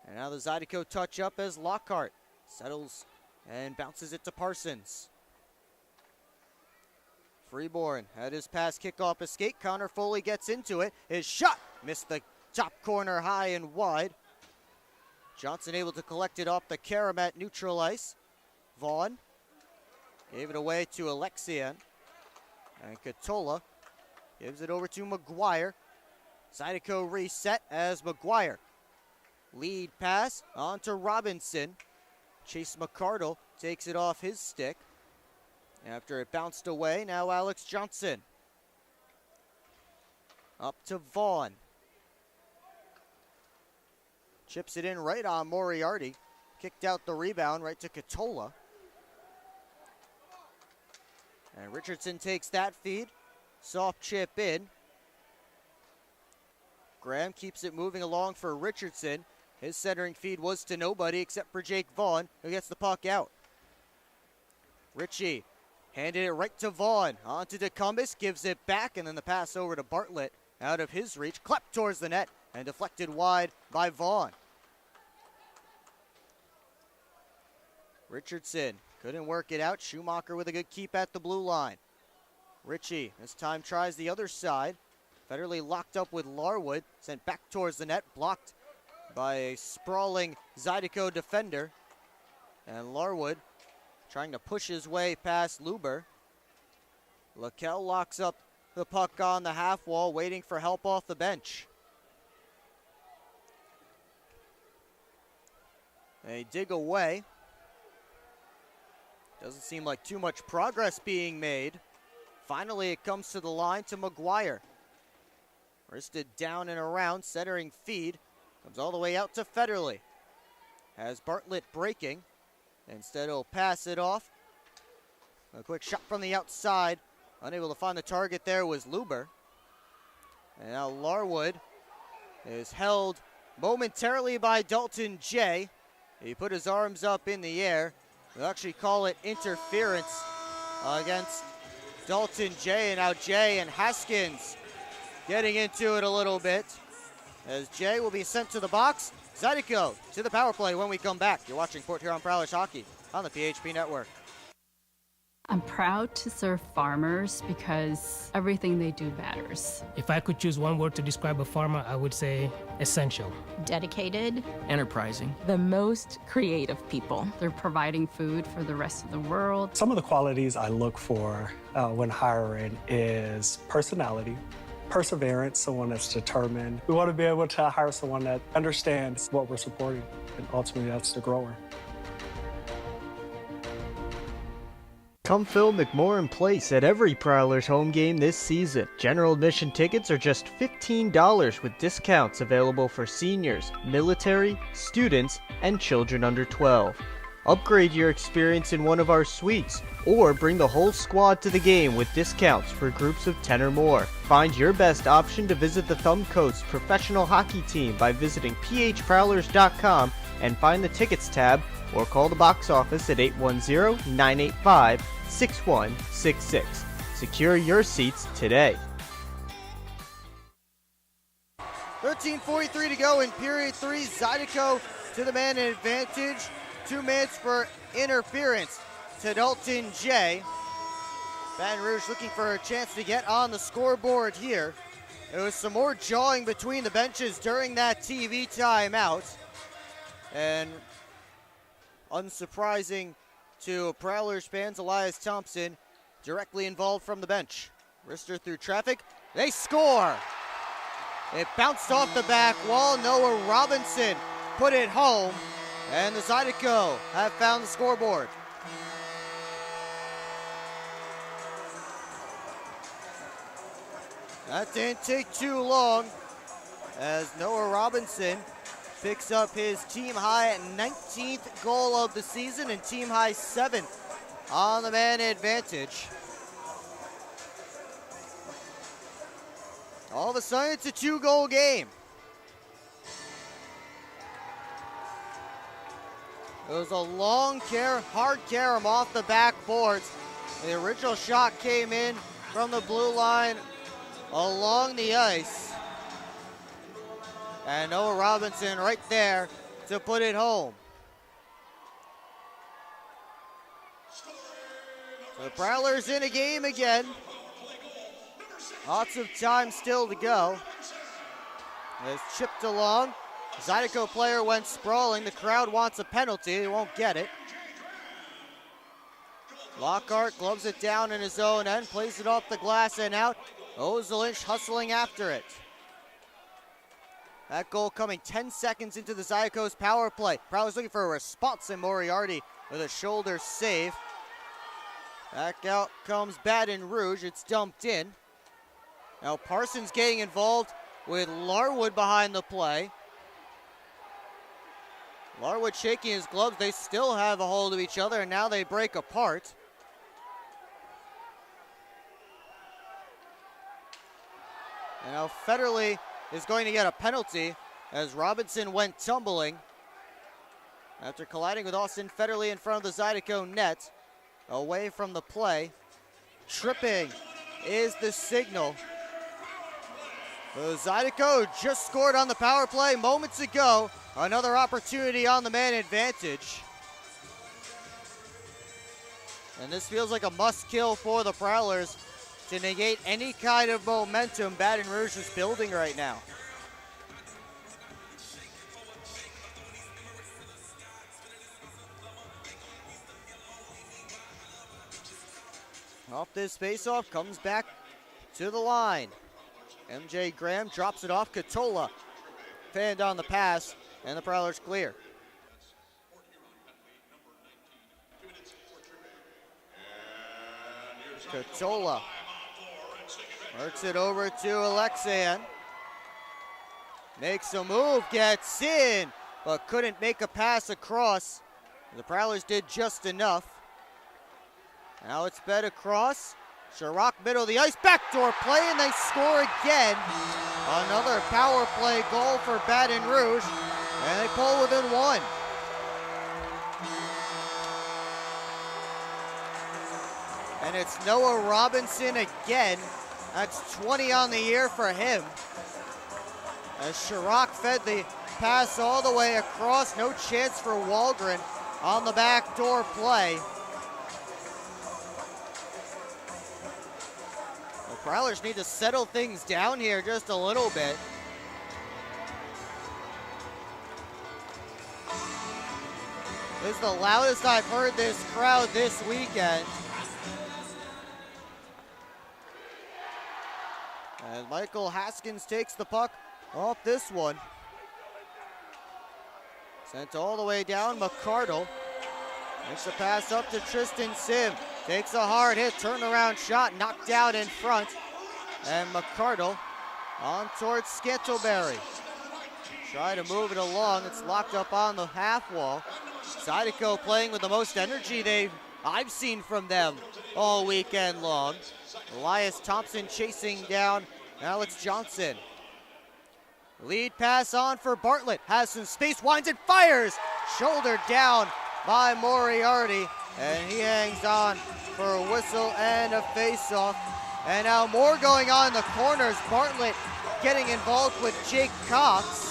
And now the Zydeco touch up as Lockhart settles and bounces it to Parsons. Freeborn had his pass kickoff escape. Connor Foley gets into it. His shot missed the top corner high and wide. Johnson able to collect it off the carom at neutral ice. Vaughn gave it away to Alexian. And Catola gives it over to McGuire. Zydeco reset as McGuire. Lead pass on to Robinson. Chase McCardle takes it off his stick. After it bounced away, now Alex Johnson. Up to Vaughn. Chips it in right on Moriarty. Kicked out the rebound right to Catola. And Richardson takes that feed. Soft chip in. Graham keeps it moving along for Richardson. His centering feed was to nobody except for Jake Vaughn, who gets the puck out. Ritchie handed it right to Vaughn. On to DeCumbis, gives it back, and then the pass over to Bartlett. Out of his reach, clapped towards the net, and deflected wide by Vaughn. Richardson couldn't work it out. Schumacher with a good keep at the blue line. Ritchie this time tries the other side. Federley locked up with Larwood, sent back towards the net, blocked by a sprawling Zydeco defender. And Larwood trying to push his way past Luber. Laquelle locks up the puck on the half wall, waiting for help off the bench. They dig away. Doesn't seem like too much progress being made. Finally, it comes to the line to McGuire. Wristed down and around, centering feed. Comes all the way out to Federley. Has Bartlett breaking. Instead, he'll pass it off. A quick shot from the outside. Unable to find the target there was Luber. And now Larwood is held momentarily by Dalton Jay. He put his arms up in the air. They'll actually call it interference against Dalton Jay. And now Jay and Haskins getting into it a little bit. As Jay will be sent to the box. Zydeco to the power play when we come back. You're watching Port Huron Prowlers Hockey on the PHP Network. I'm proud to serve farmers because everything they do matters. If I could choose one word to describe a farmer, I would say essential. Dedicated. Enterprising. The most creative people. They're providing food for the rest of the world. Some of the qualities I look for when hiring is personality, perseverance, someone that's determined. We want to be able to hire someone that understands what we're supporting, and ultimately that's the grower. Come fill McMorran Place at every Prowlers home game this season. General admission tickets are just $15 with discounts available for seniors, military, students, and children under 12. Upgrade your experience in one of our suites, or bring the whole squad to the game with discounts for groups of 10 or more. Find your best option to visit the Thumb Coats professional hockey team by visiting phprowlers.com and find the tickets tab, or call the box office at 810-985-6166. Secure your seats today. 13:43 to go in period 3. Zydeco to the man in advantage. 2 minutes for interference to Dalton Jay. Baton Rouge looking for a chance to get on the scoreboard here. There was some more jawing between the benches during that TV timeout. And unsurprising to Prowlers fans, Elias Thompson directly involved from the bench. Rister through traffic. They score! It bounced off the back wall. Noah Robinson put it home. And the Zydeco have found the scoreboard. That didn't take too long as Noah Robinson picks up his team high 19th goal of the season and team high 7th on the man advantage. All of a sudden, it's a 2-goal game. It was a long hard carom off the backboards. The original shot came in from the blue line along the ice. And Noah Robinson right there to put it home. The Prowlers in a game again. Lots of time still to go. It's chipped along. Zydeco player went sprawling. The crowd wants a penalty. They won't get it. Lockhart gloves it down in his own end, plays it off the glass and out. Ozelinch hustling after it. That goal coming 10 seconds into the Zydeco's power play. Prowlers looking for a response, and Moriarty with a shoulder save. Back out comes Baton Rouge. It's dumped in. Now Parsons getting involved with Larwood behind the play. Larwood shaking his gloves. They still have a hold of each other, and now they break apart. And now Federley is going to get a penalty as Robinson went tumbling after colliding with Austin Federley in front of the Zydeco net. Away from the play. Tripping is the signal. The Zydeco just scored on the power play moments ago. Another opportunity on the man advantage. And this feels like a must-kill for the Prowlers to negate any kind of momentum Baton Rouge is building right now. Off this faceoff, comes back to the line. MJ Graham drops it off. Katola fanned on the pass, and the Prowlers clear. Katola works it over to Alexeyan. Makes a move, gets in, but couldn't make a pass across. The Prowlers did just enough. Now it's fed across. Chirac middle of the ice, backdoor play, and they score again. Another power play goal for Baton Rouge, and they pull within one. And it's Noah Robinson again. That's 20 on the year for him. As Chirac fed the pass all the way across, no chance for Walgren on the backdoor play. The Prowlers need to settle things down here just a little bit. This is the loudest I've heard this crowd this weekend. And Michael Haskins takes the puck off this one. Sent all the way down, McCardle. Makes the pass up to Tristan Sim. Takes a hard hit, turnaround shot, knocked out in front. And McCardle on towards Scantleberry. Try to move it along, it's locked up on the half wall. Zydeco playing with the most energy I've seen from them all weekend long. Elias Thompson chasing down Alex Johnson. Lead pass on for Bartlett. Has some space, winds and fires. Shouldered down by Moriarty. And he hangs on for a whistle and a face-off. And now more going on in the corners. Bartlett getting involved with Jake Cox.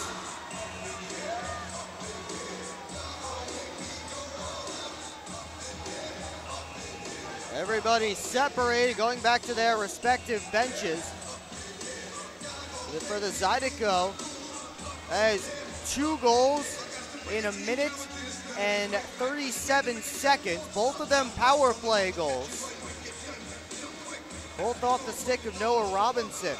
Everybody separated, going back to their respective benches. For the Zydeco, has 2 goals in a minute and 37 seconds. Both of them power play goals. Both off the stick of Noah Robinson.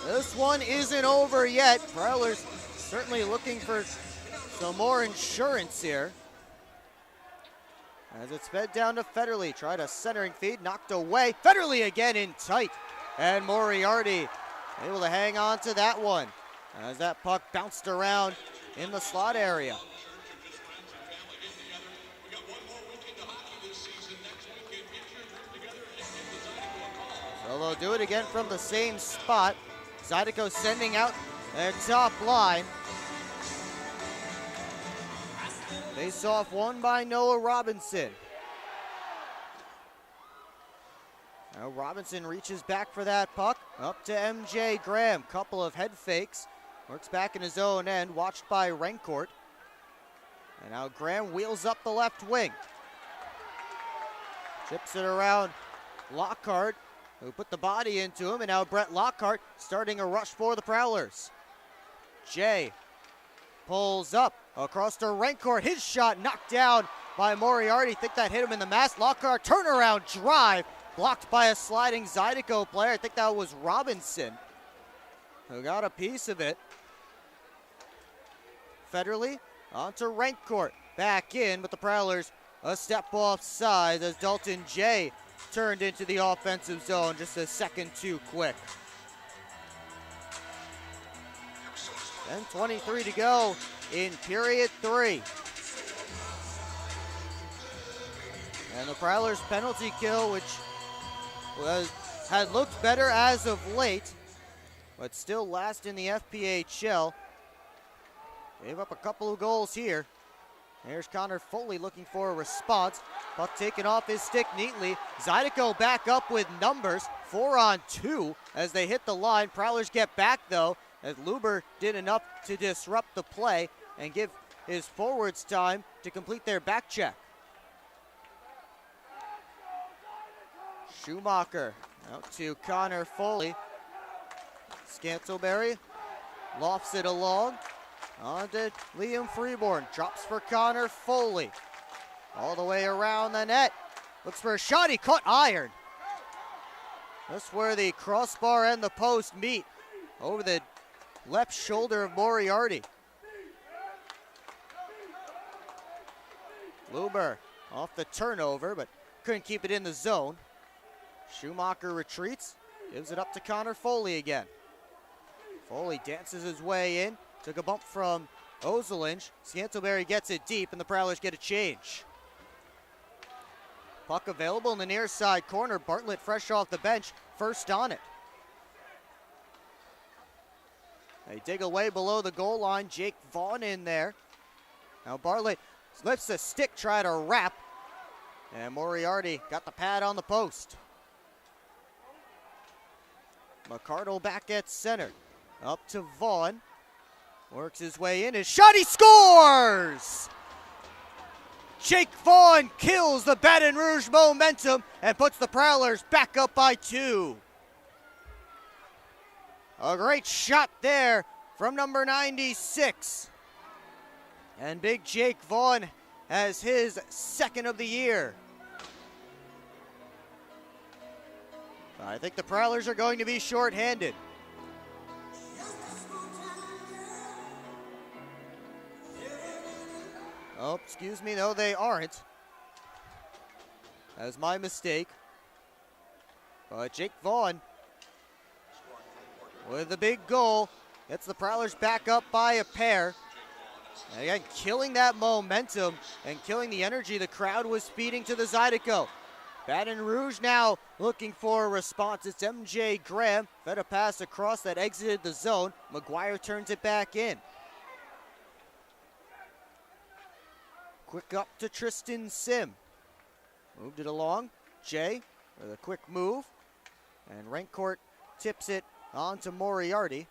This one isn't over yet. Prowlers certainly looking for some more insurance here. As it's fed down to Federley, tried a centering feed, knocked away. Federley again in tight. And Moriarty able to hang on to that one as that puck bounced around in the slot area. So they'll do it again from the same spot. Zydeco sending out their top line. Face off won by Noah Robinson. Now Robinson reaches back for that puck. Up to MJ Graham. Couple of head fakes. Works back in his own end. Watched by Rencourt. And now Graham wheels up the left wing. Chips it around Lockhart, who put the body into him. And now Brett Lockhart starting a rush for the Prowlers. Jay pulls up across to Rencourt. His shot knocked down by Moriarty. Think that hit him in the mask. Lockhart turnaround drive. Blocked by a sliding Zydeco player. I think that was Robinson who got a piece of it. Federley onto Rencourt. Back in, but the Prowlers a step offside as Dalton Jay turned into the offensive zone just a second too quick. 10:23 to go in period 3. And the Prowlers penalty kill, which had looked better as of late, but still last in the FPHL. Gave up a couple of goals here. There's Connor Foley looking for a response. Puck taken off his stick neatly. Zydeco back up with numbers. 4-on-2 as they hit the line. Prowlers get back though, as Luber did enough to disrupt the play and give his forwards time to complete their back check. Schumacher out to Connor Foley. Scantleberry lofts it along. On to Liam Freeborn. Drops for Connor Foley. All the way around the net. Looks for a shot. He caught iron. That's where the crossbar and the post meet. Over the left shoulder of Moriarty. Luber off the turnover, but couldn't keep it in the zone. Schumacher retreats, gives it up to Connor Foley again. Foley dances his way in, took a bump from Ozelinch. Scantlebury gets it deep, and the Prowlers get a change. Puck available in the near side corner. Bartlett fresh off the bench, first on it. They dig away below the goal line. Jake Vaughn in there. Now Bartlett lifts a stick, try to wrap. And Moriarty got the pad on the post. McCardle back at center. Up to Vaughn. Works his way in. His shot, he scores! Jake Vaughn kills the Baton Rouge momentum and puts the Prowlers back up by 2. A great shot there from number 96. And big Jake Vaughn has his second of the year. I think the Prowlers are going to be shorthanded. Oh, excuse me, no, they aren't. That was my mistake. But Jake Vaughn, with the big goal, gets the Prowlers back up by a pair. And again, killing that momentum and killing the energy the crowd was feeding to the Zydeco. Baton Rouge now looking for a response. It's MJ Graham. Fed a pass across that exited the zone. McGuire turns it back in. Quick up to Tristan Sim. Moved it along. Jay with a quick move. And Rancourt tips it on to Moriarty.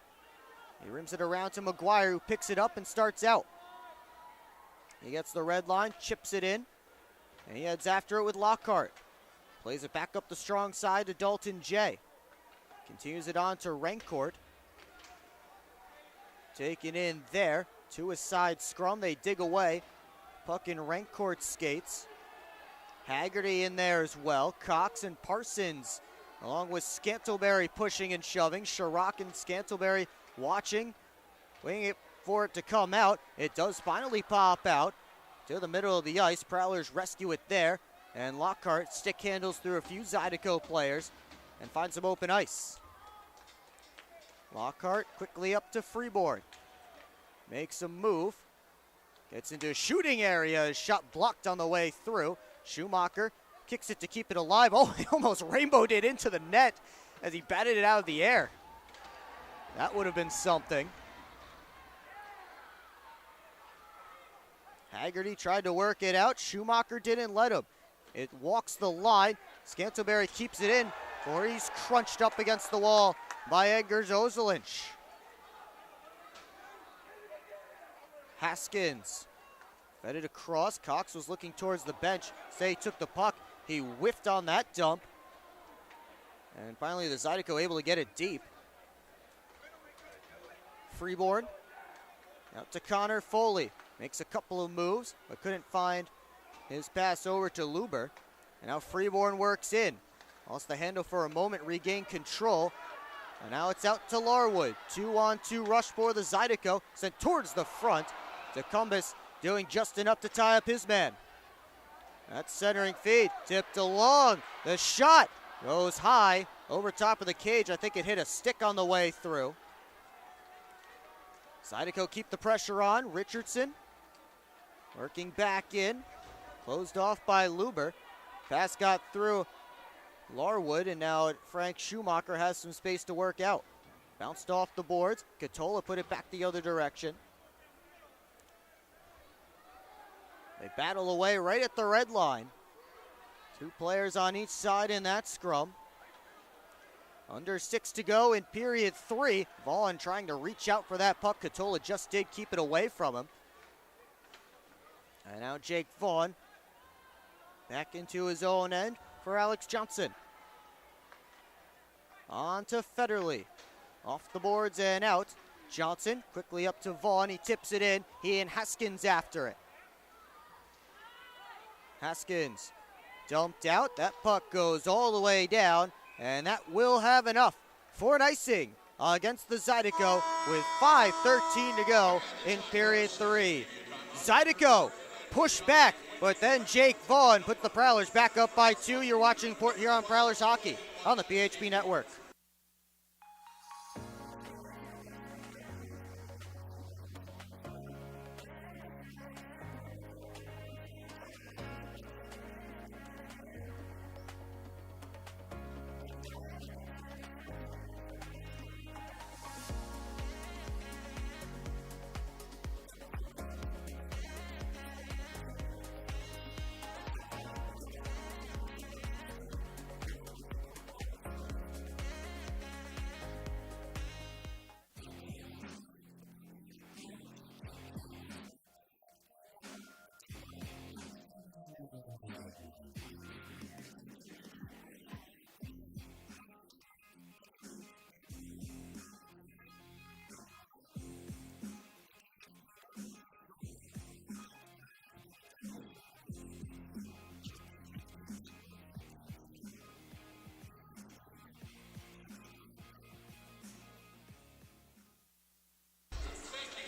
He rims it around to McGuire, who picks it up and starts out. He gets the red line, chips it in, and he heads after it with Lockhart. Plays it back up the strong side to Dalton Jay. Continues it on to Rancourt. Taken in there to a side scrum. They dig away. Puck in Rancourt's skates. Haggerty in there as well. Cox and Parsons, along with Scantlebury pushing and shoving. Sherrock and Scantlebury watching, waiting for it to come out. It does finally pop out to the middle of the ice. Prowlers rescue it there. And Lockhart stick handles through a few Zydeco players and finds some open ice. Lockhart quickly up to Freeborn. Makes a move. Gets into a shooting area. His shot blocked on the way through. Schumacher kicks it to keep it alive. Oh, he almost rainbowed it into the net as he batted it out of the air. That would have been something. Haggerty tried to work it out. Schumacher didn't let him. It walks the line. Scantlebury keeps it in, or he's crunched up against the wall by Edgar Ozelinch. Haskins fed it across. Cox was looking towards the bench. Say he took the puck. He whiffed on that dump. And finally the Zydeco able to get it deep. Freeborn out to Connor Foley. Makes a couple of moves, but couldn't find his pass over to Luber. And now Freeborn works in. Lost the handle for a moment, regained control. And now it's out to Larwood. 2-on-2 rush for the Zydeco. Sent towards the front. DeCumbus doing just enough to tie up his man. That centering feed, tipped along. The shot goes high over top of the cage. I think it hit a stick on the way through. Zydeco keep the pressure on. Richardson working back in. Closed off by Luber. Pass got through Larwood, and now Frank Schumacher has some space to work out. Bounced off the boards. Catola put it back the other direction. They battle away right at the red line. 2 players on each side in that scrum. Under 6 to go in period 3. Vaughn trying to reach out for that puck. Catola just did keep it away from him. And now Jake Vaughn back into his own end for Alex Johnson. On to Federley. Off the boards and out. Johnson quickly up to Vaughn. He tips it in. He and Haskins after it. Haskins dumped out. That puck goes all the way down, and that will have enough for an icing against the Zydeco with 5:13 to go in period 3. Zydeco push back But then Jake Vaughn put the Prowlers back up by 2. You're watching Port Huron Prowlers hockey on the PHP Network.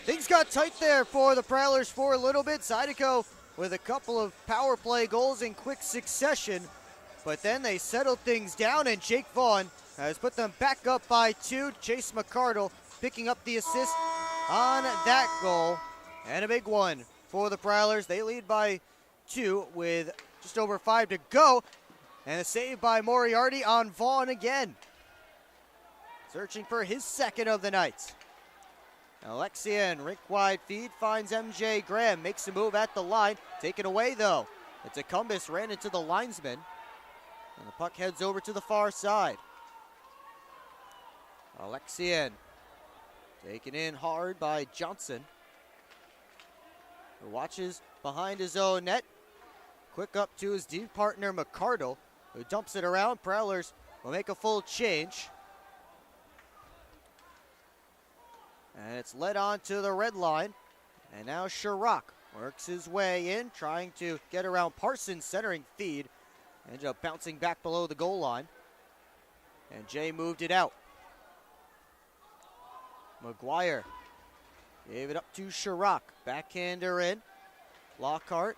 Things got tight there for the Prowlers for a little bit. Zydeco with a couple of power play goals in quick succession. But then they settled things down, and Jake Vaughn has put them back up by 2. Chase McCardle picking up the assist on that goal. And a big one for the Prowlers. They lead by 2 with just over 5 to go. And a save by Moriarty on Vaughn again. Searching for his second of the night. Alexian, rink-wide feed, finds MJ Graham, makes a move at the line. Taken away, though. It's a Cumbus, ran into the linesman. And the puck heads over to the far side. Alexian, taken in hard by Johnson. Who watches behind his own net. Quick up to his deep partner, McCardle, who dumps it around. Prowlers will make a full change. And it's led on to the red line. And now Chirac works his way in, trying to get around Parsons, centering feed. Ended up bouncing back below the goal line. And Jay moved it out. McGuire gave it up to Chirac. Backhander in. Lockhart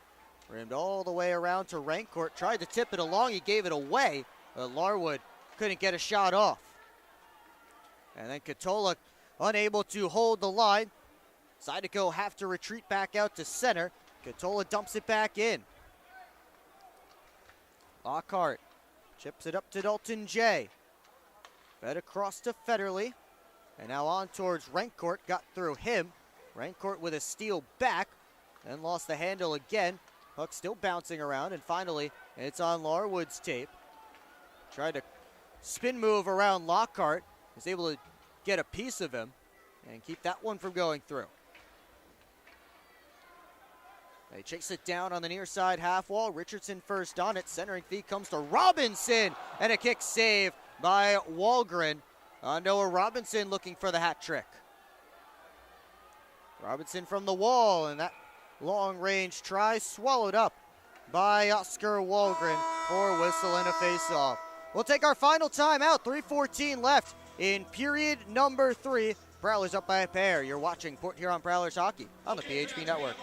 rimmed all the way around to Rancourt. Tried to tip it along. He gave it away. But Larwood couldn't get a shot off. And then Katola unable to hold the line. Zydeco have to retreat back out to center. Katola dumps it back in. Lockhart chips it up to Dalton J. Fed across to Federley. And now on towards Rancourt. Got through him. Rancourt with a steal back. Then lost the handle again. Puck still bouncing around. And finally, it's on Larwood's tape. Tried to spin move around Lockhart. Was able to get a piece of him and keep that one from going through. They chase it down on the near side half wall. Richardson first on it. Centering feed comes to Robinson, and a kick save by Walgren. Noah Robinson looking for the hat trick. Robinson from the wall, and that long range try swallowed up by Oscar Walgren for a whistle and a face-off. We'll take our final timeout. 3:14 left in period number 3. Prowlers up by a pair. You're watching Port Huron Prowlers hockey on the PHP Network.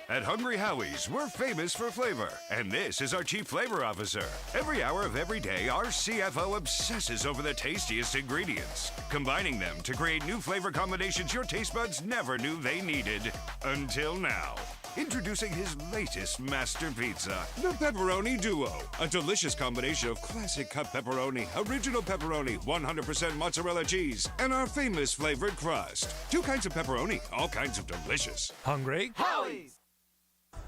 At Hungry Howie's, we're famous for flavor, and this is our Chief Flavor Officer. Every hour of every day, our CFO obsesses over the tastiest ingredients, combining them to create new flavor combinations your taste buds never knew they needed, until now. Introducing his latest master pizza, the Pepperoni Duo. A delicious combination of classic cut pepperoni, original pepperoni, 100% mozzarella cheese, and our famous flavored crust. 2 kinds of pepperoni, all kinds of delicious. Hungry? Howie's!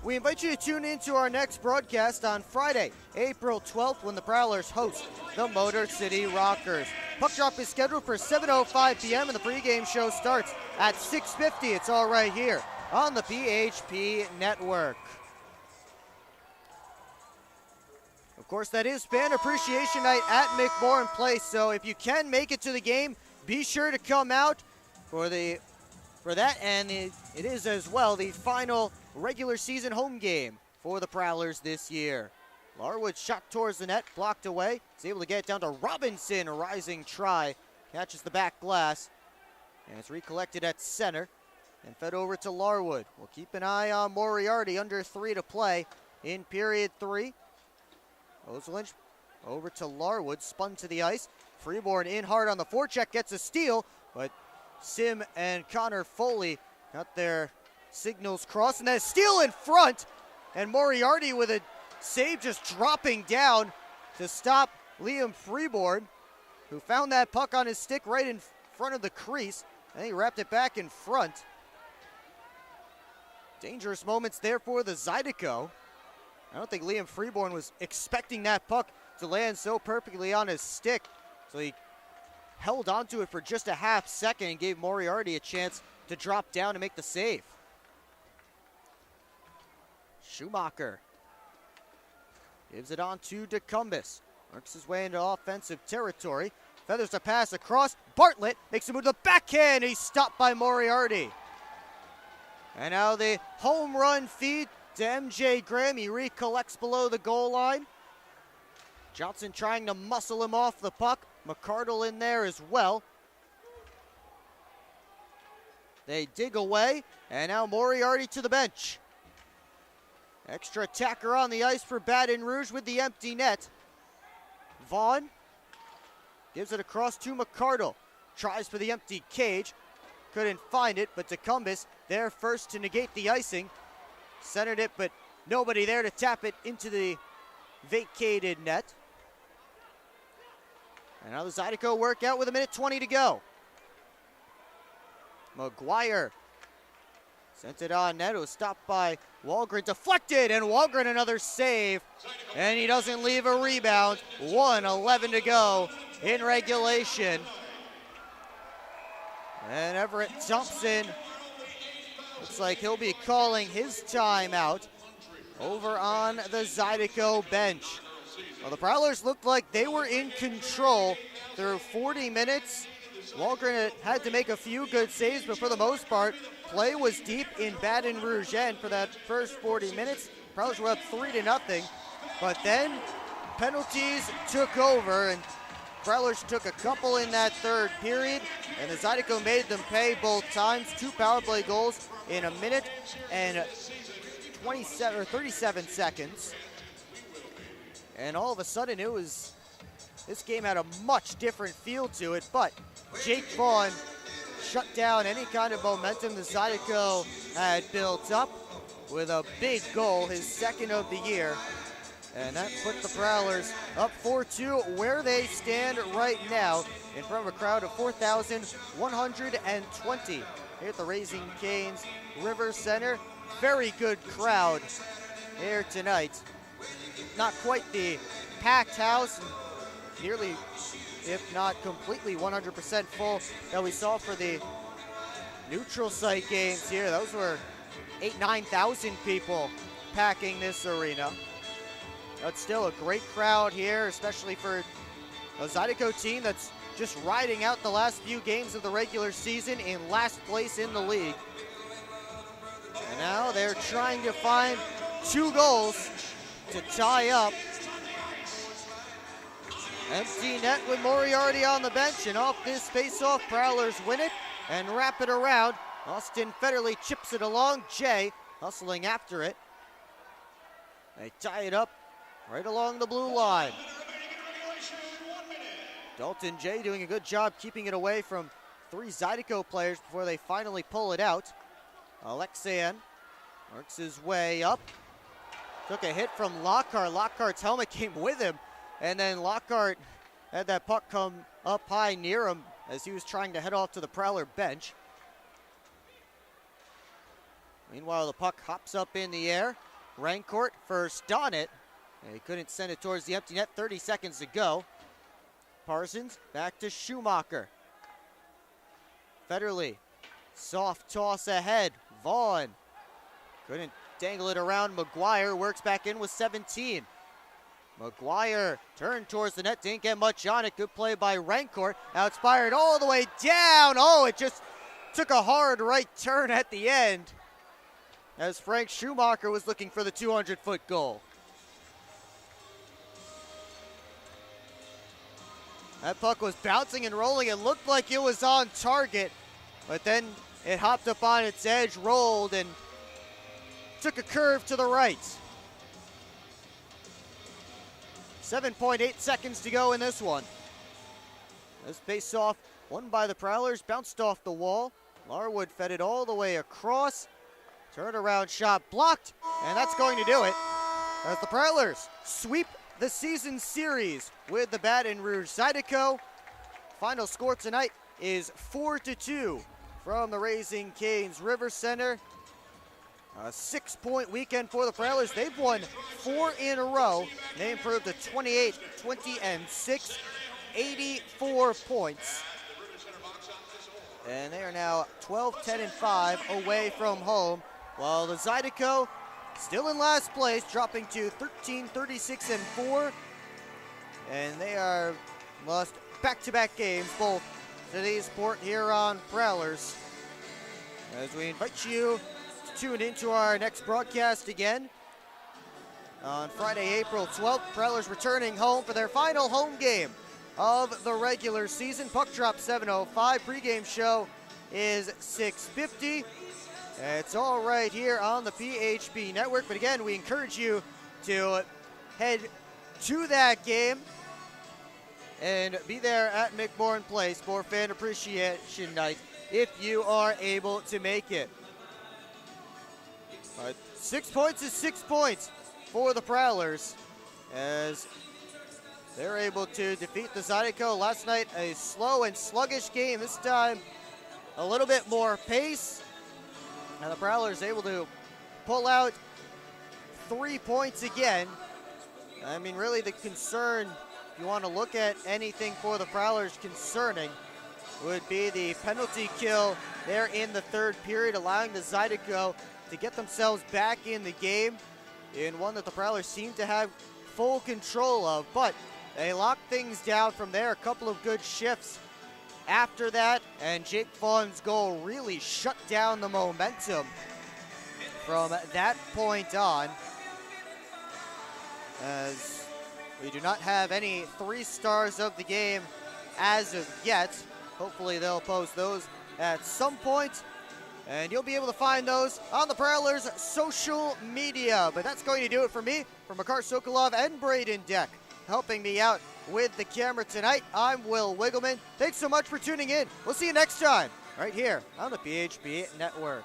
We invite you to tune in to our next broadcast on Friday, April 12th, when the Prowlers host the Motor City Rockers. Puck drop is scheduled for 7:05 p.m. and the pregame show starts at 6:50. It's all right here on the PHP Network. Of course, that is Fan Appreciation Night at McMorran Place, so if you can make it to the game, be sure to come out for that, and it is as well the final regular season home game for the Prowlers this year. Larwood shot towards the net, blocked away. He's able to get it down to Robinson, a rising try. Catches the back glass, and it's recollected at center and fed over to Larwood. We'll keep an eye on Moriarty, under 3 to play in period 3. Ozelinch over to Larwood, spun to the ice. Freeborn in hard on the forecheck, gets a steal, but Sim and Connor Foley got their signals crossed, and then a steal in front, and Moriarty with a save just dropping down to stop Liam Freeborn, who found that puck on his stick right in front of the crease, and he wrapped it back in front. Dangerous moments there for the Zydeco. I don't think Liam Freeborn was expecting that puck to land so perfectly on his stick, so he held onto it for just a half second and gave Moriarty a chance to drop down and make the save. Schumacher gives it on to DeCumbis. Works his way into offensive territory. Feathers a pass across. Bartlett makes a move to the backhand. He's stopped by Moriarty. And now the home run feed to MJ Graham. He recollects below the goal line. Johnson trying to muscle him off the puck. McCardle in there as well. They dig away, and now Moriarty to the bench. Extra attacker on the ice for Baton Rouge with the empty net. Vaughn gives it across to McCardle. Tries for the empty cage. Couldn't find it, but DeCumbis there first to negate the icing. Centered it, but nobody there to tap it into the vacated net. And now the Zydeco work out with 1:20 to go. McGuire sent it on net. It was stopped by Wahlgren. Deflected, and Wahlgren another save. And he doesn't leave a rebound. 1:11 to go in regulation. And Everett Thompson looks like he'll be calling his timeout over on the Zydeco bench. Well, the Prowlers looked like they were in control through 40 minutes. Wahlgren had to make a few good saves, but for the most part, play was deep in Baton Rouge end for that first 40 minutes. Prowlers were up 3-0, but then penalties took over, and Prowlers took a couple in that third period, and the Zydeco made them pay both times. 2 power play goals in 1 minute and 37 seconds. And all of a sudden, this game had a much different feel to it, but Jake Vaughn shut down any kind of momentum the Zydeco had built up with a big goal, his second of the year. And that put the Prowlers up 4-2, where they stand right now in front of a crowd of 4,120 here at the Raising Cane's River Center. Very good crowd here tonight. Not quite the packed house, nearly, if not completely 100% full that we saw for the neutral site games here. Those were 9,000 people packing this arena. But still a great crowd here, especially for a Zydeco team that's just riding out the last few games of the regular season in last place in the league. And now they're trying to find 2 goals to tie up. Empty net with Moriarty on the bench, and off this face-off, Prowlers win it and wrap it around. Austin Federley chips it along. Jay hustling after it. They tie it up right along the blue line. Dalton Jay doing a good job keeping it away from 3 Zydeco players before they finally pull it out. Alexian works his way up. Took a hit from Lockhart. Lockhart's helmet came with him, and then Lockhart had that puck come up high near him as he was trying to head off to the Prowler bench. Meanwhile, the puck hops up in the air. Rancourt first on it. And he couldn't send it towards the empty net. 30 seconds to go. Parsons back to Schumacher. Federley, soft toss ahead. Vaughn couldn't dangle it around. McGuire works back in with 17. McGuire turned towards the net, didn't get much on it. Good play by Rancourt. Outspired all the way down. Oh, it just took a hard right turn at the end as Frank Schumacher was looking for the 200-foot goal. That puck was bouncing and rolling. It looked like it was on target, but then it hopped up on its edge, rolled, and took a curve to the right. 7.8 seconds to go in this one. This face-off won by the Prowlers, bounced off the wall. Larwood fed it all the way across. Turnaround shot blocked, and that's going to do it as the Prowlers sweep the season series with the Baton Rouge Zydeco. Final score tonight is 4-2 from the Raising Cane's River Center. A 6-point weekend for the Prowlers. They've won 4 in a row. They improved to 28, 20, and 6, 84 points. And they are now 12, 10, and 5 away from home, while the Zydeco still in last place, dropping to 13, 36, and 4. And they are lost back-to-back games, both to these Port Huron Prowlers. As we invite you to tune into our next broadcast again on Friday, April 12th. Prowlers returning home for their final home game of the regular season. Puck drop 7:05. Pregame show is 6:50. It's all right here on the PHP Network. But again, we encourage you to head to that game and be there at McMorran Place for Fan Appreciation Night if you are able to make it. 6 points is 6 points for the Prowlers as they're able to defeat the Zydeco. Last night, a slow and sluggish game. This time, a little bit more pace. And the Prowlers able to pull out 3 points again. I mean, really the concern, if you want to look at anything for the Prowlers concerning, would be the penalty kill there in the third period, allowing the Zydeco to get themselves back in the game in one that the Prowlers seem to have full control of. But they locked things down from there. A couple of good shifts after that, and Jake Vaughn's goal really shut down the momentum from that point on, as we do not have any 3 stars of the game as of yet. Hopefully they'll post those at some point, and you'll be able to find those on the Prowlers' social media. But that's going to do it for me, for Makar Sokolov and Braden Deck, helping me out with the camera tonight. I'm Will Wiggleman. Thanks so much for tuning in. We'll see you next time, right here on the PHP Network.